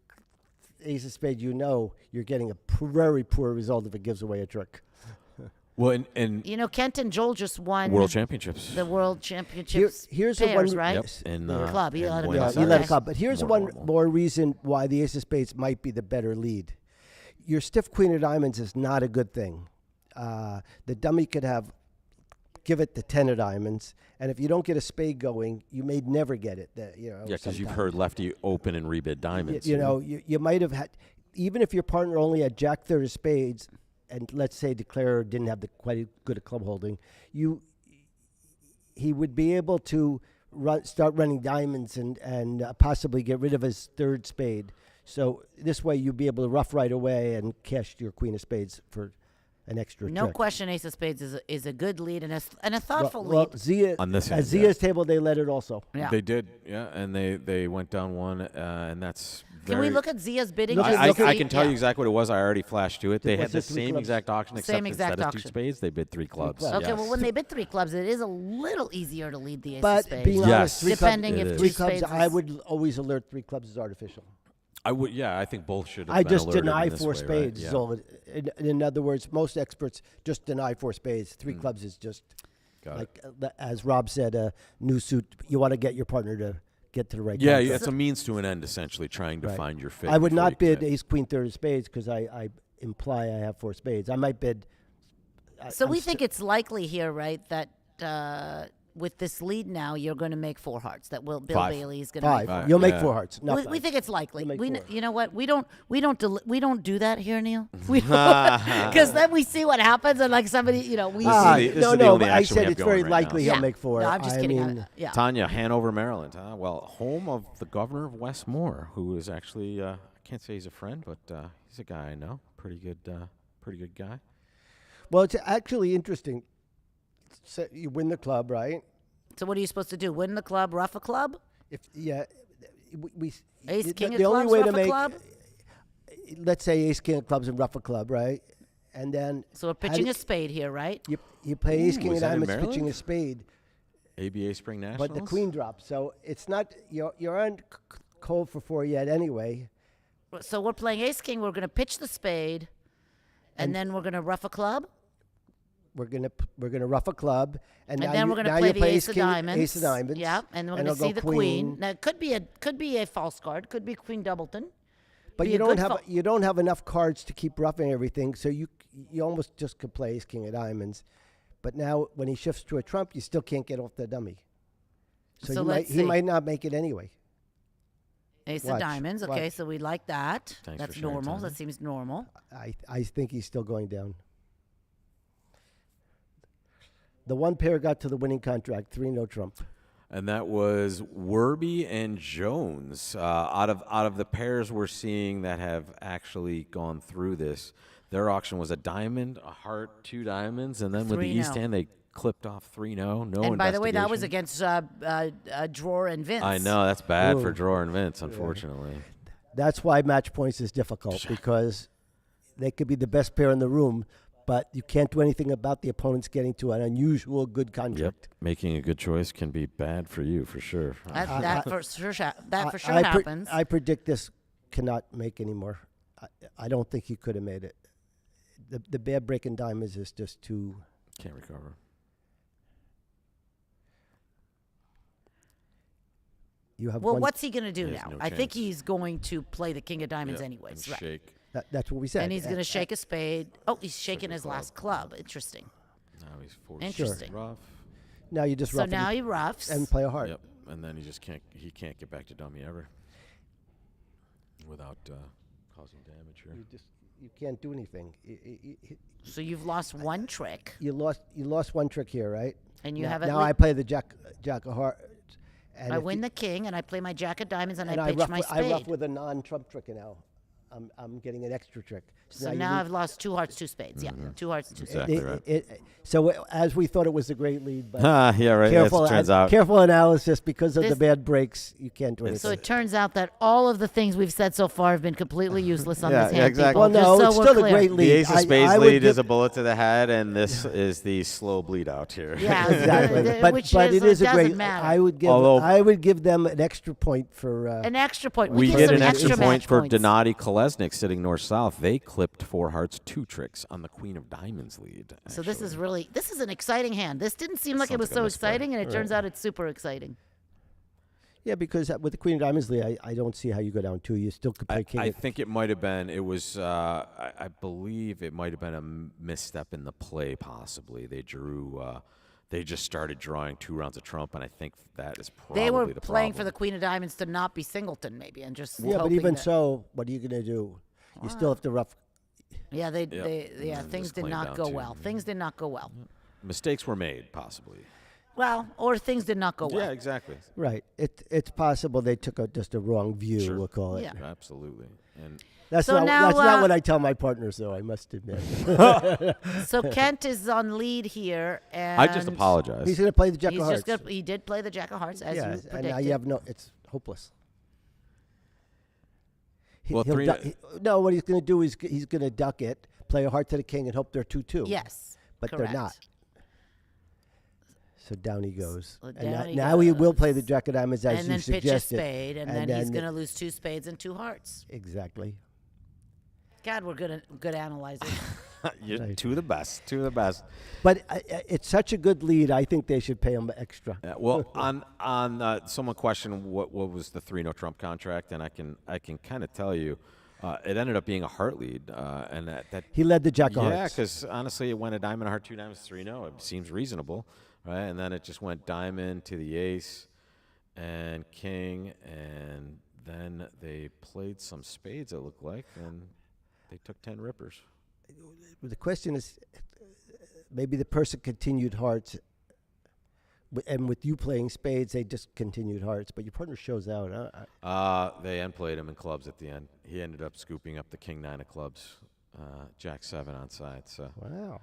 ace of spades, you're getting a very poor result if it gives away a trick. Well, and You know, Kent and Joel just won world championships. the world championships Here's the pairs, one- right? Yep. In Club, he in let him Buenos go. You Okay. let Aires. it come. But here's More one normal. more reason why the ace of spades might be the better lead. Your stiff queen of diamonds is not a good thing. The dummy could give it the 10 of diamonds, and if you don't get a spade going, you may never get it. Yeah, because you've sometimes. heard lefty open and rebid diamonds. You might have had, even if your partner only had jack third of spades, and let's say declarer didn't have quite good a club holding, he would be able to start running diamonds and possibly get rid of his third spade. So this way you'd be able to rough right away and cash your queen of spades for an extra No trick. question, ace of spades is a good lead and a thoughtful Well, lead. Zia, On this at end, Zia's table, they let it also. Yeah. They did, yeah, and they went down one, and that's Can very. we look at Zia's bidding? Look just at- I to see? can tell you Yeah. exactly what it was. I already flashed to it. They Was had the it three same clubs? exact auction, Same except exact instead of two auction. spades, they bid three clubs. clubs. Okay, Yes. well, when they bid three clubs, it is a little easier to lead the ace of But spades. being Yes. honest, three Depending It if is. two three clubs, spades I is- would always alert three clubs as artificial. I would, yeah, I think both should. Have I been just alerted deny in this four way, right? spades. Yeah. So in other words, most experts just deny four spades. Three clubs is just Got it. like as Rob said, a new suit. You want to get your partner to get to the right. Yeah, contract. it's a means to an end, essentially, trying to Right. find your fit. I would before not you bid commit. ace queen third of spades because I imply I have four spades. I might bid. So I'm we think it's likely here, right, that with this lead now, you're going to make four hearts. That Bill Five. Bailey is going to five. make. Five. You'll make Yeah. four hearts. Not We five. think it's likely. You'll make We, four. you know what? We don't do that here, Neil. We because then we see what happens, and like somebody, we. is the- this no, is the no, only but I action we said have it's very going right now. likely yeah. he'll make four. No, I'm just I kidding. mean, Yeah. Tanya, Hanover, Maryland. Huh? Well, home of the governor of Westmore, who is actually I can't say he's a friend, but he's a guy I know. Pretty good guy. well, it's actually interesting. So you win the club, right? So what are you supposed to do? Win the club, rough a club? If we Ace, the, king the of only clubs, way rough to a make, club? let's say ace king of clubs and rough a club, right? And then So we're pitching a spade here, right? you play ace Ooh, king is of that in diamonds, pitching Maryland? a spade, ABA Spring Nationals. but the queen drops. So it's not you're on cold for four yet anyway. So we're playing ace king. We're going to pitch the spade, and then we're going to rough a club. We're gonna rough a club, and, And now then you, we're going to now play you the play ace of king, diamonds. Ace of diamonds. Yeah, and we're going it'll to see go the queen. Now it could be a false card. Could be Queen Doubleton. But be you a don't good have fo- you don't have enough cards to keep roughing everything, so you almost just could play ace king of diamonds. But now when he shifts to a trump, you still can't get off the dummy. So, So he let's he see. might not make it anyway. Ace of Watch, diamonds. Okay, watch. so we like that. Thanks for That's sharing, normal. Tanya. That seems normal. I think he's still going down. The one pair got to the winning contract, 3-no trump. And that was Werby and Jones. Out of the pairs we're seeing that have actually gone through this, their auction was a diamond, a heart, two diamonds, and then with the 3-0. East Hand they clipped off 3-0. No And by the way, that was investigation. against Drawer and Vince. I know that's bad for Ooh. Drawer and Vince, unfortunately. That's why match points is difficult because they could be the best pair in the room, but you can't do anything about the opponents getting to an unusual good Yep, contract. making a good choice can be bad for you for sure. That for sure I happens. I predict this cannot make anymore. I don't think he could have made it. The bad breaking diamonds is just too. Can't recover. You have Well, one. what's he going to do He has now? no I think chance. he's going to play the king of diamonds Yep, anyways. and Right. shake. That's what we said. And he's going to shake a spade. Oh, he's shaking his club. last club. Interesting. Now he's forced Interesting. rough. Now you just So rough it now he roughs. and play a heart. Yep, and then he can't get back to dummy ever without causing damage here. You can't do anything. So you've lost one trick. You lost one trick here, right? And you now, have at now I play the jack of hearts. And I if win you- the king, and I play my jack of diamonds, and and I pitch ruff my with, I ruff spade. with a non-trump trick now. I'm getting an extra trick. So you now lose- I've lost 2 hearts, 2 spades. Yeah, 2 hearts, 2 spades. Exactly right. So as we thought it was a great lead, but Yeah, right. careful, As it turns out. careful analysis because of the This- bad breaks, you can't do anything. So it turns out that all of the things we've said so far have been completely useless on Yeah, this yeah, hand. exactly. People, Well, no, just so it's we're still a clear. great lead. The ace of spades I would lead give- is a bullet to the head, and this is the slow bleed out here. Yeah, Exactly, but which it is a doesn't great. matter. I would give. Although- I would give them an extra point for. An extra point. We give get some an extra point match for points. Donati Kolesnik sitting north-south. They clipped 4 hearts, 2 tricks on the Queen of Diamonds lead. So this is actually. this is an exciting hand. This didn't seem like it Sounds was like a so misplay. exciting, and it turns out it's super exciting. Yeah, because with the Queen of Diamonds lead, I don't see how you go down 2. You still could play King. I think it might have been. It was. I believe it might have been a misstep in the play. Possibly they drew. They just started drawing 2 rounds of trump, and I think that is probably They were the playing for problem. the Queen of Diamonds to not be singleton, maybe, and just yeah, but hoping even that- so, what are you going to do? You still have to rough. yeah, Yep. yeah, And things just did claim not down go 2. well. Things did not go well. Mistakes were made, possibly. Well, or things did not go well. Yeah, exactly. Right. It's possible they took just a wrong view. Sure. We'll call it. Yeah. Absolutely. And That's So not. now, That's not uh, what I tell my partners, though. I must admit. So Kent is on lead here, and I just apologize. He's going to play the Jack He's of Hearts. just gonna, he did play the Jack of Hearts as yeah, you and predicted. now you have no. It's hopeless. Well, He'll 3 no, what he's going to do is he's going to duck it, play a heart to the king, and hope they're 2-2. Yes, but correct. they're not. So down he goes. So And down he now he will play goes. the Jack of Diamonds as And you then pitch a suggested. spade, and then he's going to lose 2 spades and 2 hearts. Exactly. God, we're good analyzers. You're Right. 2 of the best. 2 of the best. But it's such a good lead. I think they should pay him extra. Well, on someone questioned what was the 3 no trump contract, and I can kind of tell you, it ended up being a heart lead, and that He led the Jack of yeah, Hearts. because honestly, it went a diamond, a heart, 2 diamonds, 3 no. It seems reasonable, right? And then it just went diamond to the ace, and king, and then they played some spades. It looked like, and they took 10 rippers. The question is, maybe the person continued hearts, and with you playing spades, they just continued hearts. But your partner shows out. They end played him in clubs at the end. He ended up scooping up the king 9 of clubs, jack 7 on side. So Wow.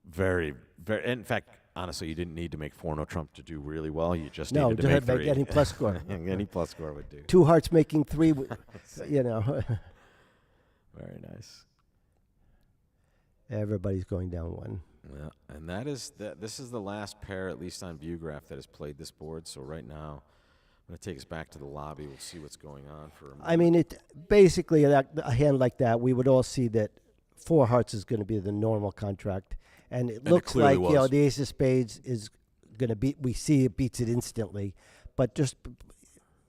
very, very. In fact, honestly, you didn't need to make 4 no trump to do really well. You just No, needed to to have make 3. any plus score. Any plus score would do. 2 hearts making 3. You know, Very nice. everybody's going down 1. Yeah, and this is the last pair, at least on Viewgraph, that has played this board. So right now, I'm going to take us back to the lobby. We'll see what's going on for a moment. I mean, it basically a hand like that, we would all see that 4 hearts is going to be the normal contract, and it looks clearly like was. the ace of spades is going to beat. We see it beats it instantly, but just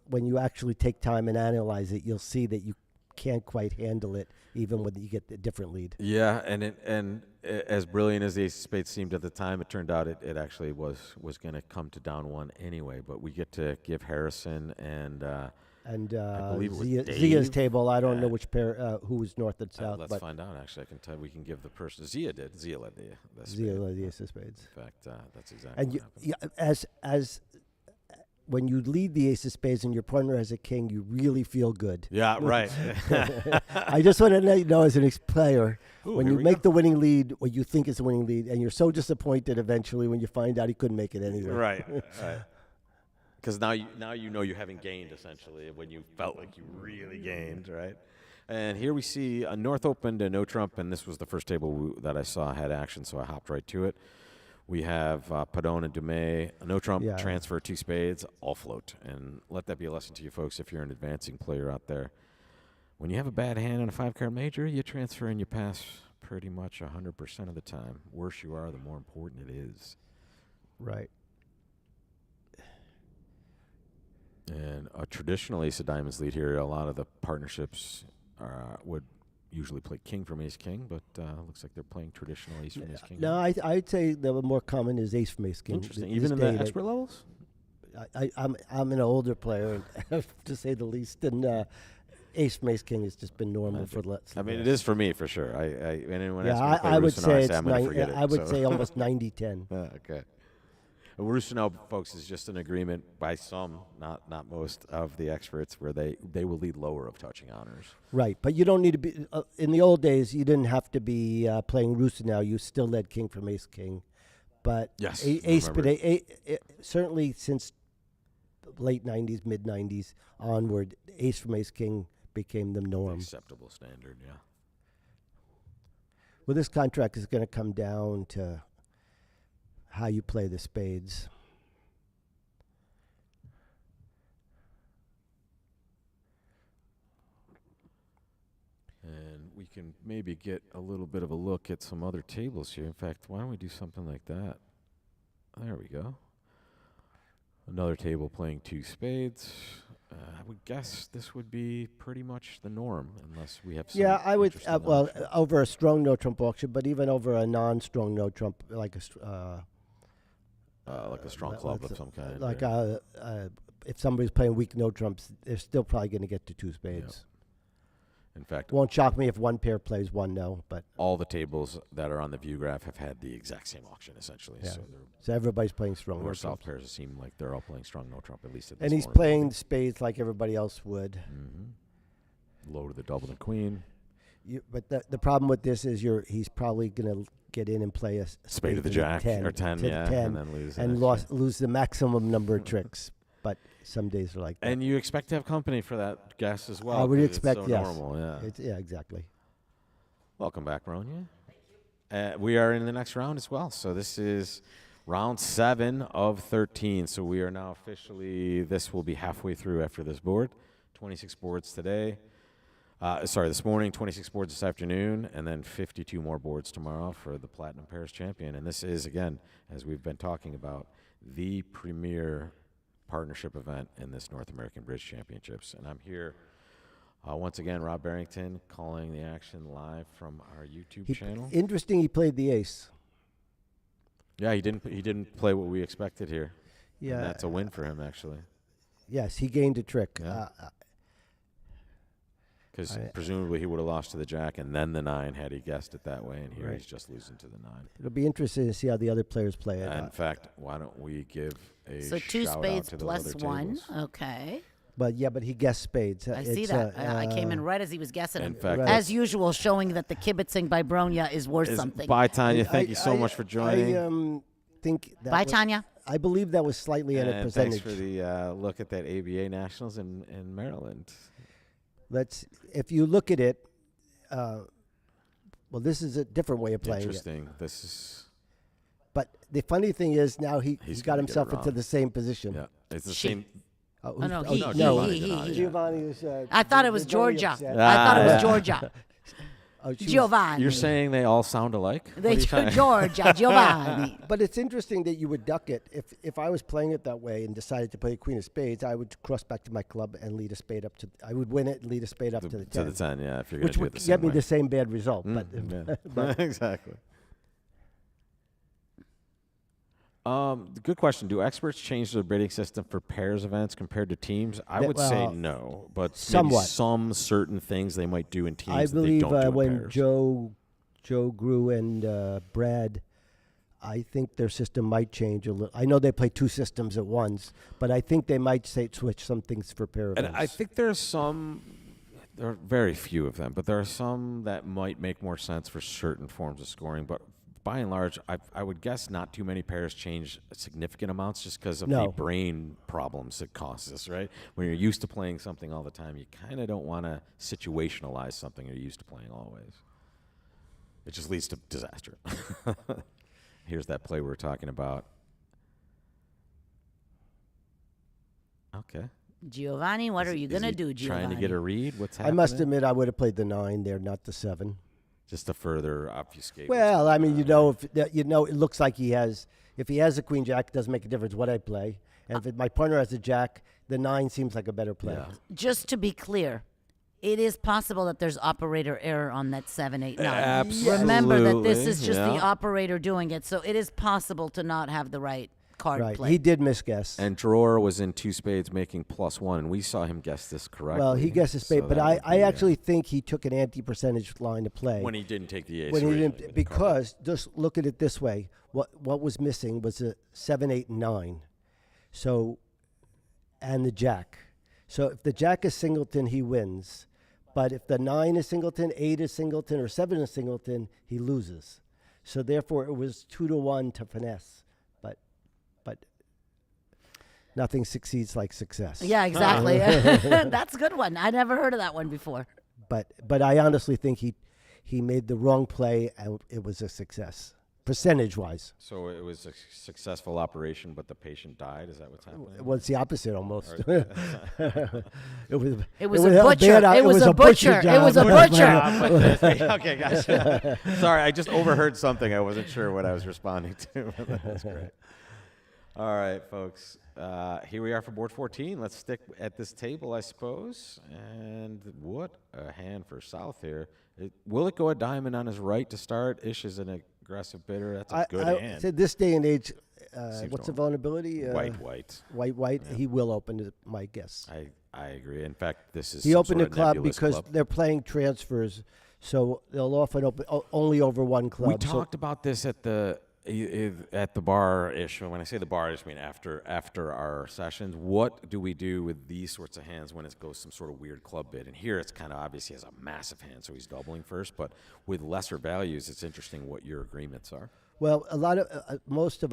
when you actually take time and analyze it, you'll see that you can't quite handle it, even when you get the different lead. Yeah, and as brilliant as the ace of spades seemed at the time, it turned out it actually was going to come to down 1 anyway. But we get to give Harrison and I believe it was Zia's Dave. table. I don't know Yeah. which pair, who was north and south, let's but find out. Actually, I can tell. We can give the person Zia did. Zia led the Zia spade. led the ace of spades. In fact, that's exactly And what happened. as when you lead the ace of spades and your partner has a king, you really feel good. Yeah, right. I just want to let you know, as an player, Ooh, when here you we make go. the winning lead, what you think is the winning lead, and you're so disappointed eventually when you find out he couldn't make it anyway. Right. Because now you know you haven't gained, essentially, when you felt like you really gained, right? And here we see a North Open to no trump, and this was the first table that I saw had action, so I hopped right to it. We have Padon and Dumais, a no trump, Yeah. transfer, 2 spades, all float. And let that be a lesson to you folks if you're an advancing player out there. When you have a bad hand on a 5-card major, you transfer and you pass pretty much 100% of the time. Worse you are, the more important it is. Right. And a traditional ace of diamonds lead here. A lot of the partnerships would usually play king from ace king, but looks like they're playing traditional ace from ace king. No, I'd say the more common is ace from ace king. Interesting. This Even in day the expert levels? I'm an older player, to say the least, and ace from ace king has just been normal for I mean, it is for me for sure. Anyone Yeah, asks me to play I would Rusinara, say I'm gonna forget it. I would so. say almost 90-10. Okay. Rusino, folks, is just an agreement by some, not most, of the experts where they will lead lower of touching honors. Right, but you don't need to be. In the old days, you didn't have to be playing Rooster now. You still led king from ace king, but Yes, ace, remember. but certainly since late '90s, mid '90s onward, ace from ace king became the norm. Acceptable standard, yeah. Well, this contract is going to come down to how you play the spades. And we can maybe get a little bit of a look at some other tables here. In fact, why don't we do something like that? There we go. Another table playing two spades. I would guess this would be pretty much the norm, unless we have some. Yeah, I would. interesting Well, options. over a strong no trump auction, but even over a non-strong no trump, like a Like a strong club of some kind. like or- if somebody's playing weak no trumps, they're still probably going to get to two spades. In fact, Won't shock me if one pair plays one no, but all the tables that are on the view graph have had the exact same auction, essentially. Yeah. So so everybody's playing strong no north south trumps. pairs seem like they're all playing strong no trump, at least at this And he's point. playing spades like everybody else would. Low to the double and queen. But the problem with this is he's probably going to get in and play a Spade of the and jack, 10, or 10, to yeah, 10, and then lose. the and next one. lose the maximum number of tricks. But some days are like that. And you expect to have company for that guess as well. I would 'cause it's expect, so yes. normal, yeah. Yeah, exactly. Welcome back, Ronya. We are in the next round as well. So this is round 7 of 13. So we are now officially, this will be halfway through after this board. 26 boards today. This morning, 26 boards this afternoon, and then 52 more boards tomorrow for the Platinum Pairs Champion. And this is, again, as we've been talking about, the premier partnership event in this North American Bridge Championships. And I'm here once again, Rob Barrington calling the action live from our YouTube channel. Interesting, he played the ace. Yeah, he didn't play what we expected here. Yeah. And that's a win for him, actually, Yes, he gained a trick. Yeah. because I- presumably he would have lost to the jack and then the 9 had he guessed it that way, and here Right. he's just losing to the 9. It'll be interesting to see how the other players play it. In fact, why don't we give a So two shout spades out to those plus other one. tables. Okay. But he guessed spades. I see It's, that. I came in uh, right as he was guessing In them. fact, Right. As usual, showing that the kibitzing by Bronya is worth is- something. Bye, Tanya. Thank I- you so I- much for joining. I think that Bye, was- Tanya. I believe that was slightly at a And percentage. thanks for the look at that ABA Nationals in Maryland. If you look at it, well, this is a different way of playing it. Interesting. This is But the funny thing is now He's he's got gonna get it himself into wrong. the same position. yeah. It's the She- same. Oh, Oh, no, who's- he, no, he, Giovanni he, did he, not, he. yeah. Giovanni was. I thought it was very Georgia. upset. I thought it was yeah. Georgia. Oh, she was- Giovanni. You're saying they all sound alike? What are They you trying- Georgia, Giovanni. But it's interesting that you would duck it. If I was playing it that way and decided to play Queen of Spades, I would cross back to my club and lead a spade up to. I would win it and lead a spade up to the 10, to the 10, yeah. If you're going which to do would it the get same me way. the same bad result. Yeah. But exactly. Good question. Do experts change their bidding system for pairs events compared to teams? I That- would say well, no, but maybe somewhat. some certain things they might do in teams I that they believe don't do in when pairs. Joe Grew and Brad, I think their system might change a little. I know they play two systems at once, but I think they might switch some things for pair And events. I think there are very few of them, but there are some that might make more sense for certain forms of scoring. But by and large, I would guess not too many pairs change significant amounts just because of the No. brain problems it causes, right? When you're used to playing something all the time, you kind of don't want to situationalize something you're used to playing always. It just leads to disaster. Here's that play we were talking about. Okay. Giovanni, what are you going to Is he do, Giovanni? Trying to get a read? What's I happening? must admit, I would have played the 9 there, not the 7. Just to further obfuscate. Well, I mean, it looks like he has. If he has a queen jack, it doesn't make a difference what I play. And if my partner has a jack, the 9 seems like a better play. Yeah. Just to be clear, it is possible that there's operator error on that 7, 8, 9. Absolutely. Remember that this is just the yeah. operator doing it, so it is possible to not have the right card Right. play. He did misguess. And drawer was in two spades making +1, and we saw him guess this correctly. Well, he guessed a spade, So but that I would be, actually think he took an anti-percentage line to play. when he didn't take the ace. When he originally, didn't, but he covered. because just look at it this way: what was missing was a 7, 8, and 9, so and the jack. So if the jack is singleton, he wins. But if the 9 is singleton, 8 is singleton, or 7 is singleton, he loses. So therefore, it was 2-1 to finesse. But nothing succeeds like success. Yeah, exactly. That's a good one. I never heard of that one before. But I honestly think he made the wrong play and it was a success, percentage-wise. So it was a successful operation, but the patient died. Is that what's happening? Well, it's the opposite almost. Or- It was a butcher. It was a butcher. It was a butcher. Okay, gotcha. Sorry, I just overheard something. I wasn't sure what I was responding to. That's great. All right, folks. Here we are for board 14. Let's stick at this table, I suppose. And what a hand for South here. Will it go a diamond on his right to start? Ish is an aggressive bidder. That's a good I hand. said this day and age, Seems what's the normal. vulnerability? White. White. Yeah. He will open it, my guess. I agree. In fact, this is He some opened the sort of club nebulous because club. they're playing transfers, so they'll often open only over one club. We So talked about this at the bar-ish. When I say the bar, I just mean after our sessions. What do we do with these sorts of hands when it goes some sort of weird club bid? And here it's kind of obvious he has a massive hand, so he's doubling first. But with lesser values, it's interesting what your agreements are. well, a lot of most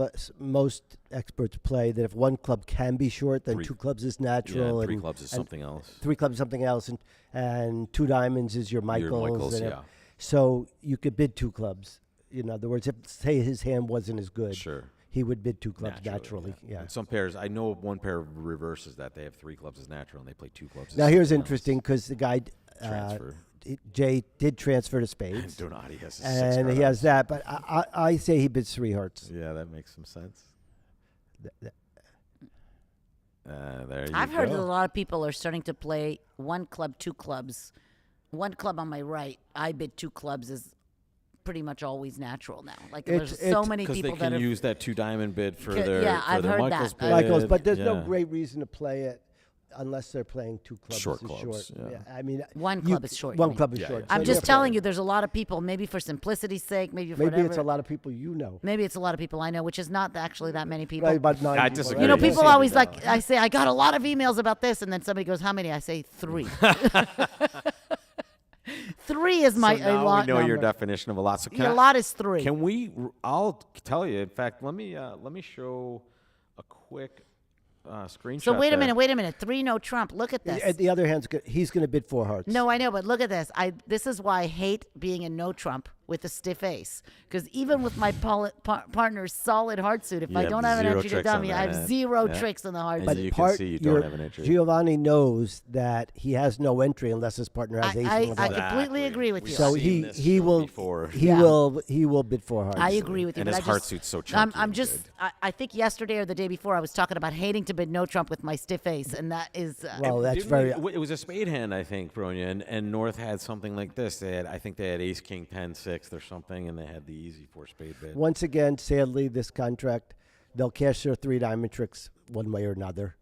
experts play that if one club can be short, then Three- two clubs is Yeah, natural. three and clubs is and something else. 3 clubs something else, and 2 diamonds is your Michaels. and yeah. So you could bid 2 clubs. In other words, if say his hand wasn't as good, Sure. he would bid 2 clubs naturally. Yeah. And some pairs, I know one pair reverses that. They have 3 clubs as natural, and they play 2 clubs as Now here's something else. interesting because the guy Transfer. Jay did transfer to And spades, Donati has a 6 and he card has out. that. But I say he bids 3 hearts. Yeah, that makes some sense. Th- th- There you I've go. heard that a lot of people are starting to play 1 club, 2 clubs. 1 club on my right, I bid 2 clubs is pretty much always natural now. Like there's so it's- many Because they people that can are. use that 2 diamond bid for Ca- their yeah, for I've their heard Michaels that. bid. Michaels, but there's no yeah. great reason to play it unless they're playing 2 clubs. Short is clubs, yeah. I mean, 1 club is short. you One mean. club is Yeah, short. yeah. I'm So just therefore- telling you, there's a lot of people, maybe for simplicity's sake, maybe for Maybe whatever. it's a lot of people you know. Maybe it's a lot of people I know, which is not actually that many people. Right, about 9 I people. disagree. You know, Yeah, people yeah. always like, I say, I got a lot of emails about this, and then somebody goes, how many? I say 3. 3 is my So now a lot we know your number. definition of a lot. So can A I- lot is 3. Can we? I'll tell you. In fact, let me show a quick screenshot. So wait a there. minute. 3 no trump. Look at this. At the other hand, he's going to bid 4 hearts. No, I know, but look at this. This is why I hate being in no trump with a stiff ace. Because even with my partner's solid hard suit, if You I have don't have an zero entry to tricks on dummy, I that have hand. 0 Yeah. tricks in the hard And But suit. you can see you don't have an entry. Giovanni knows that he has no entry unless his partner has ace. I in the heart. completely agree with you. So We've seen this he show will before. he Yeah. will bid 4 hearts. I agree with you. And but his I heart just, suit's so I'm chunky and just, good. I think yesterday or the day before I was talking about hating to bid no trump with my stiff ace, and that is. Well, that's Didn't very. it was a spade hand, I think, Bronya, and North had something like this. I think they had ace, king, 10, 6 or something, and they had the easy 4 spade bid. Once again, sadly, this contract, they'll cash their 3 diamond tricks one way or another,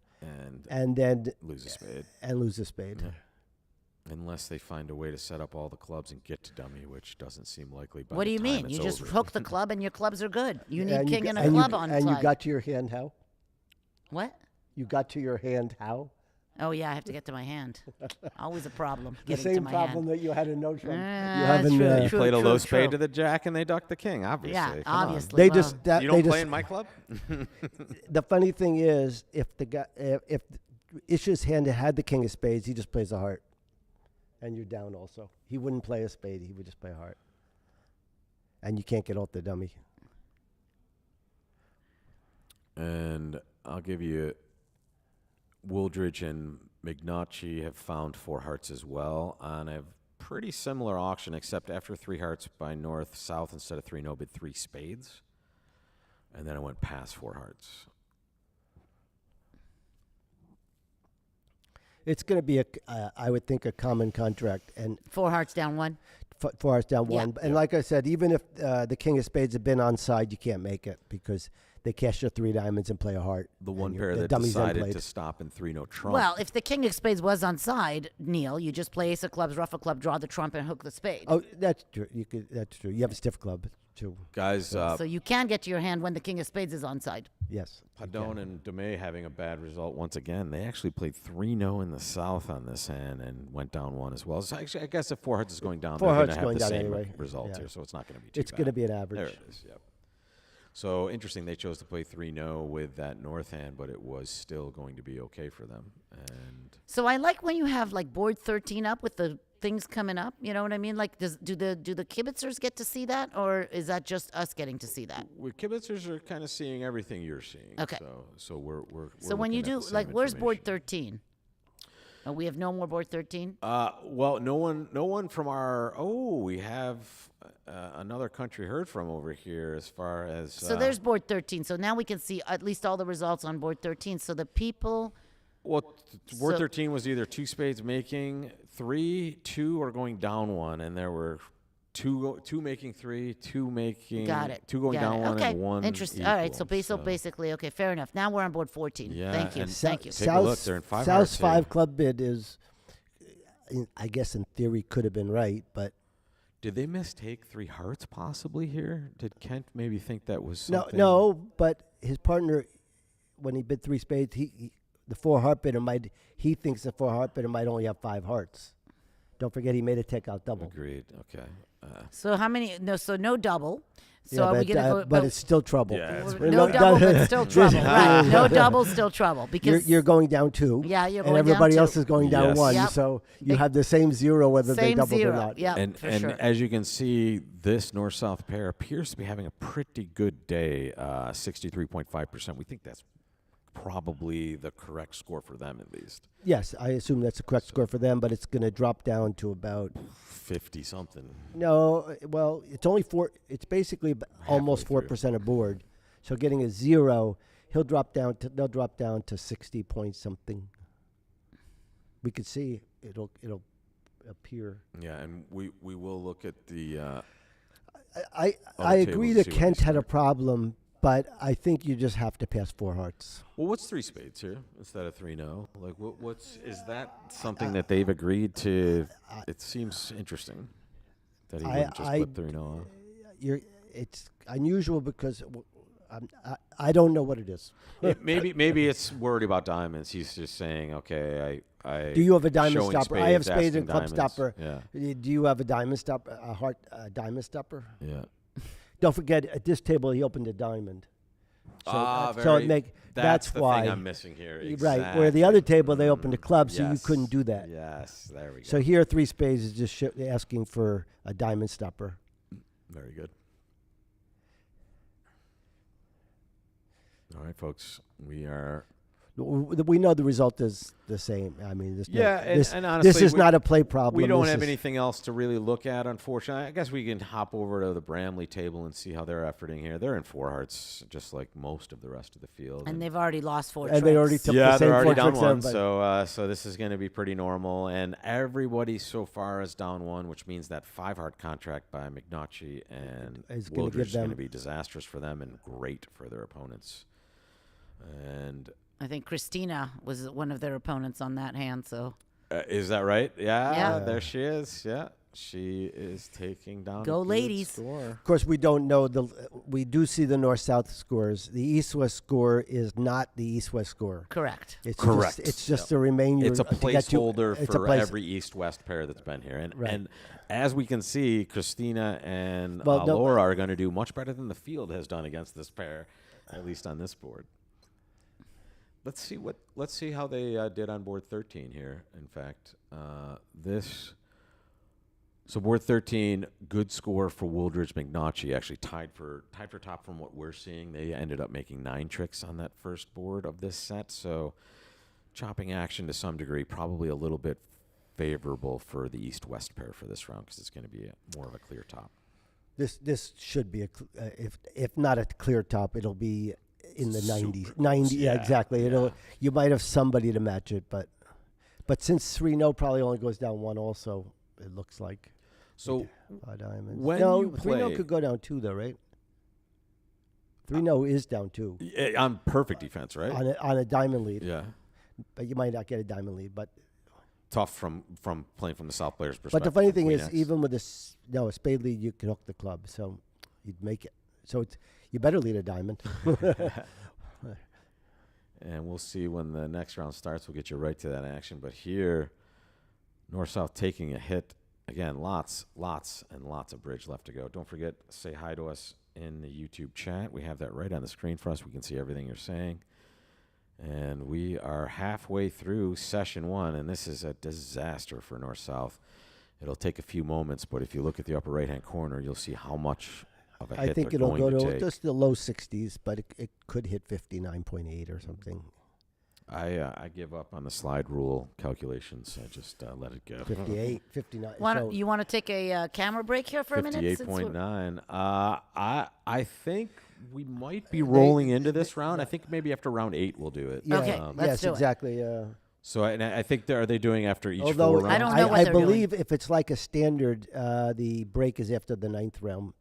and then lose a spade. lose a spade. Unless they find a way to set up all the clubs and get to dummy, which doesn't seem likely. By What do the you time mean? it's You just over. hook the club and your clubs are good. You need king you, and a and club you, on And side. you got to your hand how? What? You got to your hand how? Oh yeah, I have to get to my hand. Always a problem The getting same to my problem hand. that you had in no trump. Ah, you haven't. true, You true, played a true, low true. spade to the jack, and they ducked the king. Obviously, Yeah, Come on. obviously. They well, just that, You they don't just play in my club. the funny thing is if the guy if Ish's hand had the king of spades, he just plays a heart, and you're down. Also, he wouldn't play a spade; he would just play a heart, and you can't get off the dummy. And I'll give you Wooldridge and Mignacci have found 4 hearts as well on a pretty similar auction, except after 3 hearts by North, South instead of 3 no bid 3 spades. And then I went past 4 hearts. It's going to be I would think, a common contract, and 4 hearts down 1. 4 hearts down Yeah. 1. And like I said, even if the king of spades had been on side, you can't make it because they cash their 3 diamonds and play a heart. The one and pair the that dummies then decided played. to stop in 3-no trump. Well, if the king of spades was on side, Neil, you just play ace of clubs, ruff a club, draw the trump, and hook the spade. Oh, that's true. That's true. You have a stiff club too. guys, So you can get to your hand when the king of spades is on side. Yes. Padon and DeMay having a bad result once again. They actually played 3-0 in the south on this hand and went down 1 as well. So actually, I guess if 4 hearts is going down, Four they're hearts going to have going the down same anyway. result Yeah. here, so it's not going to be too It's bad. going to be an average. There it is, yep. So interesting, they chose to play 3-0 with that north hand, but it was still going to be okay for them. And So I like when you have like board 13 up with the things coming up. You know what I mean? Like, do the kibitzers get to see that, or is that just us getting to see that? we kibitzers are kind of seeing everything you're seeing. Okay. So we're So when you looking at do the like, same where's board information. 13? Oh, we have no more board 13. Well, no one from our. Oh, we have another country heard from over here as far as. So there's board 13. So now we can see at least all the results on board 13. So the people. Well, board So- 13 was either 2 spades making 3, 2 or going down 1, and there were two making 3, 2 making. Got it. 2 going Got down it. 1 Okay. and 1. Interesting. All right. So, equal. basically, okay, fair enough. Now we're on board 14. Yeah, Thank you. and Thank you. Take a look, they're in 5 hearts South's here. 5 club bid is, I guess in theory, could have been right, but Did they mistake 3 hearts possibly here? Did Kent maybe think that was no, something? no. But his partner, when he bid 3 spades, the 4 heart bidder he thinks the 4 heart bidder might only have 5 hearts. Don't forget he made a take out double. Agreed. Okay. So how many? No. So no double. So Yeah, are we but, gonna go? but it's still trouble. Yeah, it's no double, but still trouble. Right. No double, still trouble. Because You're going down 2. Yeah, you're and going down everybody else 2. is going down Yes. 1. Yep. So you Ex- have the same 0 whether they same doubled zero. or not. Yeah, and for and sure. as you can see, this north-south pair appears to be having a pretty good day. 63.5%. We think that's probably the correct score for them, at least. Yes, I assume that's the correct score for them, but it's going to drop down to about 50 something. no. Well, it's only 4. It's basically almost through. 4% aboard. So getting a 0, they'll drop down to 60 point something. We could see it'll appear. Yeah, and we will look at the. I Other agree tables that to see what Kent they had a start. problem, but I think you just have to pass 4 hearts. Well, what's 3 spades here instead of 3-0? Like, is that something that they've agreed to? It seems interesting that he wouldn't just put 3-0 on. It's unusual because I don't know what it is. Maybe it's worried about diamonds. He's just saying, okay, I Do you have a diamond showing stopper? I have spades, spades and asking club diamonds. stopper. Yeah, Do you have a diamond stopper? A diamond stopper? yeah. Don't forget, at this table he opened a diamond. So, That's that's the why thing I'm missing here. right. Where the other table they opened a club, so you Yes. couldn't do that. Yes, there we go. So here, 3 spades is just asking for a diamond stopper. Very good. All right, folks. We are. We know the result is the same. I mean, this and honestly, this is not a play problem. We don't This have is- anything else to really look at, unfortunately. I guess we can hop over to the Bramley table and see how they're efforting here. They're in 4 hearts, just like most of the rest of the field. And they've already lost 4 And they already tricks. took yeah, the same they're already 4 down tricks 1, everybody. so this is going to be pretty normal. And everybody so far is down 1, which means that 5-heart contract by McNaughty and Is gonna Wildridge give is going to them- be disastrous for them and great for their opponents. And I think Christina was one of their opponents on that hand. So is that right? Yeah, Yeah. there she is. Yeah, she is taking down. Go a good ladies. Score. Of course, we don't know we do see the north-south scores. The east-west score is not the east-west score. correct. It's Correct. Just, it's just a remainder. It's a to get to- placeholder it's a for place- every east-west pair that's been here, and Right. and as we can see, Christina and Well, no- Laura are going to do much better than the field has done against this pair, at least on this board. Let's see how they did on board 13 here. In fact, so board 13, good score for Wildridge McNaughty, actually tied for top from what we're seeing. They ended up making 9 tricks on that first board of this set, so chopping action to some degree, probably a little bit favorable for the east-west pair for this round because it's going to be more of a clear top. This should be if not a clear top, it'll be in the Super 90s. close, 90, yeah, exactly. yeah. You might have somebody to match it, but since 3-0 probably only goes down 1 also, it looks like. So Diamonds. when no, you 3-0 play- could go down 2 though, right? 3-0 is down 2 On perfect defense, right? on a diamond lead. Yeah. But you might not get a diamond lead. But Tough from playing from the South player's perspective. but the funny from thing Queen is, X. even with a spade lead, you can hook the club, so you'd make it. So you better lead a diamond. And we'll see when the next round starts. We'll get you right to that action. But here, North-South taking a hit. Again, lots and lots of bridge left to go. Don't forget, say hi to us in the YouTube chat. We have that right on the screen for us. We can see everything you're saying. And we are halfway through session 1, and this is a disaster for North-South. It'll take a few moments, but if you look at the upper right-hand corner, you'll see how much of a hit I think they're it'll going go to to take. just the low 60s, but it could hit 59.8 or something. I give up on the slide rule calculations. I just let it go. 58, 59. Want you want to take a camera break here for a minute? since we're- 58.9. I think we might be rolling into this round. I think maybe after round 8 we'll do it. Yeah, Okay, let's yes, do it. exactly. So I think are they doing after each Although 4 rounds? I don't know what I they're doing. believe if it's like a standard, the break is after the 9th round.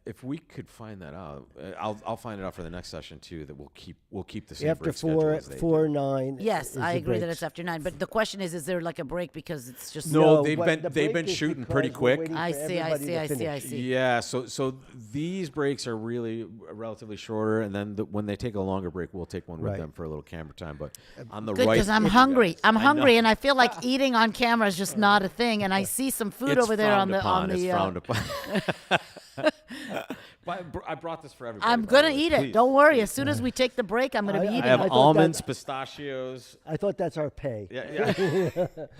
If we could find that out, I'll find it out for the next session too. That we'll keep the same After break schedule as they 4, do. 9. Yes, is I the agree that breaks. it's after 9. But the question is there like a break because it's just No, No, they've but been the they've break been is shooting because pretty we're quick. waiting I for see, I everybody see, to I see, I finish. see. Yeah, so these breaks are really relatively shorter, and then when they take a longer break, we'll take one with Right. them for a little camera time. But on the Good, right, because I'm hungry. I'm I hungry, know. and I feel like eating on camera is just not a thing. And I see some food It's over there on frowned the upon. It's on the. frowned upon. But I brought this for everybody. I'm by the gonna way. eat it. Please, Don't worry. please. As soon as we take the break, I'm gonna be I- eating I have it. thought almonds, that- pistachios. I thought that's our pay. Yeah.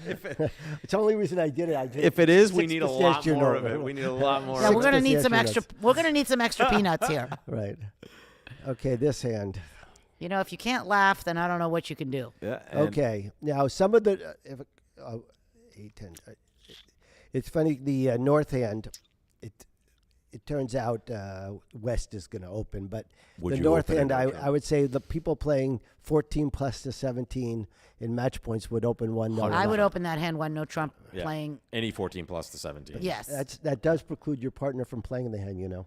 It's the only reason I did it. I did If it is, we 6 need a lot pistachio more of nut. it. We need a lot more. Yeah, of we're it. gonna need some pistachio extra. We're gonna need some extra peanuts here. Right. Okay, this hand. You know, if you can't laugh, then I don't know what you can do. Yeah, and Okay. Now, some of the 8, 10. It's funny. The north hand. It turns out west is going to open, but Would the you north open it hand, or I would say the people playing 14 plus to 17 in match points would open 1-0. I would open that hand when no Trump Yeah. playing. any 14 plus to 17. Yes. That does preclude your partner from playing the hand, you know.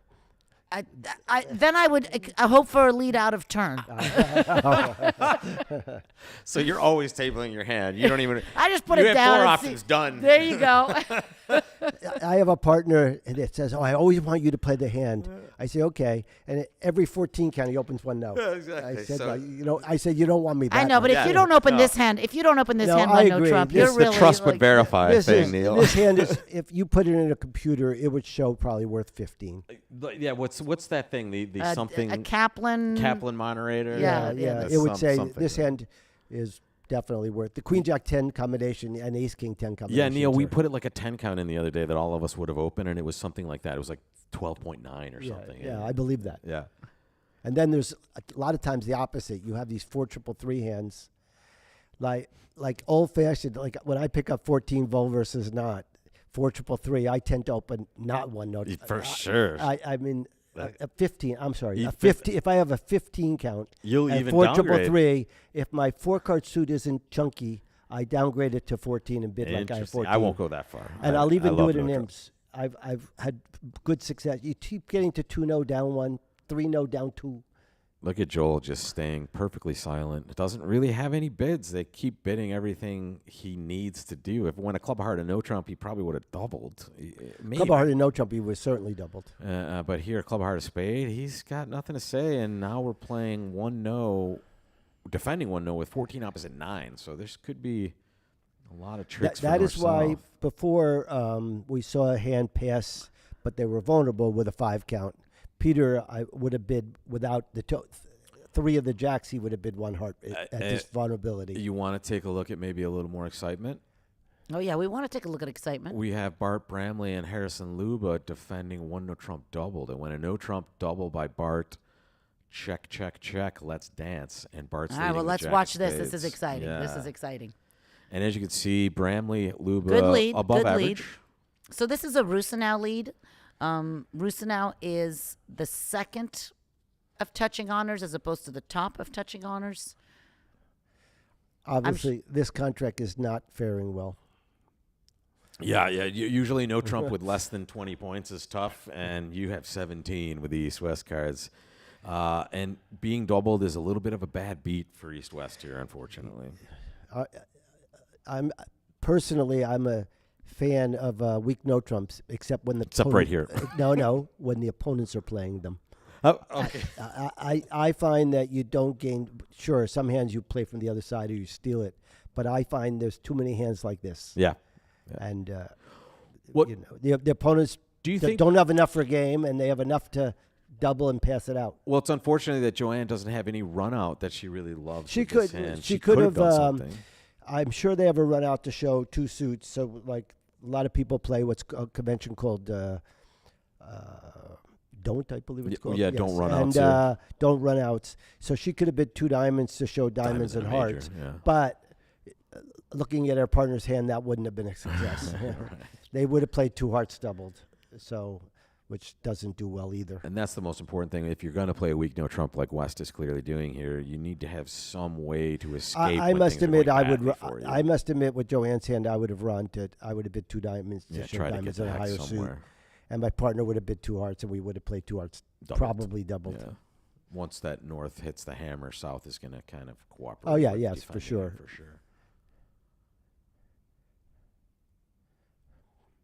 Then I would hope for a lead out of turn. So you're always tabling your hand. You don't even. I just put you it have down. 4 and see- options done. There you go. I have a partner that says, "Oh, I always want you to play the hand." I say, "Okay," and every 14 count, he opens 1-0. Yeah, exactly. I said, So- I said, "You don't want me." That I know, but much." if you don't open No. this hand, No, hand I when no agree. Trump, This you're It's really the trust but like, verify this thing, is, Neil. this hand is, if you put it in a computer, it would show probably worth 15. Yeah, what's that thing? The something a Kaplan. Kaplan moderator. Yeah, That's It would say something. this hand is definitely worth the Queen Jack 10 combination and Ace King 10 combination. Yeah, Neil, we too. put it like a 10 count in the other day that all of us would have opened, and it was something like that. It was like 12.9 or something. Yeah, I believe that. Yeah. And then there's a lot of times the opposite. You have these 4 3-3 hands, like old fashioned. Like when I pick up 14 vol versus not 4 3-3, I tend to open not 1-0. For sure. I mean. A 15. I'm sorry. You A 50. If I have a 15 count, You'll and even 4 downgrade. 3-3, if my 4-card suit isn't chunky, I downgrade it to 14 and bid like I have Interesting. 14. I won't go that far. And I- I'll even I do love it in no imps. I've had good success. You keep getting to 2-0 down 1, 3-0 down 2. Look at Joel just staying perfectly silent. Doesn't really have any bids. They keep bidding everything he needs to do. If when a club heart and no Trump, he probably would have doubled. Maybe. Club of Heart and no Trump, he was certainly doubled. But here, Club Heart of Spade, he's got nothing to say, and now we're playing 1-0, defending 1-0 with 14 opposite 9. So this could be a lot of tricks. That for is why North-South. before we saw a hand pass, but they were vulnerable with a 5 count. Peter, I would have bid without the 3 of the jacks. He would have bid 1 heart at this vulnerability. You want to take a look at maybe a little more excitement? Oh yeah, we want to take a look at excitement. We have Bart Bramley and Harrison Luba defending 1 no Trump doubled. And when a no Trump double by Bart, check, check, check, let's dance. And Bart's All right, leading well with let's Jack watch of this. This spades. is exciting. This Yeah. is exciting. And as you can see, Bramley, Luba Good lead, above good average. lead. So this is a Rusinow lead. Rusinow is the second of touching honors as opposed to the top of touching honors. Obviously, this contract is not faring well. Yeah. Usually no Trump with less than 20 points is tough, and you have 17 with the East-West cards. And being doubled is a little bit of a bad beat for East-West here, unfortunately. I'm a fan of weak no trumps, except when the Except right here. no, when the opponents are playing them. Oh, okay. I find that you don't gain. Sure, some hands you play from the other side or you steal it, but I find there's too many hands like this. Yeah. And What you know, the opponents do you think? don't have enough for a game, and they have enough to double and pass it out. Well, it's unfortunate that Joanne doesn't have any run out that she really loves. She with this could. hand. She could have done something. I'm sure they have a run out to show two suits. So like a lot of people play what's a convention called don't, I believe it's called. Yeah, don't run and, outs. don't run outs. So she could have bid two diamonds to show diamonds and in a major, hearts. yeah. But looking at her partner's hand, that wouldn't have been a success. They would have played two hearts doubled. So, which doesn't do well either. And that's the most important thing. If you're going to play a weak no trump like West is clearly doing here, you need to have some way to escape. I when must things are admit, going I would. badly for you. I must admit, with Joanne's hand, I would have run to. I would have bid two diamonds to yeah, show try to get diamonds and a back higher somewhere. suit, and my partner would have bid two hearts, and we would have played two hearts, Doubled. probably doubled. Yeah. Once that north hits the hammer, south is going to kind of cooperate. Oh yeah, with yes, for defending sure. it, for sure.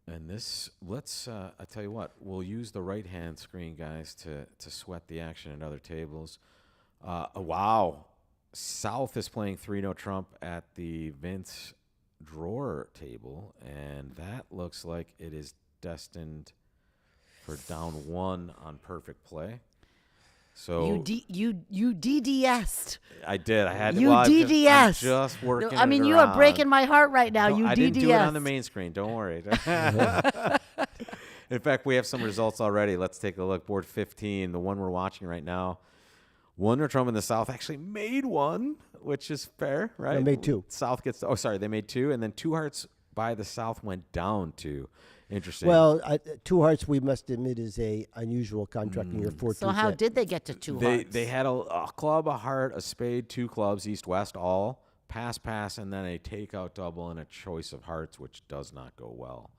And this, let's, I tell you what, we'll use the right-hand screen, guys, to sweat the action at other tables. Wow. South is playing 3-no trump at the Vince drawer table, and that looks like it is destined for down one on perfect play. So You DDS'd. I did. I had to. You well, I'm DDS. just working. I mean, it you are around. breaking my heart right now. No, You I DDS. didn't do it on the main screen. Don't worry. In fact, we have some results already. Let's take a look. Board 15, the one we're watching right now. Wonder Trump in the South actually made one, which is fair, right? They made two. South gets. Oh, sorry, they made two, and then two hearts by the South went down to. Interesting. Well, two hearts, we must admit, is a unusual contract in your 14 So how set. did they get to two hearts? They had a club, a heart, a spade, two clubs, east west, all pass, and then a takeout double and a choice of hearts, which does not go well.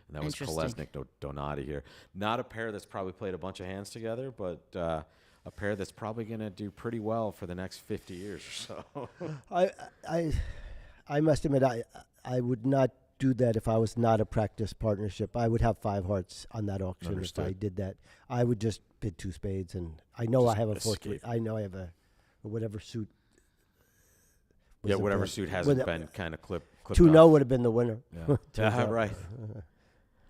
And that was Interesting. Kolesnik Donati here. Not a pair that's probably played a bunch of hands together, but a pair that's probably going to do pretty well for the next 50 years or so. I must admit, I would not do that if I was not a practice partnership. I would have five hearts on that auction if I Understood. did that. I would just bid two spades, and I know Just I have a fourth. escape. I know I have a whatever suit. was Yeah, the whatever best. suit Well, hasn't been kind of clipped 2-0 off. would have been the winner. Yeah, Turns out. right.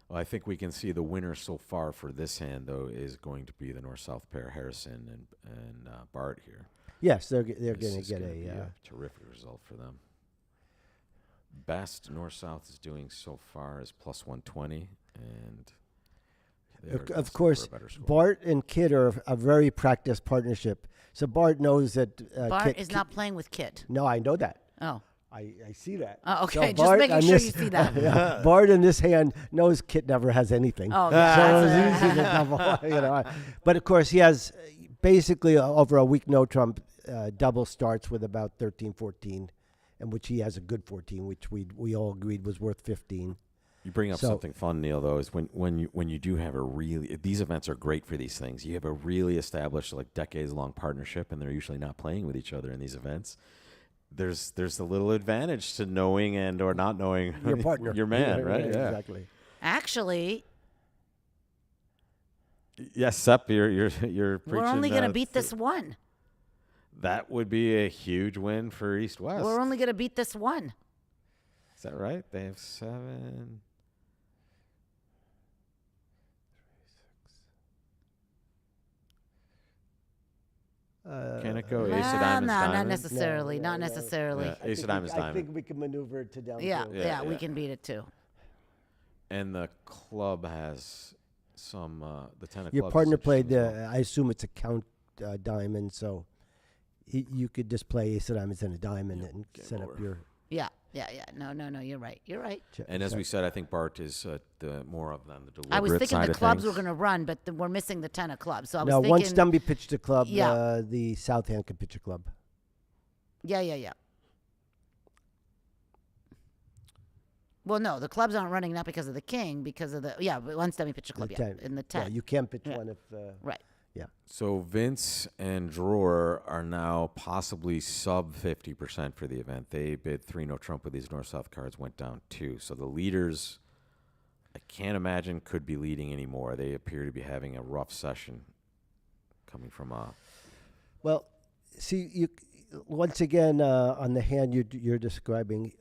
Well, I think we can see the winner so far for this hand, though, is going to be the north-south pair, Harrison and Bart here. Yes, they're This going to is get gonna be a. terrific result for them. Best north-south is doing so far is plus 120, and they are Of destined course, for a better score. Bart and Kit are a very practiced partnership. So Bart knows that. Bart Kit, is not playing with Kit. No, I know that. Oh. I see that. Oh, So okay. Just Bart making on sure this- you see that. Yeah, Bart in this hand knows Kit never has anything. Oh, So yeah. it's easy to double. You know. But of course, he has basically over a week no trump double starts with about 13, 14, and which he has a good 14, which we all agreed was worth 15. You bring up So- something fun, Neil. Though, is when you do have a really these events are great for these things. You have a really established like decades long partnership, and they're usually not playing with each other in these events. There's a little advantage to knowing and or not knowing Your partner, your man, right? Yeah. Exactly. Actually, Yes, Sepp, you're we're preaching. only going to beat this one. That would be a huge win for East West. We're only going to beat this one. Is that right? They have 7. Can it go ace of diamonds, No, not diamond? necessarily. No, not no, no. necessarily. Yeah, ace of diamonds, I diamond. think we can maneuver it to down. Yeah, two. yeah, we yeah. can beat it too. And the club has some. The 10 of Your clubs partner is played. interesting as well. I assume it's a count diamond, so you could just play ace of diamonds and a diamond and game set up over. your. Yeah. No. You're right. You're right. And as we said, I think Bart is the more of them. The deliberate I was thinking side the of clubs things. were going to run, but we're missing the 10 of clubs. So I was Now, thinking. once Dumby pitched a club, Yeah. the south hand could pitch a club. Yeah. Well, no, the clubs aren't running not because of the king, because of the but once Dummy pitched a club, The yeah, 10. in the Yeah, 10. you can't pitch Yeah. one if. Right. Yeah. So Vince and Drawer are now possibly sub 50% for the event. They bid 3 no trump with these north-south cards, went down 2. So the leaders, I can't imagine, could be leading anymore. They appear to be having a rough session coming from Well, see, you once again on the hand you're describing,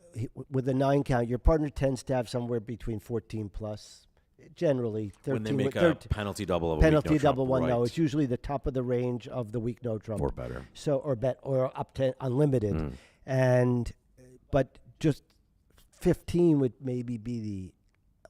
with a 9 count, your partner tends to have somewhere between 14 plus. Generally, 13 when they make with a 13 penalty double of a penalty weak no double trump, one. right. No, it's usually the top of the range of the weak no trump or better. So or up to unlimited, but just 15 would maybe be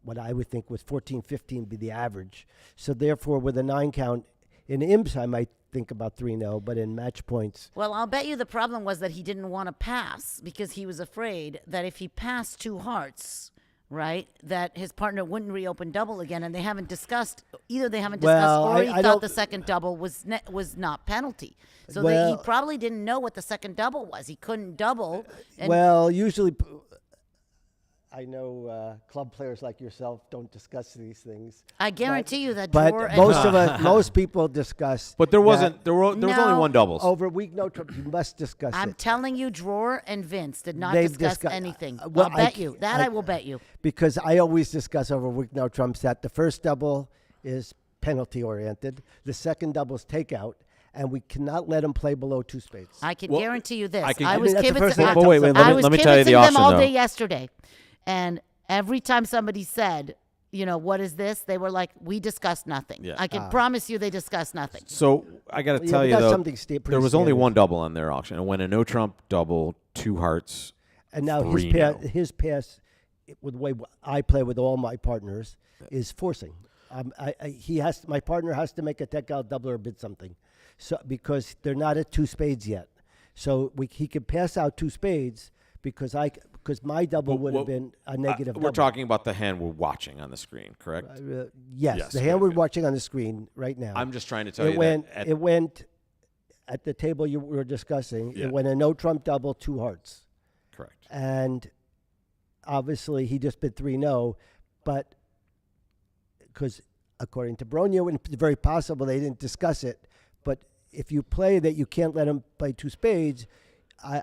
what I would think was 14, 15 be the average. So therefore, with a 9 count in imps, I might think about 3-0, but in match points, Well, I'll bet you the problem was that he didn't want to pass because he was afraid that if he passed 2 hearts, right, that his partner wouldn't reopen double again, and they haven't discussed either. They haven't discussed, Well, or he I thought don't- the second double was not penalty. So Well- he probably didn't know what the second double was. He couldn't double. And well, usually. I know club players like yourself don't discuss these things. I guarantee you that But Drawer and most of us, most people discuss. But there that wasn't. There was only No. one doubles. over weak no trump. You must discuss I'm it telling you, Drawer and Vince did not They've discuss discuss- anything. well, I'll bet I- you. That I will bet you. because I always discuss over weak no trumps that the first double is penalty oriented, the second double is takeout, and we cannot let them play below 2 spades. I can Well, guarantee you this. I can- I I was mean, that's the kibitzing. first thing I I- tell wait, somebody. I let was me tell you the kibitzing them option, all though. day yesterday, and every time somebody said, what is this? They were like, we discussed nothing. Yeah. I can promise you they discussed nothing. So I got to Yeah, tell but you that's though, something there was only standard. one double on their auction, and when a no trump double, 2 hearts. And now 3-0. his pass, with the way I play with all my partners, is forcing. My partner has to make a takeout double or bid something, so because they're not at 2 spades yet. So he could pass out 2 spades because my double would have been a negative We're double. talking about the hand we're watching on the screen, correct? Yes, Yes, the hand good, we're good. watching on the screen right now. I'm just trying to tell it you went. that. It went at the table you were discussing. Yeah. It went a no trump double, 2 hearts, Correct. and obviously he just bid 3-0, but because according to Bronio, and it's very possible they didn't discuss it, but if you play that you can't let him play 2 spades,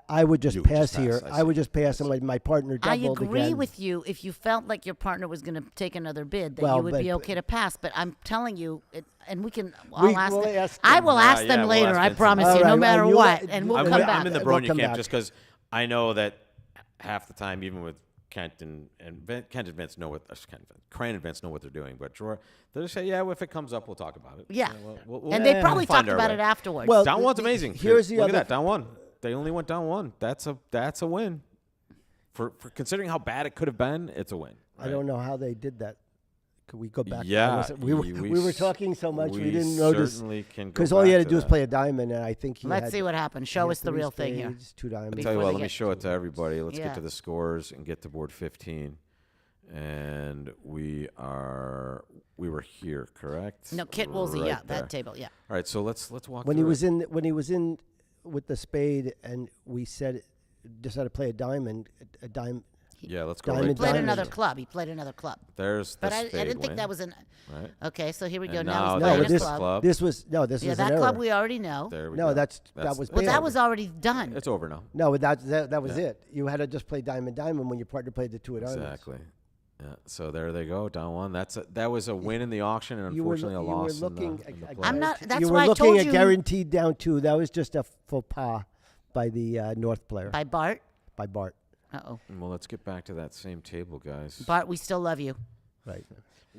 I would just You would pass just here. pass, I would just pass and let my partner I doubled agree again. with you. If you felt like your partner was going to take another bid, that Well, you would be but- okay to pass. But I'm telling you, and we can. We'll I'll ask them. ask I them. will ask Yeah, them we'll later. ask I Vincent. promise All you, no right, matter you- what, and we'll I'm come in- back. I'm in the We'll Bronya come camp back. just because I know that half the time, even with Kent and Kent and Vince know what Crane and Vince know what they're doing, but Drawer, they'll just say, "Yeah, if it comes up, we'll talk about it." Yeah. We'll And they probably find talked our about way. it afterwards. Well, Down one's the- amazing. here's the Look other at that, down 1. They only went down 1. That's a win. For considering how bad it could have been, it's a win. I don't know how they did that. Could we go back? Yeah, we were talking so much we didn't notice. Certainly can go Because all you back had to do was that. play a diamond, and I think he Let's had, see what happens. Show he us had the 3 real thing here. spades, 2 diamonds. I'll tell you before what, they let me get- show it to everybody. Let's Yeah. get to the scores and get to board 15. And we were here, correct? No, Kit Woolsey, yeah, Right there. that table, yeah. All right, so let's walk when through he was in with the spade, and we decided to play a diamond. Yeah, let's go Diamond, right Played there. another club. He played another club. There's the But I spade didn't think win, that was an. right? Okay, so here we go. And Now now he's No, playing there's a this the club. this was Yeah, an that error. club we already know. There we No, go. that was Well, bad. that was already done. It's over now. No, that was Yeah. it. You had to just play diamond when your partner played the 2 of diamonds. Exactly. Yeah. So there they go, down 1. That was a win in the auction, and You were unfortunately you a were loss looking. in the I play. I'm not- guarantee- that's you why were I looking told at you- guaranteed down 2. That was just a faux pas by the North player, By Bart. by Bart. Uh-oh. Well, let's get back to that same table, guys. Bart, we still love you. Right.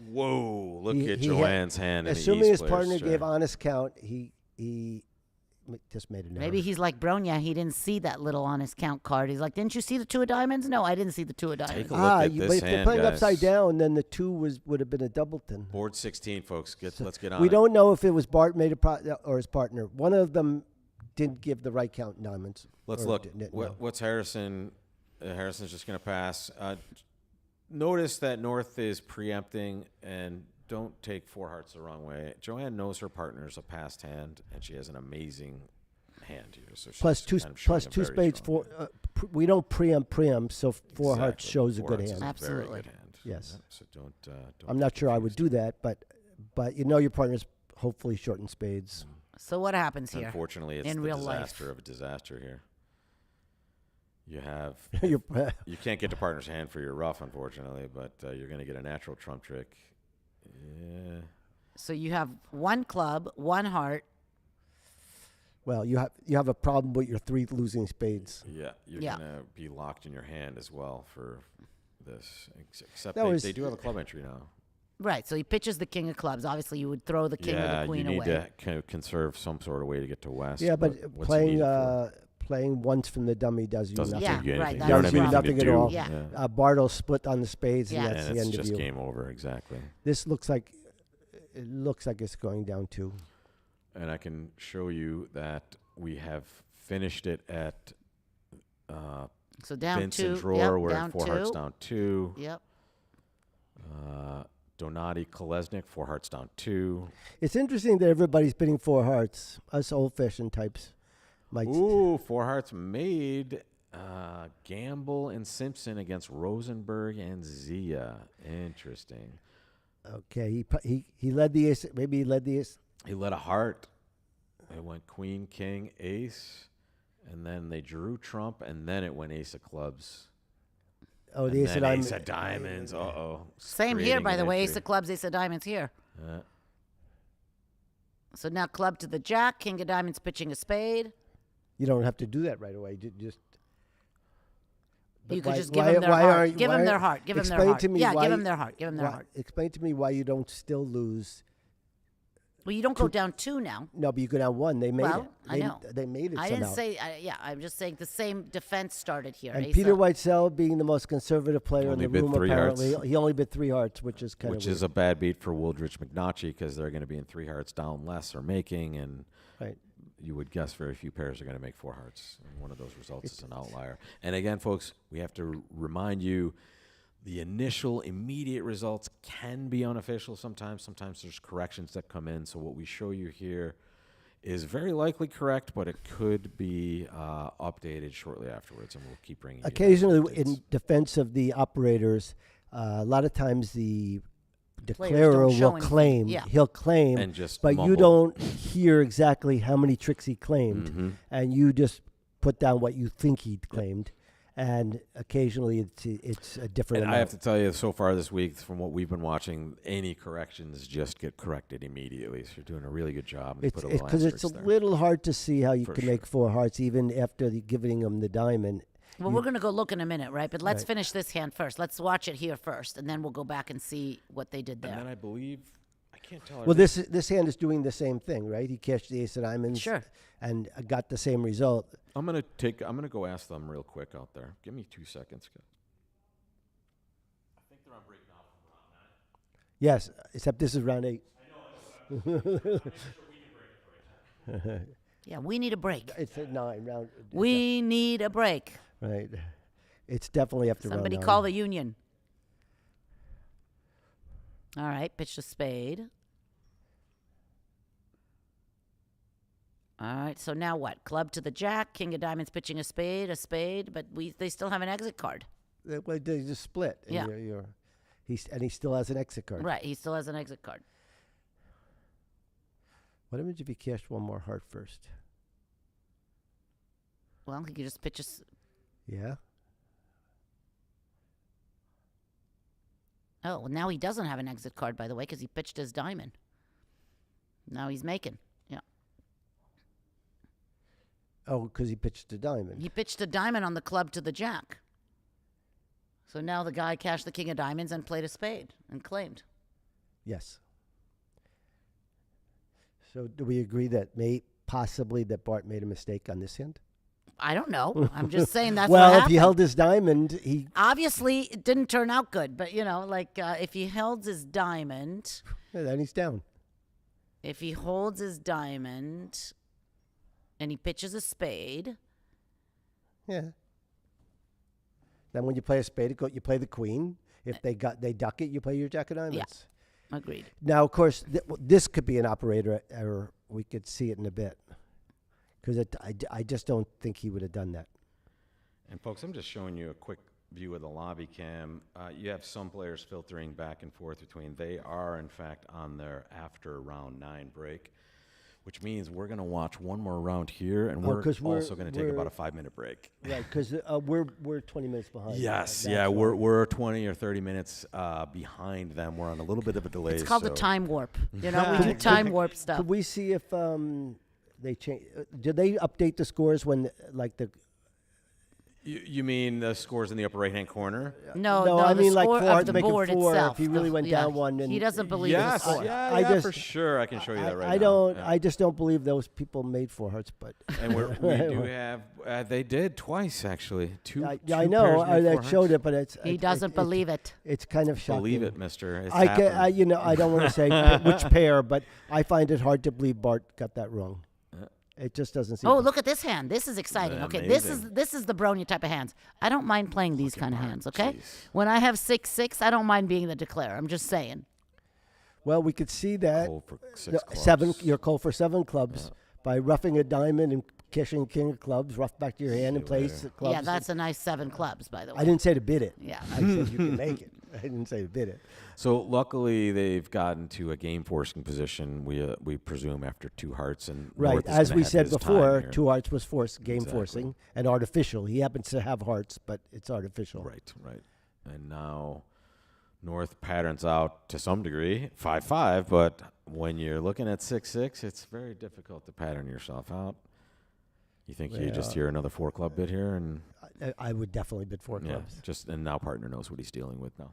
Whoa! Look He- at he had- Joanne's hand. in the Assuming East his player's partner chair. gave honest count, he just made an error. Maybe he's like Bronya. He didn't see that little on his count card. He's like, didn't you see the 2 of diamonds? No, I didn't see the 2 of diamonds. Take a look at but this if they're hand, playing guys. upside down, then the 2 would have been a doubleton. Board 16, folks. Let's get on. We it. don't know if it was Bart made or his partner. One of them didn't give the right count in diamonds. Let's or look. didn't know. What's Harrison? Harrison's just going to pass. Notice that North is preempting, and don't take 4 hearts the wrong way. Joanne knows her partner's a passed hand, and she has an amazing hand here. So she's Plus two, kind of showing plus a 2 very spades. strong 4. hand. We don't preempt, so 4 hearts Exactly. shows a 4 good hearts hand. is a very Absolutely. good hand. Yes. Yep, so don't I'm not get sure I would confused. do that, but you know your partner's hopefully shorten spades. So what happens here? Unfortunately, it's in the real disaster life? of a disaster here. You have You're- you can't get to partner's hand for your ruff, unfortunately, but you're going to get a natural trump trick. Yeah. So you have one club, one heart. well, you have a problem with your 3 losing spades. Yeah, you're Yeah. going to be locked in your hand as well for this. Except That was- they do have a club entry now. Right. So he pitches the king of clubs. Obviously, you would throw the king or Yeah, the queen you need away. to kind of conserve some sort of way to get to west. Yeah, but what's playing needed for- playing once from the dummy does you doesn't nothing. Yeah, do you right, anything. that's You don't the have anything problem. to Nothing at do. all. Yeah. Bartle split on the spades, Yeah. and that's And the it's end of just you. game over, exactly. This looks like it's going down 2. And I can show you that we have finished it at So down Vince 2. and Drawer. Yep, We're down at 4 2. hearts down 2. Yep. Donati Kolesnik, 4 hearts down 2. It's interesting that everybody's bidding 4 hearts. Us old-fashioned types might. Ooh, 4 hearts made. Gamble and Simpson against Rosenberg and Zia. Interesting. Okay, he led the ace. Maybe he led the ace. He led a heart. It went queen, king, ace, and then they drew trump, and then it went ace of clubs. Oh, and the ace then of diamonds. ace of diamonds. Uh-oh. Same here, Creating by an the way. entry. Ace of clubs, ace of diamonds here. Yeah. So now club to the jack, king of diamonds pitching a spade. You don't have to do that right away. Just. You But could why- just give why- them their why heart. aren't- Give them why- their heart. Give them their explain heart. to me Yeah, why- give them their heart. Give them their why- heart. Explain to me why you don't still lose. Well, you don't go down 2 now. No, but you go down 1. They made Well, it. I know. They made it I somehow. didn't say, yeah, I'm just saying the same defense started here. And Ace Peter of- Whitesell, being the most conservative player Only in the bid room, 3 apparently, hearts. he only bid 3 hearts, which is kind of Which is a bad beat for Wooldridge McNaughty because they're going to be in 3 hearts down less or making, and right. you would guess very few pairs are going to make 4 hearts. And one of those results is an outlier. And again, folks, we have to remind you the initial immediate results can be unofficial sometimes. Sometimes there's corrections that come in. So what we show you here is very likely correct, but it could be updated shortly afterwards, and we'll keep bringing you Occasionally, those updates. in defense of the operators, a lot of times the Players declarer don't show will anything. claim. Yeah. He'll claim, And just but you mumble. don't hear exactly how many tricks he claimed, Mhm. and you just put down what you think he claimed. And occasionally, it's a different And amount. I have to tell you, so far this week, from what we've been watching, any corrections just get corrected immediately. So you're doing a really good job. And It's put a little because it's a asterisk there. little hard to see how you For can sure. make 4 hearts even after giving him the diamond. Well, we're going to go look in a minute, right? But let's Right. finish this hand first. Let's watch it here first, and then we'll go back and see what they did And then there. I believe, I can't tell. Well, this hand is doing the same thing, right? He cashed the ace of diamonds, Sure. and got the same result. I'm gonna go ask them real quick out there. Give me 2 seconds. I think they're on break now from round 9. Yes, except this is round 8. Yeah, we need a break. It's at 9 round. We need a break. Right. It's definitely after Somebody round 9. call the union. All right, pitched a spade. All right, so now what? Club to the jack, king of diamonds pitching a spade, but they still have an exit card. They just split. And Yeah. he still has an exit card. Right, he still has an exit card. What happens if he cashed one more heart first? Well, he could just pitch Yeah. Oh, well, now he doesn't have an exit card, by the way, because he pitched his diamond. Now he's making. Yeah. Oh, because he pitched a diamond. He pitched a diamond on the club to the jack. So now the guy cashed the king of diamonds and played a spade and claimed. Yes. So do we agree that possibly that Bart made a mistake on this hand? I don't know. I'm just saying that's well, what if happened. he held his diamond, he Obviously, it didn't turn out good, but if he holds his diamond, then he's down. if he holds his diamond and he pitches a spade, Yeah. Then when you play a spade, you play the queen. If they duck it, you play your jack of diamonds. agreed. Now, of course, this could be an operator error. We could see it in a bit. Because I just don't think he would have done that. And folks, I'm just showing you a quick view of the lobby cam, you have some players filtering back and forth between. They are, in fact, on their after round 9 break, which means we're going to watch one more round here, and we're 'cause also going to take we're- about a 5-minute break. Right, because we're 20 minutes behind. Yes, That's yeah, why. we're 20 or 30 minutes behind them. We're on a little bit of a delay. It's called the so- time warp. You know, we do time warp stuff. Could we see if they change? Did they update the scores when like the? You mean the scores in the upper right-hand corner? No, I the mean like score four, of the make it board 4 itself. if he really went down one. And he doesn't believe the Yes, score. yeah, I for just- sure. I can show you that right I now. don't. Yeah. I just don't believe those people made 4 hearts, but And we do have. They did twice actually. Two. I two know. pairs made I 4 showed hearts. it, but it's He doesn't believe it. It's kind of shocking. Believe it, Mister. It's I happening. I don't want to say which pair, but I find it hard to believe Bart got that wrong. It just doesn't seem. Oh, look at this hand. This is exciting. Okay, Amazing. this is the Bronya type of hands. I don't mind playing these kind of Mark, hands. Okay, jeez. when I have 6-6, I don't mind being the declare. I'm just saying. Well, we could see that Cold for 6 the clubs. 7. You're called for 7 clubs by roughing a diamond and cashing king of clubs, rough back to your hand and you place later. clubs. Yeah, that's a nice 7 clubs, by the way. I didn't say to bid it. Yeah. I said you can make it. I didn't say to bid it. So luckily they've gotten to a game forcing position. We presume after 2 hearts and Right, North is as gonna we have said his time before, here. 2 hearts was game Exactly. forcing and artificial. He happens to have hearts, but it's artificial. Right. And now North patterns out to some degree 5-5, but when you're looking at 6-6, it's very difficult to pattern yourself out. You think you just hear another 4 club bid here, and I would definitely bid 4 yeah, clubs. and now partner knows what he's dealing with now.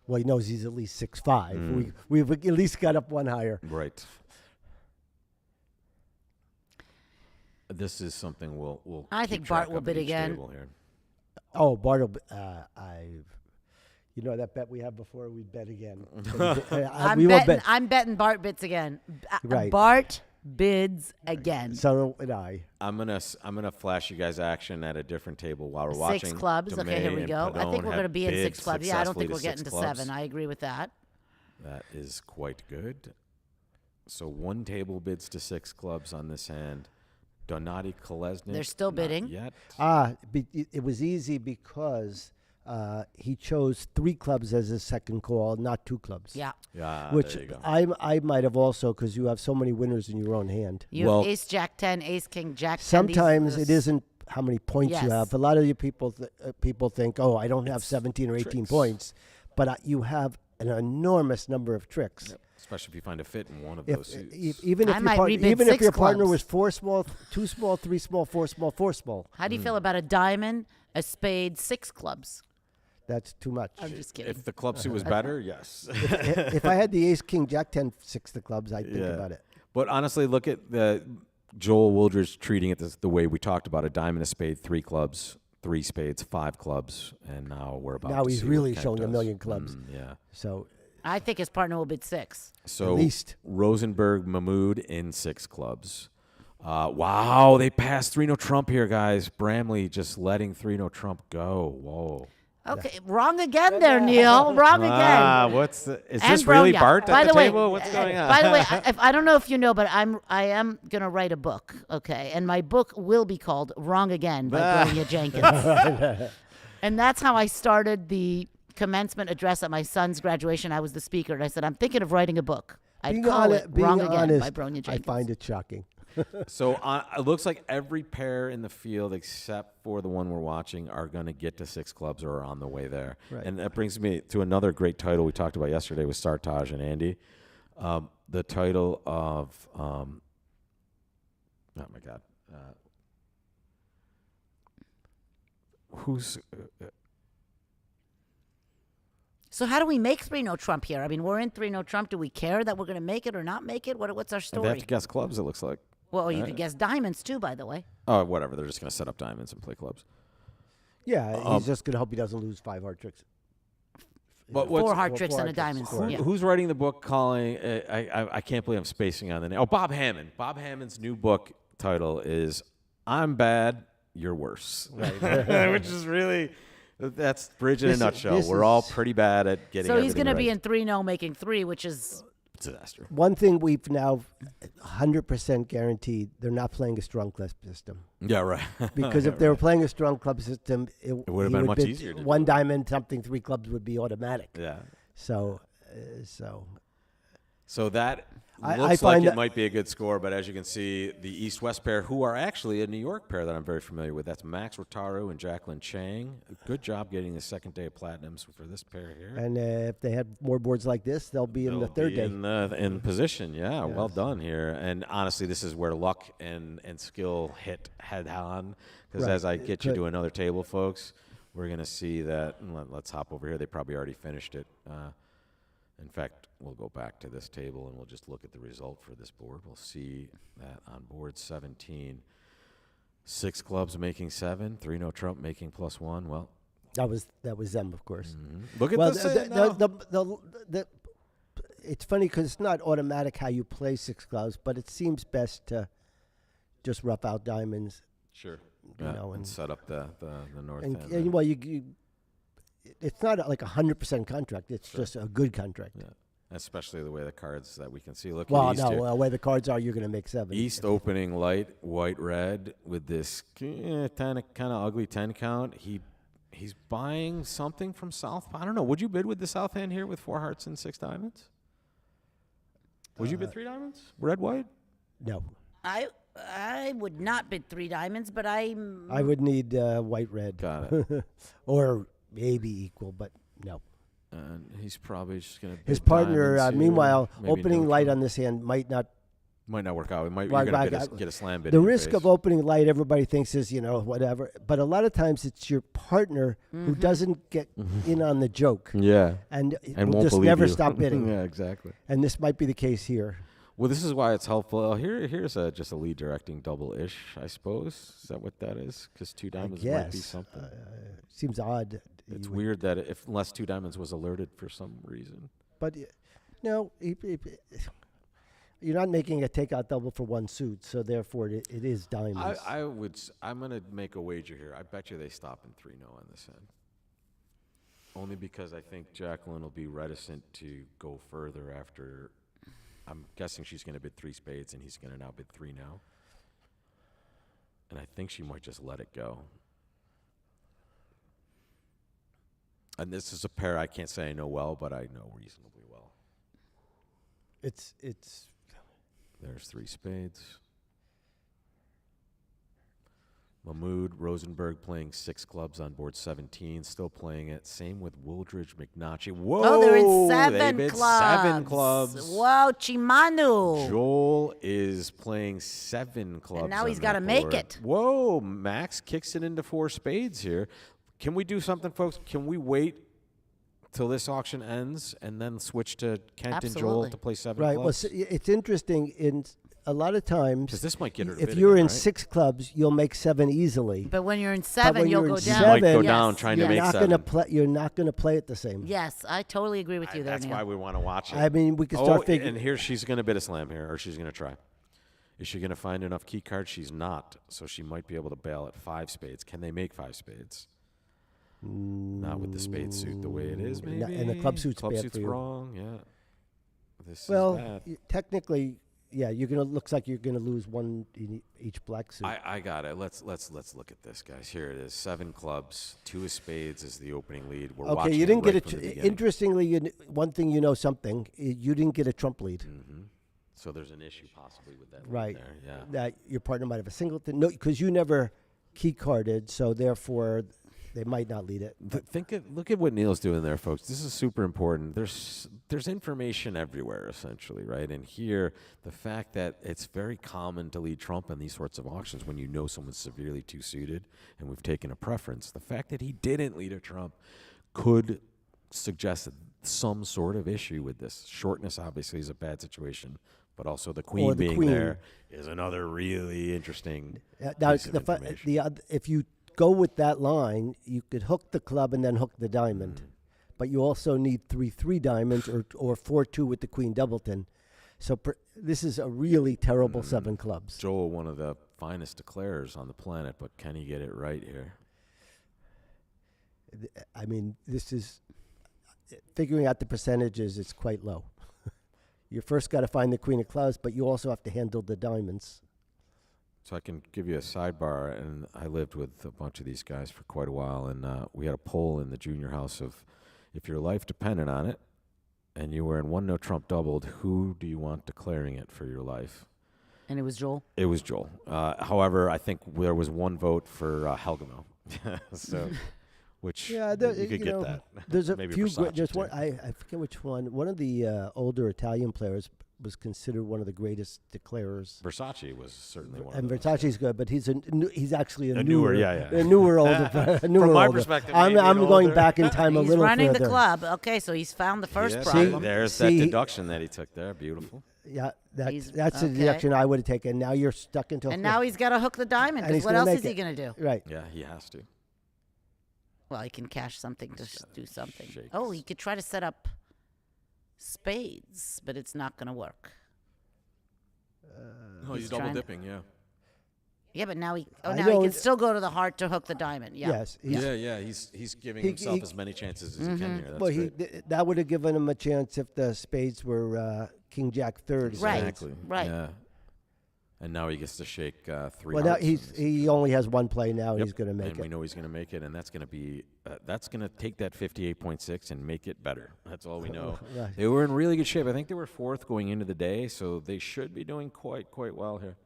Well, he knows he's at least 6'5". Mm. We've at least got up 1 higher. Right. This is something we'll. I keep think track Bart will of at bid each again. table here. Oh, Bartle, you know that bet we had before, we bet again. I'm betting Bart bids again. Right. Bart bids again. So would I. I'm gonna flash you guys action at a different table while we're 6 watching. clubs. Okay, Demay here we and go. I Padone think we're have going to be in bid 6 clubs. Yeah, I don't successfully think we're to getting 6 to clubs. 7. I agree with that. That is quite good. So 1 table bids to 6 clubs on this hand. Donati Kolesnik. They're still not bidding. Yet. It was easy because he chose 3 clubs as his second call, not 2 clubs. Yeah. Yeah. Which there you go. I might have also, because you have so many winners in your own hand. You Well- have Ace Jack 10, Ace King Jack 10. Sometimes it isn't how many points you Yes. have. A lot of you people think, oh, I don't have 17 or 18 tricks. points, but you have an enormous number of tricks. Especially if you find a fit in one of those suits. Even I if might your, rebid even if 6 your partner clubs. was 4 small, 2 small, 3 small, 4 small, 4 small, How do you feel about a diamond, a spade, 6 clubs? that's too much. I'm just kidding. If the club suit was better, yes. If I had the ace, king, jack 10, 6 the clubs, I'd think Yeah. about it. But honestly, look at Joel Wildridge treating it the way we talked about: a diamond, a spade, 3 clubs, 3 spades, 5 clubs, and now we're about. Now to he's see what really Kent showing a does. million clubs. Yeah. So I think his partner will bid 6. So least. Rosenberg, Mahmood in 6 clubs. Wow, they passed 3-0 Trump here, guys. Bramley just letting 3-0 Trump go. Whoa. Okay, wrong again there, Neil. Wrong again. Is And this really Bronya. Bart By at the way, table? What's going on? By the way, I don't know if you know, but I am gonna write a book, okay? And my book will be called "Wrong Again" by Bronya Jenkins. And that's how I started the commencement address at my son's graduation. I was the speaker, and I said, "I'm thinking of writing a book. I'd call it being "Wrong Again" honest, by Bronya Jenkins." I find it shocking. So it looks like every pair in the field, except for the one we're watching, are going to get to 6 clubs or are on the way there. Right. And that brings me to another great title we talked about yesterday with Sartaj and Andy. The title of, oh my God, who's So how do we make 3-0 Trump here? I mean, we're in 3-0 Trump. Do we care that we're going to make it or not make it? What's our they story? have to guess clubs? It looks like. Well, you right. could guess diamonds too, by the way. Oh, whatever. They're just going to set up diamonds and play clubs. Yeah, he's just going to hope he doesn't lose 5 hard tricks. But 4 what's- hard tricks and a diamond. Four. Yeah. Who's writing the book? Calling I can't believe I'm spacing on the name. Oh, Bob Hammond. Bob Hammond's new book title is "I'm Bad, You're Worse," which is really that's Bridge in a nutshell. this We're all is- pretty bad at getting. So he's going to be in 3-0 making 3, which is disaster. One thing we've now 100% guaranteed, they're not playing a strong club system. Yeah, right. Because Yeah, if they were right. playing a strong club system, it would've he been would much easier to one do. diamond, something, 3 clubs would be automatic. Yeah. So So that I looks find like it that- might be a good score, but as you can see, the East-West pair, who are actually a New York pair that I'm very familiar with, that's Max Rotaru and Jacqueline Chang. Good job getting the second day of platinums for this pair here. and if they had more boards like this, they'll be in the They'll third be day. in position. Yeah, well Yes. done here. And honestly, this is where luck and skill hit head on. Because Right. as I get you But- to another table, folks, we're going to see that. Let's hop over here. They probably already finished it. In fact, we'll go back to this table and we'll just look at the result for this board. We'll see that on board 17, 6 clubs making 7, 3 no trump making +1. Well, That was them, of course. look at Well, this. it's funny because it's not automatic how you play 6 clubs, but it seems best to just rough out diamonds. Sure. You know, and and- set up the north And, end. and well, it's not like 100% contract. It's Sure. just a good contract. Yeah. Especially the way the cards that we can see. Look Well, at East no, here. where the cards are, you're going to make 7. East opening light, white, red with this kind of ugly 10 count. He's buying something from South. I don't know. Would you bid with the South hand here with 4 hearts and 6 diamonds? Would you bid 3 diamonds? Red, white? No, I would not bid 3 diamonds, but I would need white, red. Got it. Or maybe equal, but no. And he's probably just going to. His partner, meanwhile, Maybe opening no light trump. on this hand might not. Might not work out. It might, Well, you're going I- to get a slam bid. The in your risk face. of opening light, everybody thinks is, whatever. But a lot of times it's your partner who doesn't get in on the joke. Yeah. And, And will won't just believe never you. stop bidding. Yeah, exactly. And this might be the case here. Well, this is why it's helpful. Here's just a lead directing double-ish, I suppose. Is that what that is? Because 2 diamonds might be Yes. something. Seems odd. It's You would- weird that unless 2 diamonds was alerted for some reason. But no, you're not making a takeout double for 1 suit, so therefore it is diamonds. I'm gonna make a wager here. I bet you they stop in 3-0 on this end. Only because I think Jacqueline will be reticent to go further after. I'm guessing she's gonna bid 3 spades and he's gonna now bid 3 now. And I think she might just let it go. And this is a pair I can't say I know well, but I know reasonably well. It's There's 3 spades. Mahmoud Rosenberg playing 6 clubs on board 17, still playing it. Same with Wooldridge McNachy. Whoa! Oh, they're in they 7 bid clubs. 7 clubs. Whoa, Chimanu. Joel is playing 7 clubs. And now on he's that gotta make board. it. Whoa! Max kicks it into 4 spades here. Can we do something, folks? Can we wait till this auction ends and then switch to Kent and Joel Absolutely. to play 7 right. Well, clubs? it's interesting. In a lot of times, Because this might get her to if bid you're again, in right? 6 clubs, you'll make 7 easily. But when you're in 7, when you'll you're go in down. You might go seven, down Yes, trying to yes. make Not 7. gonna play. You're not going to play it the same. Yes, I totally agree with you there, That's Neil. why we want to watch it. I mean, we could Oh, start figuring. and here she's going to bid a slam here, or she's going to try. Is she going to find enough key cards? She's not, so she might be able to bail at 5 spades. Can they make 5 spades? Not with the spade suit the way it is, maybe. And the club suit's Club bad suit's for you. wrong, yeah. This Well, is bad. technically, yeah, you're gonna. Looks like you're gonna lose 1 in each black suit. I got it. Let's look at this, guys. Here it is. 7 clubs, 2 of spades is the opening lead. We're okay, watching you didn't right get from the a. beginning. Interestingly, one thing you know something. You didn't get a trump lead. So there's an issue possibly with that lead Right. there. Yeah. That your partner might have a singleton. No, because you never key carded, so therefore they might not lead it. Look at what Neil's doing there, folks. This is super important. There's information everywhere, essentially, right? And here, the fact that it's very common to lead trump in these sorts of auctions when you know someone's severely too suited, and we've taken a preference. The fact that he didn't lead a trump could suggest some sort of issue with this. Shortness obviously is a bad situation, but also the queen the being queen. there is another really interesting Now, piece of information. if you go with that line, you could hook the club and then hook the diamond, but you also need 3 diamonds or 4-2 with the queen doubleton. So this is a really terrible 7 clubs. Joel, one of the finest declarers on the planet, but can he get it right here? I mean, this is figuring out the percentages. It's quite low. You first got to find the queen of clubs, but you also have to handle the diamonds. So I can give you a sidebar, and I lived with a bunch of these guys for quite a while, and we had a poll in the junior house of if your life depended on it, and you were in one no trump doubled, who do you want declaring it for your life? And it was Joel. It was Joel. However, I think there was one vote for Helgamo, so which you could get that. There's a Maybe few. Versace, There's too. one. I forget which one. One of the older Italian players was considered one of the greatest declarers. Versace was certainly one. And of those. Versace's good, but he's actually a newer, newer, yeah. a newer older. A newer From my older. perspective, I'm maybe an going older. back in time a He's little running further. the club. Okay, so he's found the first Yeah, problem. there's See- that deduction that he took there. Beautiful. Yeah, He's- that's the okay. deduction I would have taken. Now you're stuck into. And now he's got to hook the diamond. And Because he's what gonna else is make he it. going to do? right. Yeah, he has to. Well, he can cash something to do something. shakes. Oh, he could try to set up spades, but it's not going to work. Oh, He's double trying to- dipping. Yeah. Yeah, but now he I now he can don't- still go to the heart to hook the diamond. Yeah. Yes. he's- Yeah. He's giving He- himself he- as many chances as he can here. That's Well, great. that would have given him a chance if the spades were King Jack third. Right. Exactly. right. Yeah. And now he gets to shake three. Well, now hearts in this. he only has one play now. Yep. He's going to make and it. we know he's going to make it, and that's going to be that's going to take that 58.6 and make it better. That's all we know. Right. They were in really good shape. I think they were fourth going into the day, so they should be doing quite well here.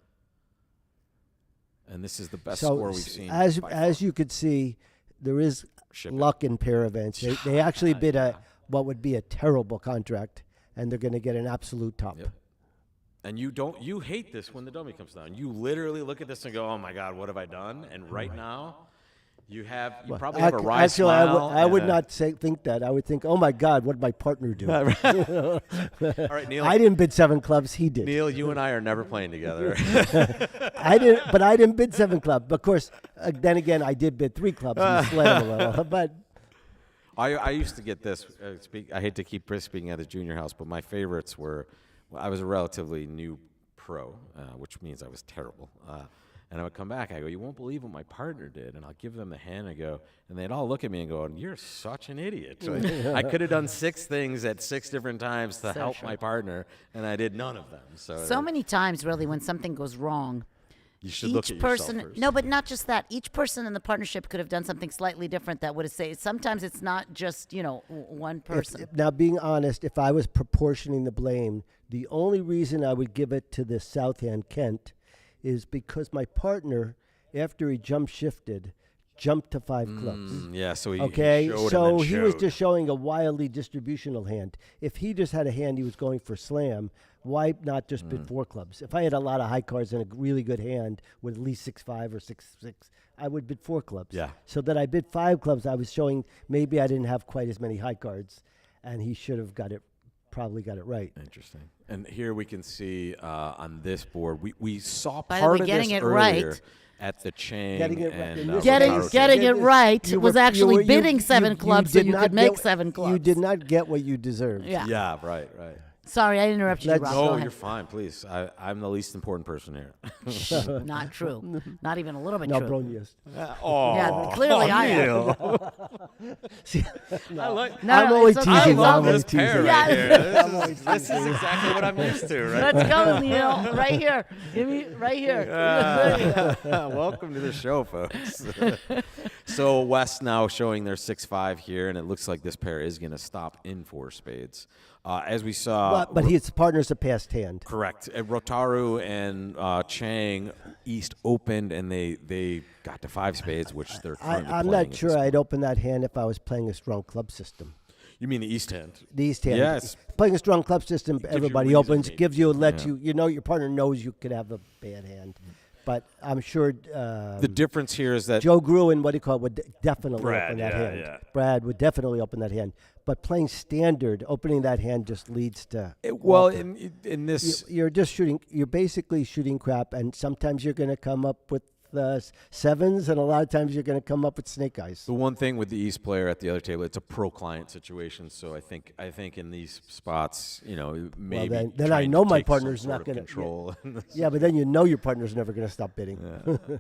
And this is the best score we've seen. as by as far. you could see, there is Ship it. luck in pair events. They actually bid what would be a terrible contract, and they're going to get an absolute top. Yep. And you hate this when the dummy comes down. You literally look at this and go, "Oh my God, what have I done?" And right now, you probably have a wry Actually, smile. I would and not think that. I would think, "Oh my God, what did my partner do?" All right, Neil. I didn't bid 7 clubs. He did. Neil, you and I are never playing together. I didn't bid 7 clubs. Of course, then again, I did bid 3 clubs and slam a little. But I used to get this. I hate to keep speaking at the junior house, but my favorites were. Well, I was a relatively new pro, which means I was terrible. And I would come back. I go, "You won't believe what my partner did." And I'll give them the hand. I go, and they'd all look at me and go, "You're such an idiot." So I could have done 6 things at 6 different times to help my partner, and I did none of them. So many times, really, when something goes wrong, you should look each at person yourself first. no, but not just that. Each person in the partnership could have done something slightly different that would have saved. Sometimes it's not just one person. now, being honest, if I was proportioning the blame, the only reason I would give it to the south hand Kent is because my partner, after he shifted, jumped to 5 clubs. Yeah, so he Okay, showed so and then he was showed. just showing a wildly distributional hand. If he just had a hand he was going for slam, why not just bid 4 clubs? If I had a lot of high cards and a really good hand with at least 6-5 or 6-6, I would bid 4 clubs. Yeah. So that I bid 5 clubs, I was showing maybe I didn't have quite as many high cards, and he should have probably got it right. Interesting. And here we can see on this board, we saw By the part way, of getting this it earlier right- at the Chang Getting it right. and In this Getting case- getting it right You was were- you actually were- you- bidding you- 7 you clubs so did you not could make get- 7 clubs. You did not get what you deserved. Yeah. Yeah, right. Sorry, I interrupted you, Let's- Rob. No, Go you're ahead. fine. Please, I'm the least important person here. Not true. Not even a little bit No, true. Bronius. Oh, Yeah, clearly I am. See, I like. No, I'm no, only it's okay. I teasing. love I'm only this pair teasing. Yeah. right here. This is exactly what I'm used to, right? Let's go, Neil. Right here. Give me right here. There you go. Welcome to the show, folks. So West now showing their 6-5 here, and it looks like this pair is going to stop in 4 spades. As we saw, but his partner's a passed hand. correct. Rotaru and Chang East opened, and they got to 5 spades, which they're currently I'm playing not at sure this I'd point. open that hand if I was playing a strong club system. You mean the East hand? The East hand. Yes. Playing a strong club system, gives you everybody reason, opens, maybe. gives you, lets Yeah. you know your partner knows you could have a bad hand. But I'm sure The difference here is that Joe Gruen, would definitely Brad, open that yeah, hand. yeah. Brad would definitely open that hand. But playing standard, opening that hand just leads to well, Walter. in this You're just shooting. You're basically shooting crap, and sometimes you're going to come up with 7s, and a lot of times you're going to come up with snake eyes. the one thing with the East player at the other table, it's a pro-client situation. So I think in these spots, maybe then I trying to know my take some partner's sort not of gonna- control. Yeah, but then you know your partner's never going to stop bidding. Yeah.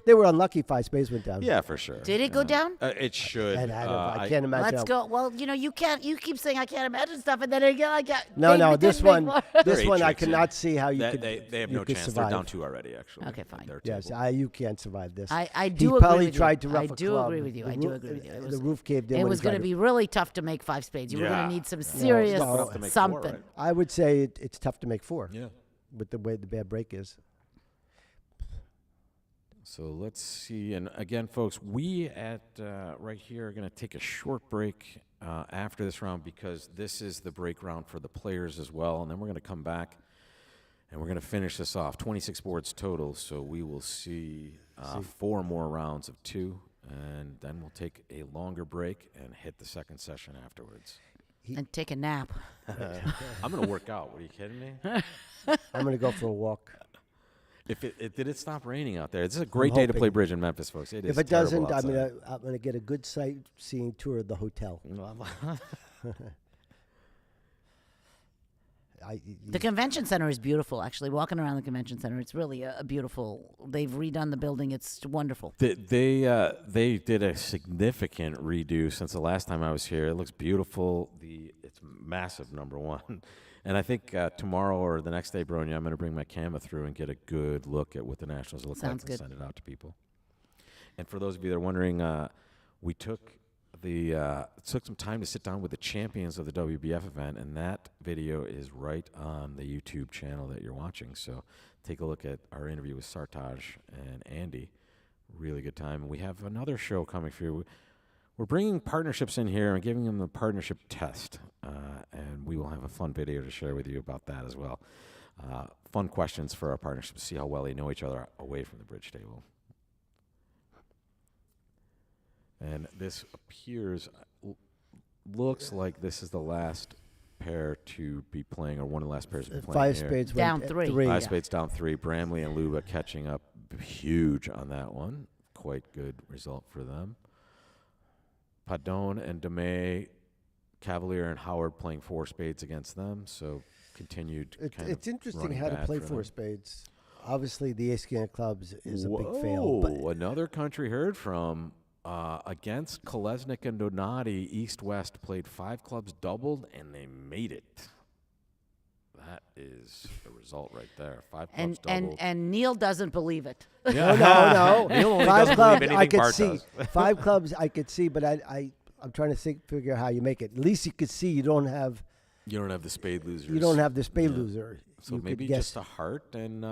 They were unlucky. 5 spades went down. Yeah, for sure. Did it go down? It should. And I can't imagine. Let's go. Well, you can't. You keep saying I can't imagine stuff, and then again, No, this one, They're this 8 one, I tricks in. cannot see how you They, could. they have you no could chance. survive. They're down 2 already, actually. Okay, fine. at their Yes, table. you can't survive this. I He do probably agree with tried you. to rough I a do club. agree with you. The I do roo- agree with you. The roof caved in. It when was he going to tried be really tough to make 5 spades. You were going Yeah. to need some Yeah. serious No, tough to make 4, something. right? I would say it's tough to make 4 Yeah. with the way the bad break is. So let's see. And again, folks, we at right here are going to take a short break after this round because this is the break round for the players as well. And then we're going to come back and we're going to finish this off. 26 boards total. So we will see 4 more rounds of 2. And then we'll take a longer break and hit the second session afterwards. And take a nap. I'm going to work out. What, are you kidding me? I'm going to go for a walk. If did it stop raining out there? This is a great day to play hoping. bridge in Memphis, folks. It is If it terrible doesn't, outside. I'm going to get a good sightseeing tour of the hotel. The convention center is beautiful, actually. Walking around the convention center, it's really a beautiful. They've redone the building. It's wonderful. They did a significant redo since the last time I was here. It looks beautiful. It's massive, number one. And I think tomorrow or the next day, Bronya, I'm going to bring my camera through and get a good look at what the Nationals look Sounds like and good. send it out to people. And for those of you that are wondering, we took some time to sit down with the champions of the WBF event, and that video is right on the YouTube channel that you're watching. So take a look at our interview with Sartaj and Andy. Really good time. And we have another show coming for you. We're bringing partnerships in here and giving them the partnership test, and we will have a fun video to share with you about that as well. Fun questions for our partnerships, see how well they know each other away from the bridge table. And this looks like this is the last pair to be playing, or one of the last pairs to be playing 5 here. spades Down went 3. 3. Five spades down 3. Bramley and Luba catching up huge on that one. Quite good result for them. Padon and DeMay, Cavalier and Howard playing 4 spades against them. So continued. It's interesting running how to bad play for 4 them. spades. Obviously, the ace king of clubs is a big Whoa, fail. But another country heard from against Kolesnik and Donati. East-West played 5 clubs doubled, and they made it. That is the result right there. 5 clubs doubled. And Neil doesn't believe it. no. Neil only 5 doesn't clubs believe I anything could Bart see. does. 5 clubs I could see, but I'm trying to figure out how you make it. At least you could see you don't have You don't have the spade losers. you don't have the spade Yeah. loser. So you maybe could guess. just a heart and.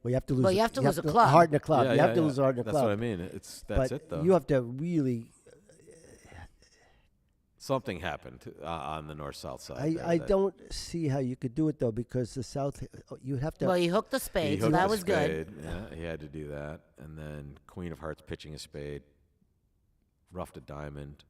Well, you have to lose. Well, you have to lose a club. heart in a club. Yeah, you have yeah, to yeah. lose a heart in a That's club. what I mean. That's but it though. you have to really. Something happened on the north-south side. there I that- don't see how you could do it though, because the south you have to. Well, he hooked the He spade, so hooked that the was good. spade. Yeah, he had to do that. And then Queen of Hearts pitching a spade, roughed a diamond.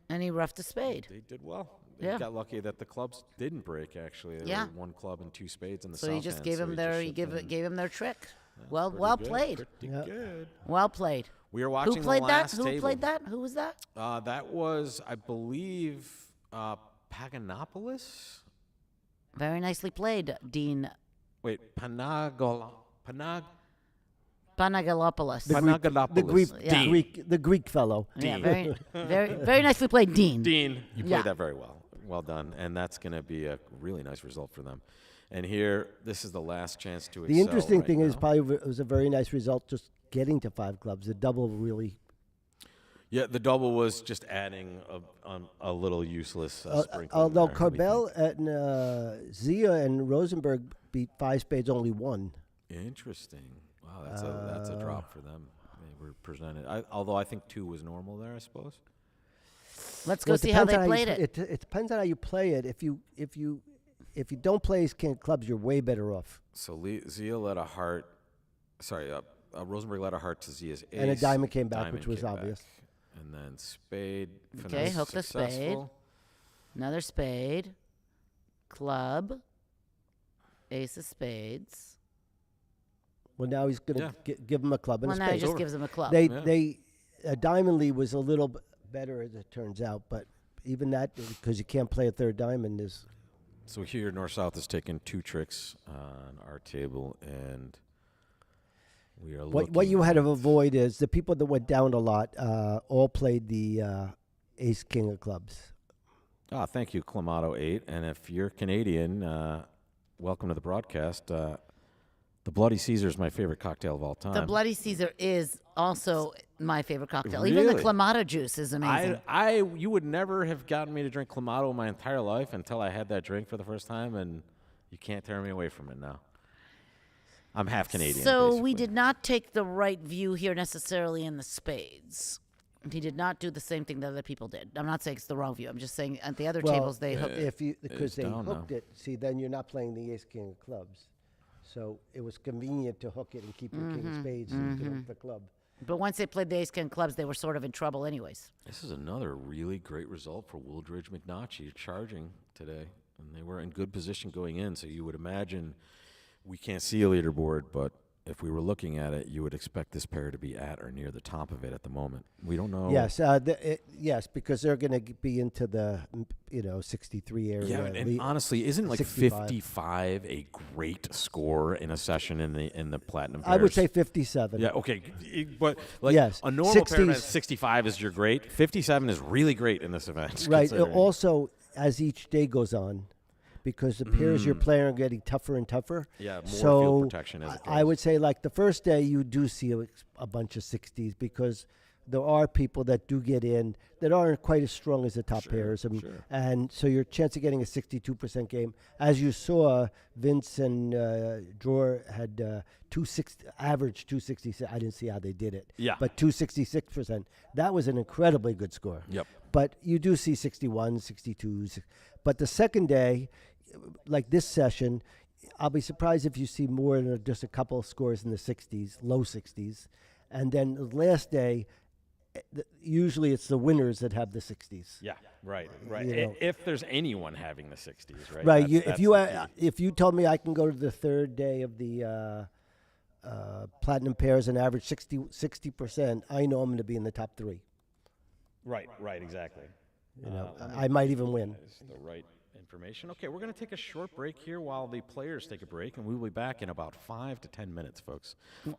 And he roughed the spade. They did well. Yeah. He got lucky that the clubs didn't break. Actually, there Yeah. were 1 club and 2 spades in the So south he just end, gave so him he their just he shipped gave in. gave him their trick. Yeah, Well pretty good, played. Pretty Yeah. good. Well played. We are watching Who played the that? last Who table. played that? Who was that? That was, I believe, Paganopoulos. Very nicely played, Dean Wait, Panagalopoulos. The Greek fellow. Yeah, Dean. very nicely played, Dean. Dean, you played Yeah. that very well. Well done. And that's going to be a really nice result for them. And here, this is the last chance to excel The interesting right thing is now. probably it was a very nice result just getting to 5 clubs. The double really. Yeah, the double was just adding a little useless sprinkling. Although there, we Corbell and Zia and Rosenberg beat 5 spades only 1. think. Interesting. Wow, that's a drop for them. They were presented. Although I think 2 was normal there, I suppose. Let's go Well, it see how depends they on played you, it. It depends on how you play it. If you don't play ace king of clubs, you're way better off. So Zia led a heart. Sorry, Rosenberg led a heart to Zia's ace. And a diamond came back, Diamond which was came back. obvious. And then spade. Okay, finesse hook the spade. successful. Another spade. Club. Ace of spades. Well, now he's going to give him a club and Well, a now he spade. just gives him a club. They diamond lead was a little better as it turns out, but even that, because you can't play a third diamond, is So here, North-South has taken 2 tricks on our table, and We are What you had to looking avoid is the people that went down a lot all played the ace king of clubs. Ah, thank you, Clamato 8. And if you're Canadian, welcome to the broadcast. The Bloody Caesar is my favorite cocktail of all time. The Bloody Caesar is also my favorite cocktail. Even the Really? Clamato juice is amazing. You would never have gotten me to drink Clamato my entire life until I had that drink for the first time, and you can't tear me away from it now. I'm half Canadian. So we basically. did not take the right view here necessarily in the spades. He did not do the same thing that other people did. I'm not saying it's the wrong view. I'm just saying at the other tables they hooked. If you because it's they down hooked now. it. See, then you're not playing the ace king of clubs. So it was convenient to hook it and keep your king of spades and you can hook the club. But once they played the ace king clubs, they were sort of in trouble anyways. This is another really great result for Wooldridge McNaughty charging today. And they were in good position going in, so you would imagine we can't see a leaderboard, but if we were looking at it, you would expect this pair to be at or near the top of it at the moment. We don't know. Yes, yes, because they're going to be into the 63 area. Yeah, and honestly, isn't like 65. 55 a great score in a session in the platinum pairs? I would say 57. Yeah, okay, but like Yes, a normal pair 60s at 65 is your great. 57 is really great in this event. Right. considering. Also, as each day goes on, because the pairs you're playing are getting tougher and tougher. Yeah, more so field protection as it I goes. would say like the first day you do see a bunch of 60s because there are people that do get in that aren't quite as strong as the top pairs. And so your chance of getting a 62% game, as you saw, Vince and Dror had average 266. I didn't see how they did it. Yeah. But 266%. That was an incredibly good score. Yep. But you do see 61, 62. But the second day, like this session, I'll be surprised if you see more than just a couple of scores in the 60s, low 60s. And then the last day, usually it's the winners that have the 60s. Yeah, right. You know. If there's anyone having the 60s, right? Right. That's the key. If you told me I can go to the third day of the platinum pairs and average 60%, I know I'm going to be in the top three. Right, exactly. I might even win. Is the right information. Okay, we're going to take a short break here while the players take a break, and we will be back in about 5 to 10 minutes, folks.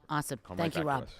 Awesome. Come Thank right you, back to Rob. us.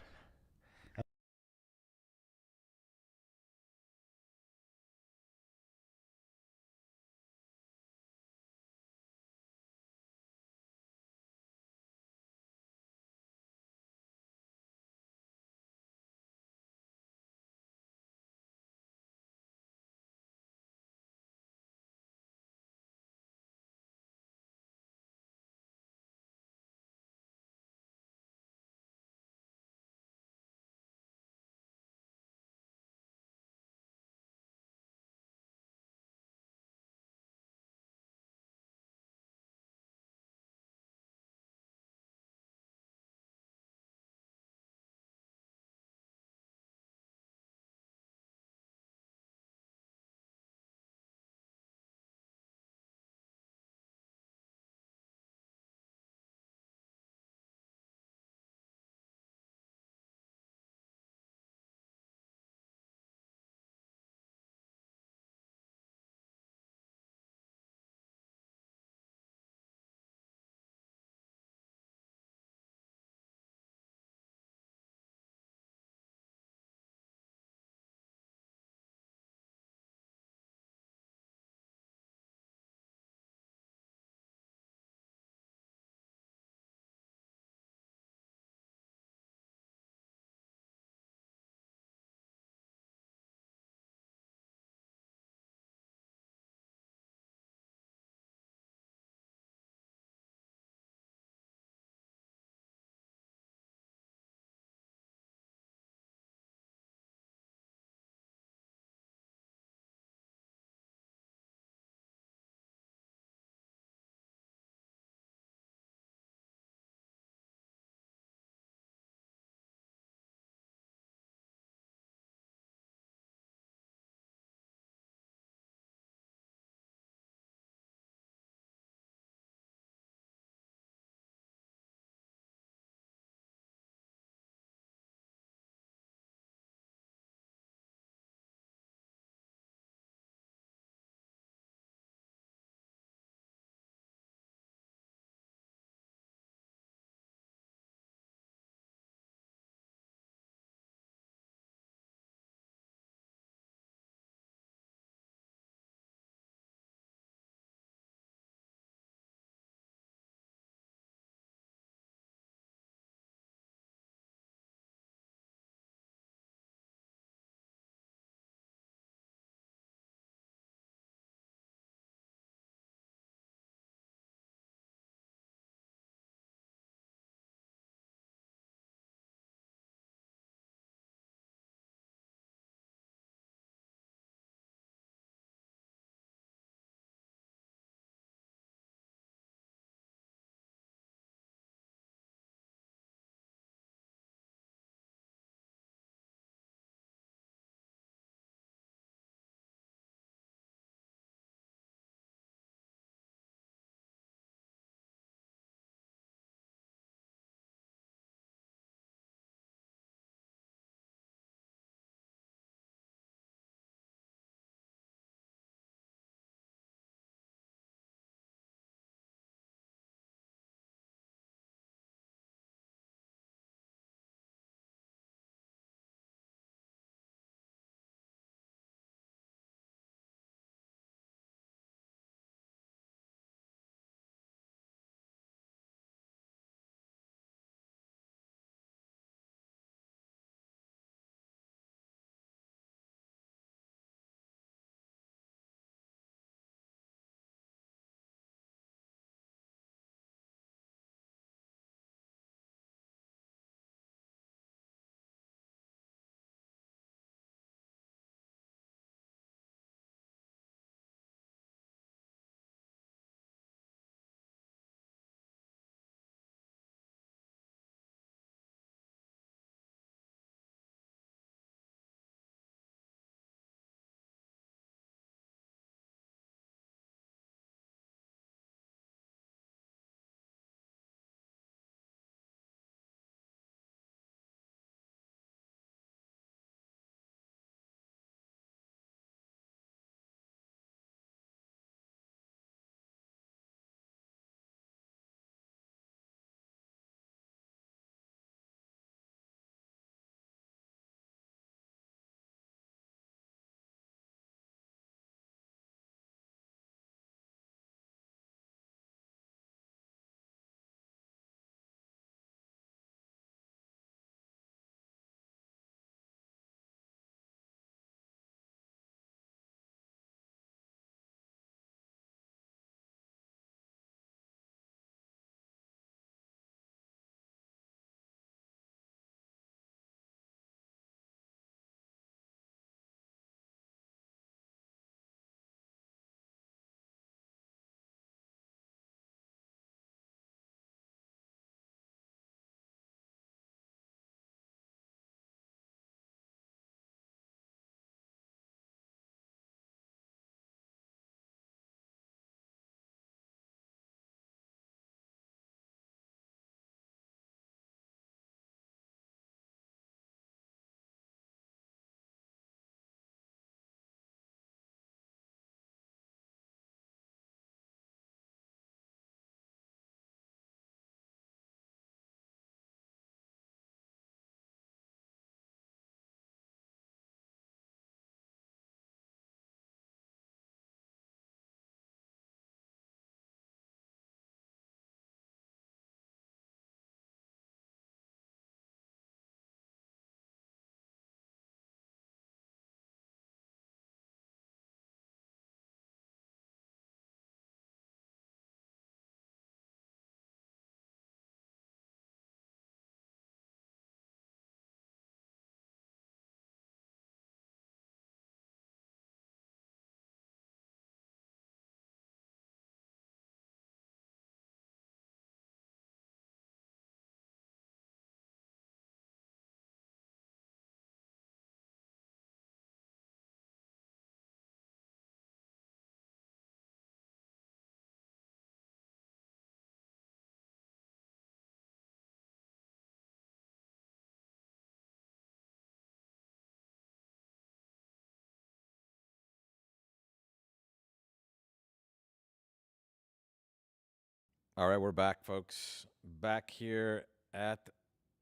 All right, we're back, folks. Back here at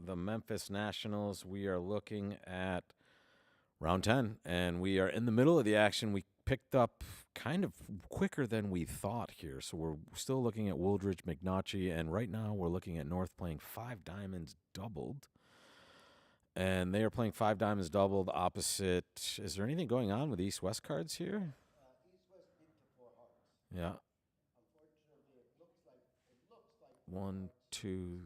the Memphis Nationals. We are looking at round 10, and we are in the middle of the action. We picked up kind of quicker than we thought here. So we're still looking at Wooldridge, McNaughty, and right now we're looking at North playing 5 diamonds doubled. And they are playing 5 diamonds doubled opposite. Is there anything going on with East-West cards here? Yeah. 1, 2.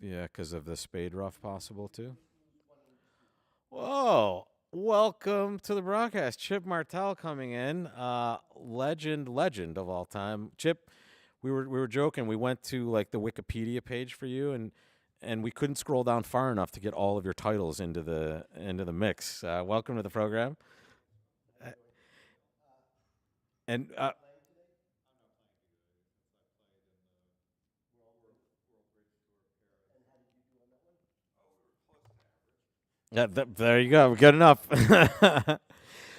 Yeah, because of the spade rough possible too. Whoa! Welcome to the broadcast, Chip Martell coming in, legend of all time. Chip, we were joking. We went to like the Wikipedia page for you, and we couldn't scroll down far enough to get all of your titles into the mix. Welcome to the program. And yeah, there you go. Good enough.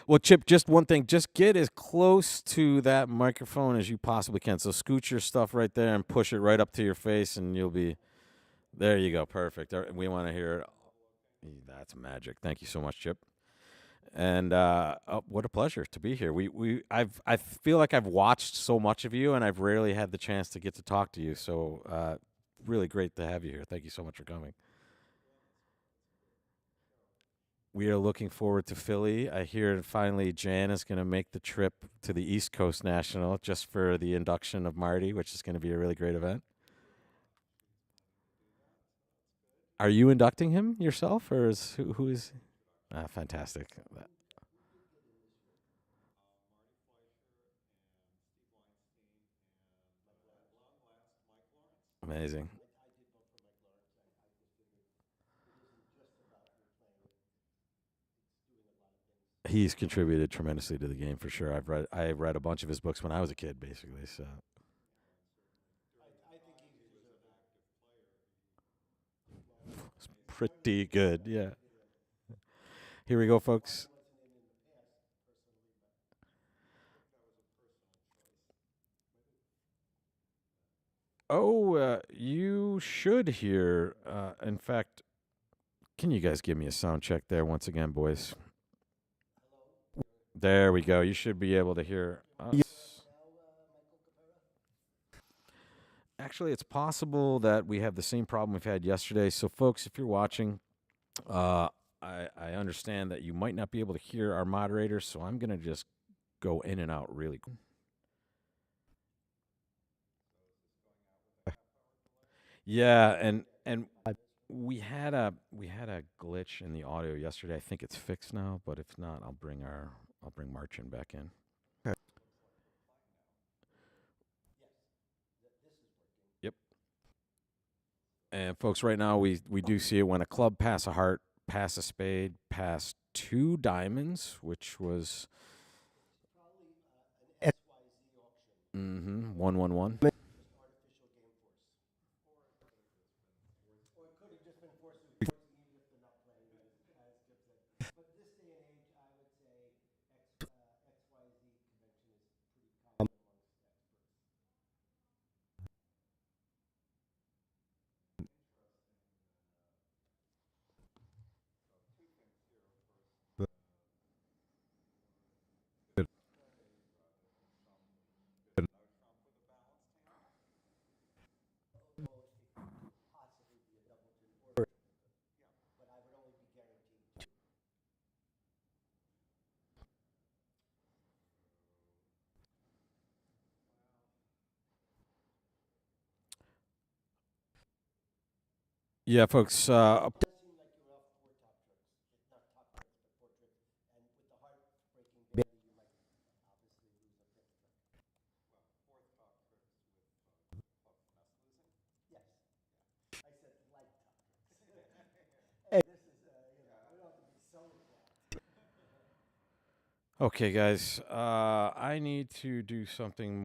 Well, Chip, just one thing. Just get as close to that microphone as you possibly can. So scoot your stuff right there and push it right up to your face, and you'll be – there you go. Perfect. We want to hear it. That's magic. Thank you so much, Chip. And what a pleasure to be here. I feel like I've watched so much of you, and I've rarely had the chance to get to talk to you. So really great to have you here. Thank you so much for coming. We are looking forward to Philly. I hear finally Jan is going to make the trip to the East Coast National just for the induction of Marty, which is going to be a really great event. Are you inducting him yourself, or is who is? Fantastic. Amazing. He's contributed tremendously to the game for sure. I read a bunch of his books when I was a kid, basically. So it's pretty good. Yeah. Here we go, folks. Oh, you should hear. In fact, can you guys give me a sound check there once again, boys? There we go. You should be able to hear us. Actually, it's possible that we have the same problem we've had yesterday. So, folks, if you're watching, I understand that you might not be able to hear our moderators, so I'm going to just go in and out really quick. Yeah, and we had a glitch in the audio yesterday. I think it's fixed now, but if not, I'll bring Marchin back in. Yep. And folks, right now we do see it when a club pass a heart, pass a spade, pass 2 diamonds, which was 1-1-1. Yeah, folks. Okay, guys. I need to do something